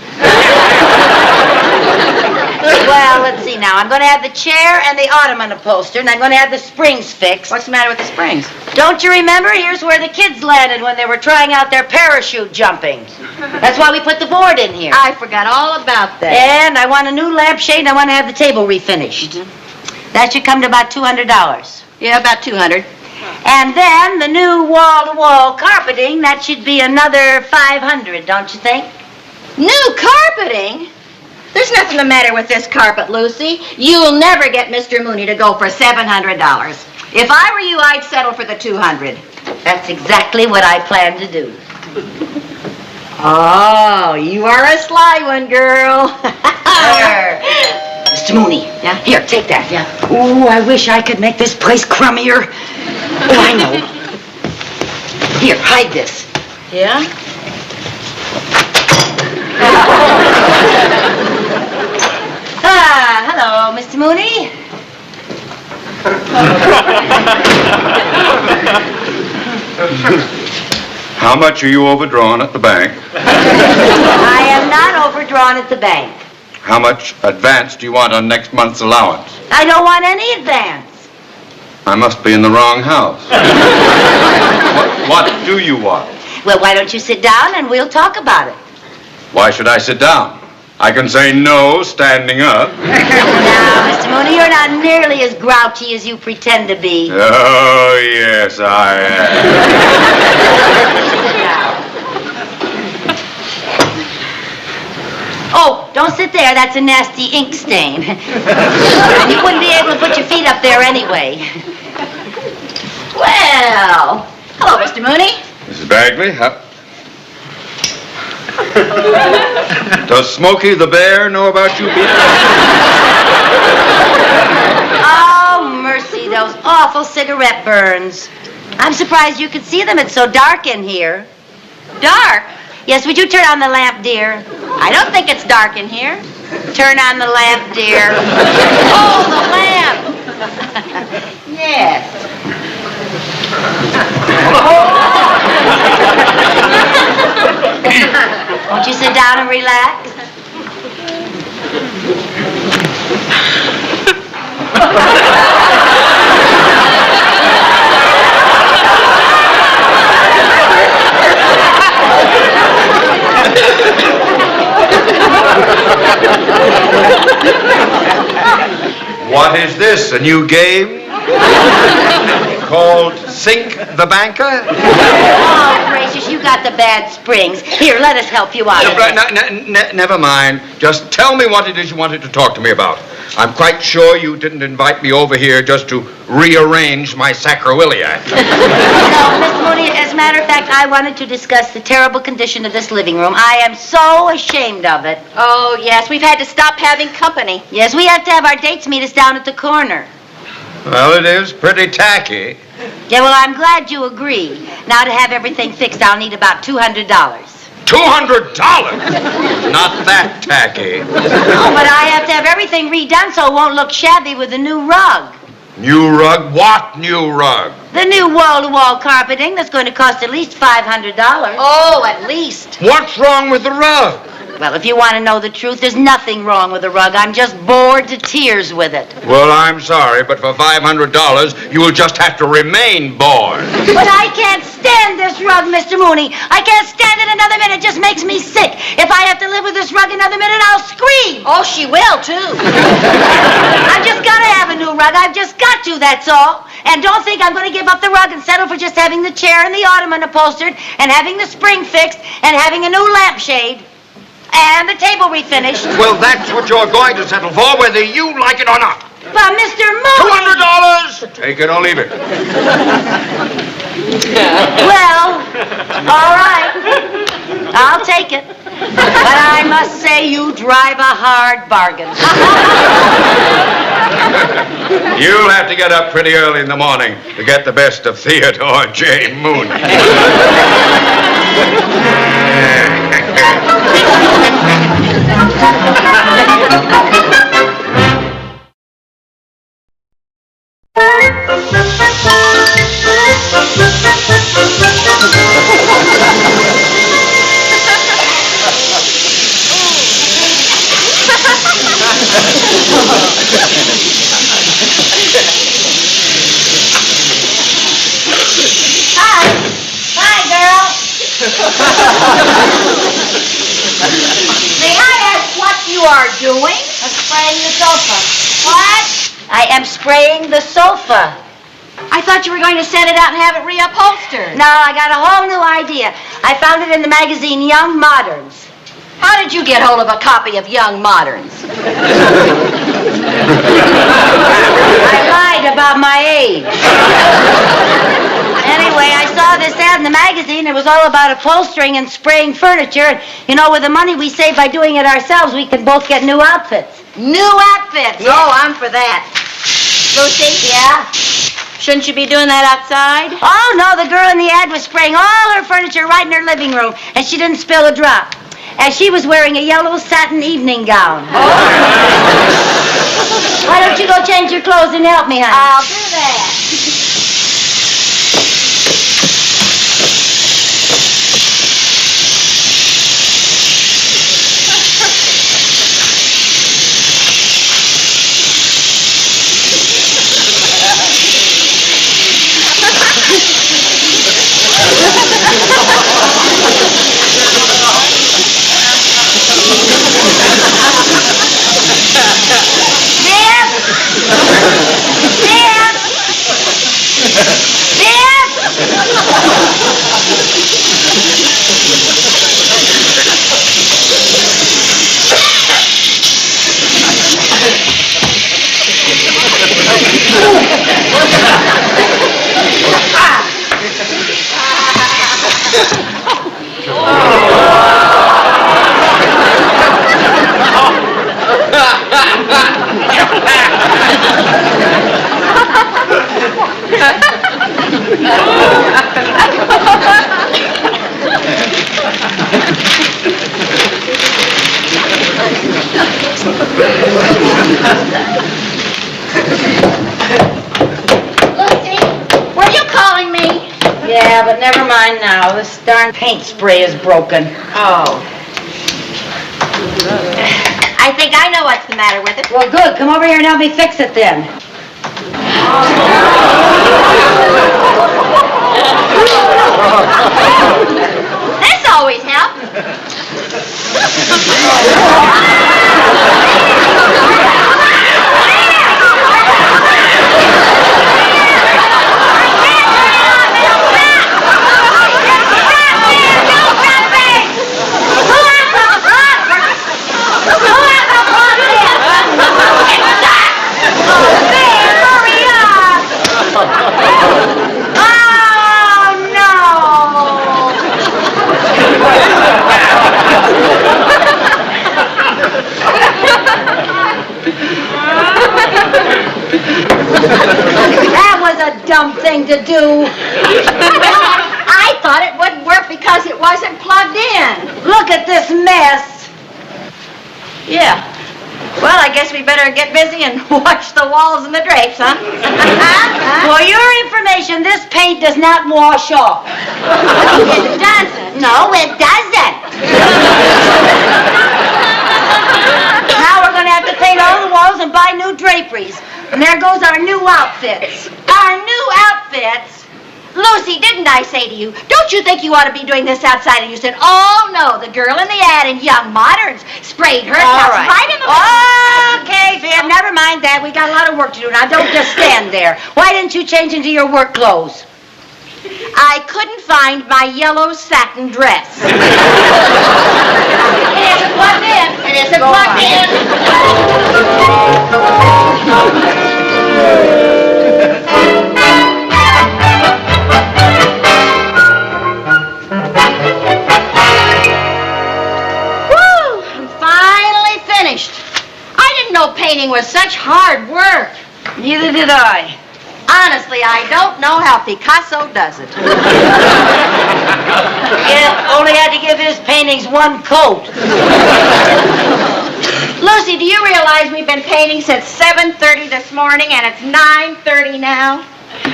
Well, let's see now. I'm going to have the chair and the ottoman upholstered, and I'm going to have the springs fixed. What's the matter with the springs? Don't you remember? Here's where the kids landed when they were trying out their parachute jumping. That's why we put the board in here. I forgot all about that. And I want a new lampshade, and I want to have the table refinished. That should come to about $200. Yeah, about 200. And then the new wall-to-wall carpeting, that should be another 500, don't you think? New carpeting? There's nothing the matter with this carpet, Lucy. You'll never get Mr. Mooney to go for $700. If I were you, I'd settle for the 200. That's exactly what I plan to do. Oh, you are a sly one, girl. Mr. Mooney. Yeah? Here, take that. Yeah. Ooh, I wish I could make this place crummier. Oh, I know. Here, hide this. Yeah? Hello, Mr. Mooney. How much are you overdrawn at the bank? I am not overdrawn at the bank. How much advance do you want on next month's allowance? I don't want any advance. I must be in the wrong house. What do you want? Well, why don't you sit down and we'll talk about it? Why should I sit down? I can say no standing up. Now, Mr. Mooney, you're not nearly as grouchy as you pretend to be. Oh, yes, I am. Oh, don't sit there. That's a nasty ink stain. And you wouldn't be able to put your feet up there anyway. Well, hello, Mr. Mooney. Mrs. Bagley, does Smokey the Bear know about you people? Oh, mercy, those awful cigarette burns. I'm surprised you could see them. It's so dark in here. Dark? Yes, would you turn on the lamp, dear? I don't think it's dark in here. Turn on the lamp, dear. Oh, the lamp. Yes. Won't you sit down and relax? What is this, a new game? Called Sink the Banker? Oh, gracious, you got the bad springs. Here, let us help you out. Never mind. Just tell me what it is you wanted to talk to me about. I'm quite sure you didn't invite me over here just to rearrange my sacroiliac. No, Miss Mooney, as a matter of fact, I wanted to discuss the terrible condition of this living room. I am so ashamed of it. Oh, yes, we've had to stop having company. Yes, we have to have our dates meet us down at the corner. Well, it is pretty tacky. Yeah, well, I'm glad you agree. Now, to have everything fixed, I'll need about $200. $200? Not that tacky. Oh, but I have to have everything redone so it won't look shabby with the new rug. New rug? What new rug? The new wall-to-wall carpeting that's going to cost at least $500. Oh, at least. What's wrong with the rug? Well, if you want to know the truth, there's nothing wrong with the rug. I'm just bored to tears with it. Well, I'm sorry, but for $500, you will just have to remain bored. But I can't stand this rug, Mr. Mooney. I can't stand it another minute. It just makes me sick. If I have to live with this rug another minute, I'll scream. Oh, she will, too. I've just got to have a new rug. I've just got to, that's all. And don't think I'm going to give up the rug and settle for just having the chair and the ottoman upholstered and having the spring fixed and having a new lampshade. And the table refinished. Well, that's what you're going to settle for, whether you like it or not. But, Mr. Mooney... $200! Take it or leave it. Well, all right. I'll take it. But I must say you drive a hard bargain. You'll have to get up pretty early in the morning to get the best of Theodore J. Mooney. Hi, girl. May I ask what you are doing? I'm spraying the sofa. What? I am spraying the sofa. I thought you were going to send it out and have it reupholstered. No, I got a whole new idea. I found it in the magazine Young Moderns. How did you get hold of a copy of Young Moderns? I lied about my age. Anyway, I saw this ad in the magazine. It was all about upholstering and spraying furniture. And, you know, with the money we save by doing it ourselves, we can both get new outfits. New outfits? Yeah. Oh, I'm for that. Lucy? Yeah? Shouldn't you be doing that outside? Oh, no, the girl in the ad was spraying all her furniture right in her living room, and she didn't spill a drop. And she was wearing a yellow satin evening gown. Oh. Why don't you go change your clothes and help me, honey? I'll do that. this darn paint spray is broken. Oh. I think I know what's the matter with it. Well, good. Come over here and help me fix it then. This always helps. That was a dumb thing to do. I thought it wouldn't work because it wasn't plugged in. Look at this mess. Yeah. Well, I guess we better get busy and wash the walls and the drapes, huh? For your information, this paint does not wash off. It doesn't. No, it doesn't. Now we're going to have to paint all the walls and buy new draperies. And there goes our new outfits. Our new outfits? Lucy, didn't I say to you, don't you think you ought to be doing this outside? And you said, oh, no, the girl in the ad in Young Moderns sprayed her house right in the... Okay, Viv, never mind that. We got a lot of work to do. Now, don't just stand there. Why didn't you change into your work clothes? I couldn't find my yellow satin dress. It isn't plugged in. It isn't plugged in. Woo! I'm finally finished. I didn't know painting was such hard work. Neither did I. Honestly, I don't know how Picasso does it. Yeah, only had to give his paintings one coat. Lucy, do you realize we've been painting since 7:30 this morning and it's 9:30 now?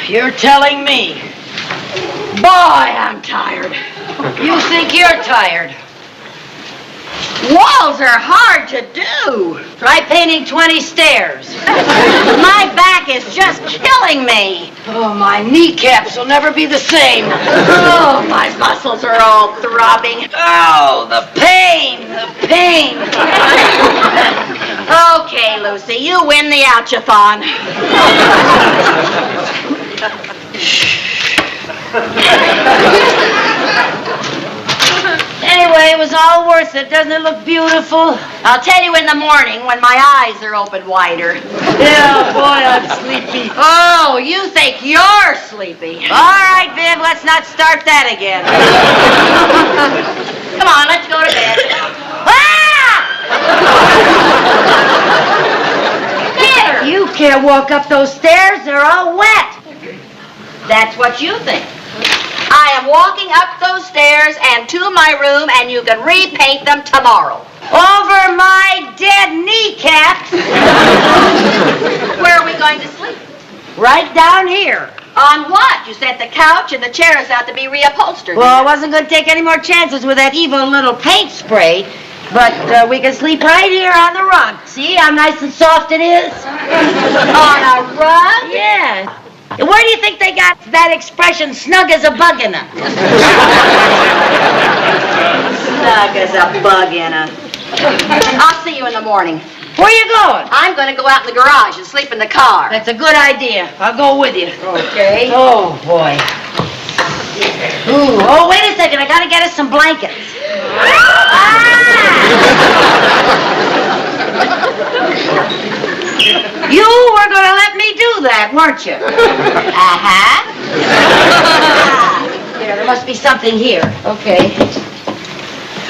You're telling me. Boy, I'm tired. You think you're tired. Walls are hard to do. Try painting 20 stairs. My back is just killing me. Oh, my kneecaps will never be the same. Oh, my muscles are all throbbing. Oh, the pain, the pain. Okay, Lucy, you win the ouchathon. Anyway, it was all worth it. Doesn't it look beautiful? I'll tell you in the morning when my eyes are open wider. Yeah, boy, I'm sleepy. Oh, you think you're sleepy. All right, Viv, let's not start that again. Come on, let's go to bed. There! You can't walk up those stairs. They're all wet. That's what you think. I am walking up those stairs and to my room, and you can repaint them tomorrow. Over my dead kneecaps. Where are we going to sleep? Right down here. On what? You said the couch and the chairs have to be reupholstered. Well, I wasn't going to take any more chances with that evil little paint spray. But we can sleep right here on the rug. See how nice and soft it is? On a rug? Yeah. Where do you think they got that expression, snug as a bug in a? Snug as a bug in a. I'll see you in the morning. Where are you going? I'm going to go out in the garage and sleep in the car. That's a good idea. I'll go with you. Okay. Oh, boy. Ooh, oh, wait a second. I got to get us some blankets. You were going to let me do that, weren't you? Uh-huh. There must be something here. Okay.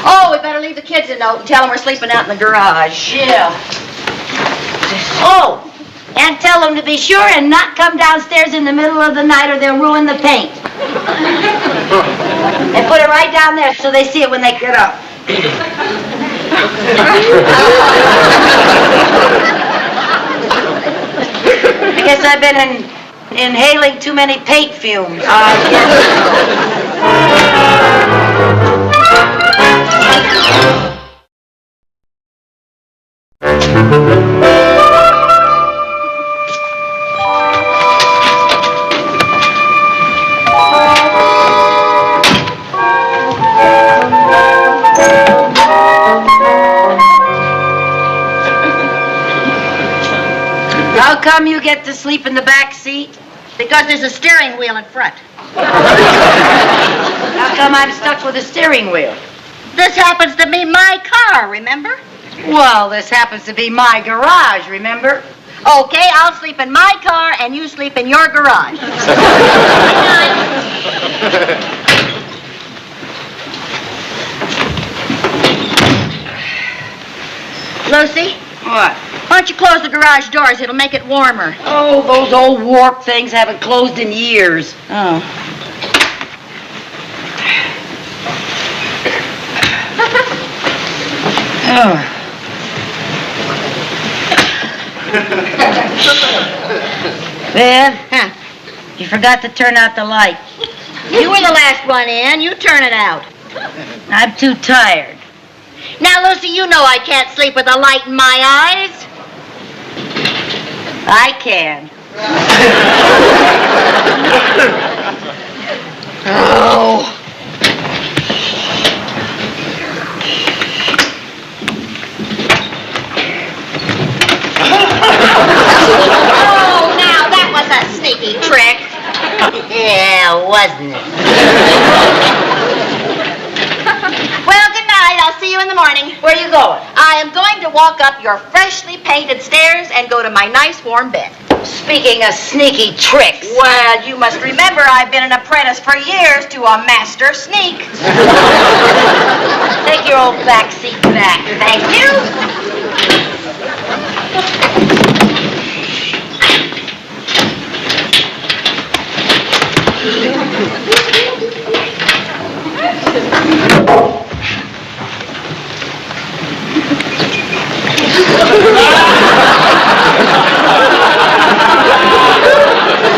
Oh, we better leave the kids a note and tell them we're sleeping out in the garage. Yeah. Oh, and tell them to be sure and not come downstairs in the middle of the night or they'll ruin the paint. And put it right down there so they see it when they get up. I guess I've been inhaling too many paint fumes. How come you get to sleep in the back seat? Because there's a steering wheel in front. How come I'm stuck with a steering wheel? This happens to be my car, remember? Well, this happens to be my garage, remember? Okay, I'll sleep in my car and you sleep in your garage. Lucy? What? Why don't you close the garage doors? It'll make it warmer. Oh, those old warped things haven't closed in years. Oh. Viv, you forgot to turn out the light. You were the last one in. You turn it out. I'm too tired. Now, Lucy, you know I can't sleep with a light in my eyes. I can. Oh. Oh, now that was a sneaky trick. Yeah, wasn't it? Well, good night. I'll see you in the morning. Where are you going? I am going to walk up your freshly painted stairs and go to my nice warm bed. Speaking of sneaky tricks. Well, you must remember I've been an apprentice for years to a master sneak. Take your old back seat back. Thank you.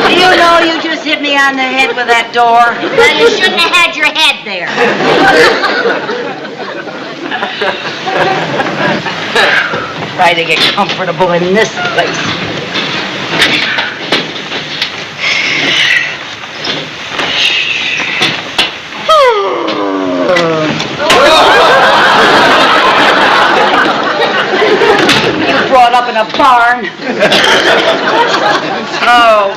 You know you just hit me on the head with that door. Well, you shouldn't have had your head there. Try to get comfortable in this place. You brought up in a barn. Oh.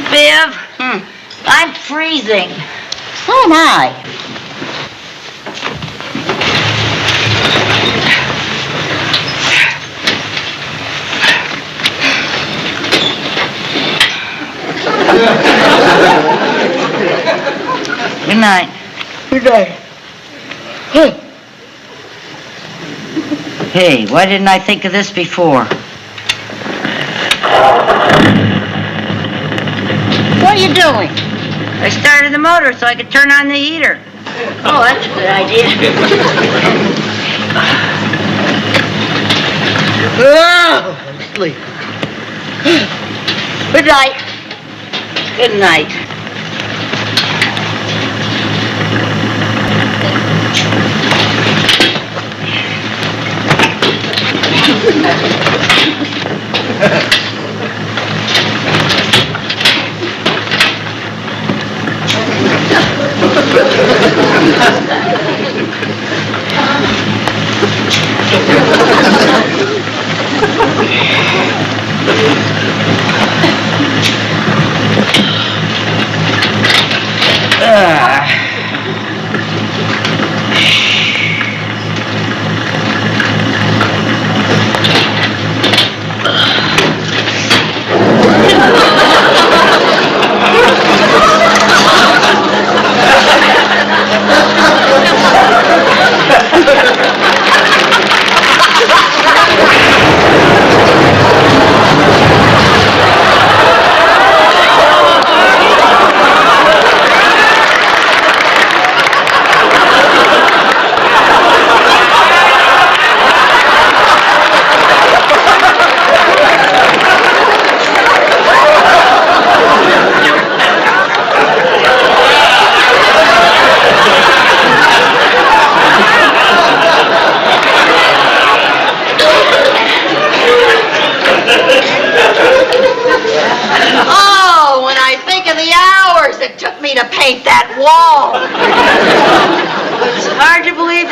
Viv, I'm freezing. So am I. Good night. Good night. Hey, why didn't I think of this before? What are you doing? I started the motor so I could turn on the heater. Oh, that's a good idea. Oh, sleep. Good night. Good night.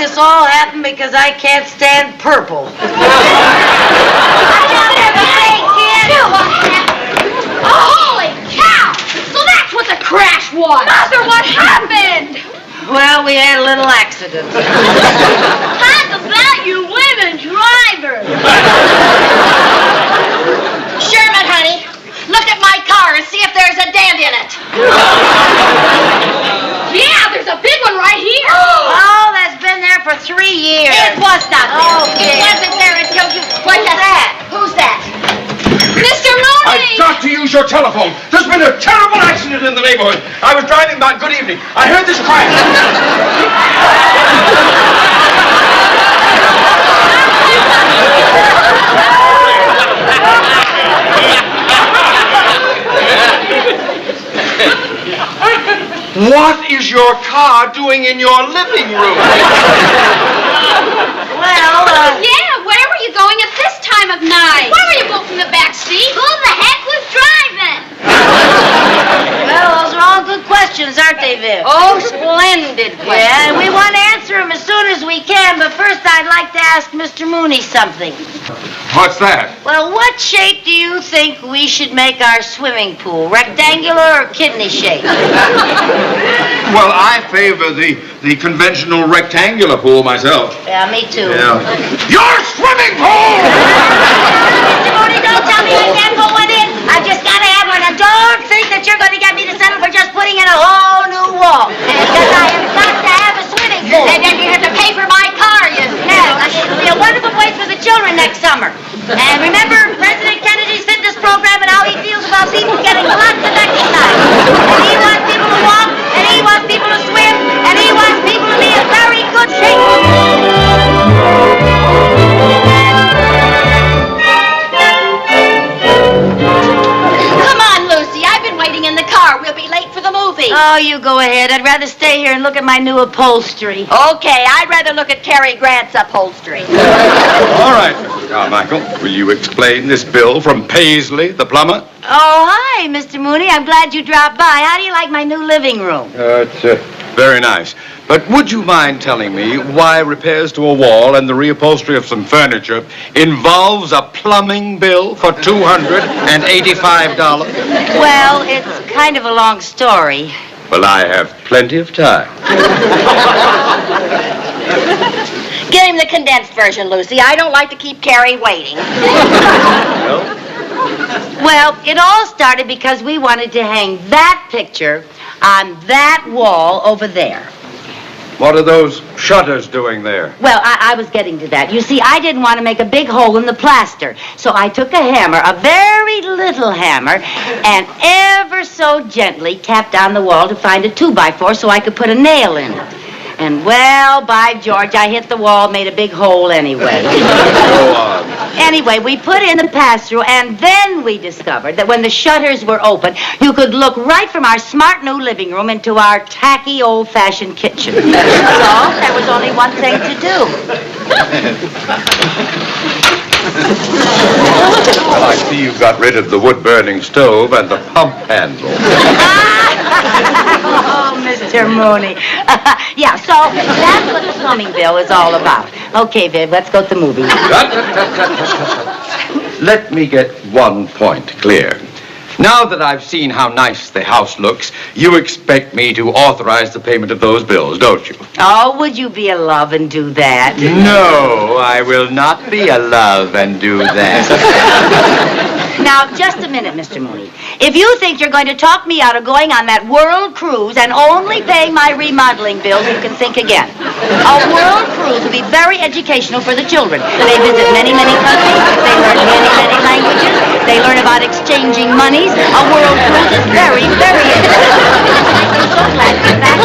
this all happened because I can't stand purple. Holy cow! So that's what the crash was! Mother, what happened? Well, we had a little accident. Talk about you women drivers! Sherman, honey, look at my car and see if there's a dent in it. Yeah, there's a big one right here. Oh, that's been there for 3 years. It was not there. Okay. It wasn't there until you... What's that? Who's that? Mr. Mooney! I've got to use your telephone. There's been a terrible accident in the neighborhood. I was driving by. Good evening. I heard this crash. What is your car doing in your living room? Well, Yeah, where were you going at this time of night? Why were you both in the back seat? Who the heck was driving? well, those are all good questions, aren't they, Viv? Oh, splendid question. Yeah, and we want to answer them as soon as we can, but first I'd like to ask Mr. Mooney something. What's that? Well, what shape do you think we should make our swimming pool? Rectangular or kidney shape? Well, I favor the conventional rectangular pool myself. Yeah, me too. Yeah. Your swimming pool! Mr. Mooney, don't tell me I can't put one in. I just gotta have one. And don't think that you're gonna get me to settle for just putting in a whole new wall. Because I have got to have a swimming pool. And then you have to pay for my car, you Yes, it'll be a wonderful place for the children next summer. And remember President Kennedy's fitness program and how he feels about people getting lots of exercise. And he wants people to walk, and he wants people to swim, and he wants people to be in very good shape. Come on, Lucy. I've been waiting in the car. We'll be late for the movie. Oh, you go ahead. I'd rather stay here and look at my new upholstery. Okay, I'd rather look at Cary Grant's upholstery. All right, Mr. Carmichael. Will you explain this bill from Paisley, the plumber? Oh, hi, Mr. Mooney. I'm glad you dropped by. How do you like my new living room? It's very nice. But would you mind telling me why repairs to a wall and the reupholstery of some furniture involves a plumbing bill for $285? Well, it's kind of a long story. Well, I have plenty of time. Give him the condensed version, Lucy. I don't like to keep Cary waiting. Well, it all started because we wanted to hang that picture on that wall over there. What are those shutters doing there? Well, I was getting to that. You see, I didn't want to make a big hole in the plaster. So I took a hammer, a very little hammer, and ever so gently tapped on the wall to find a 2x4 so I could put a nail in it. And, well, by George, I hit the wall, made a big hole anyway. Go on. Anyway, we put in the pass-through, and then we discovered that when the shutters were open, you could look right from our smart new living room into our tacky, old-fashioned kitchen. So there was only one thing to do. Well, I see you got rid of the wood-burning stove and the pump handle. Oh, Mr. Mooney. Yeah, so that's what the plumbing bill is all about. Okay, Viv, let's go to the movie. Let me get one point clear. Now that I've seen how nice the house looks, you expect me to authorize the payment of those bills, don't you? Oh, would you be a love and do that? No, I will not be a love and do that. Now, just a minute, Mr. Mooney. If you think you're going to talk me out of going on that world cruise and only paying my remodeling bills, you can think again. A world cruise will be very educational for the children. They visit many, many countries. They learn many, many languages. They learn about exchanging monies. A world cruise is very, very interesting. I'm so glad you're back.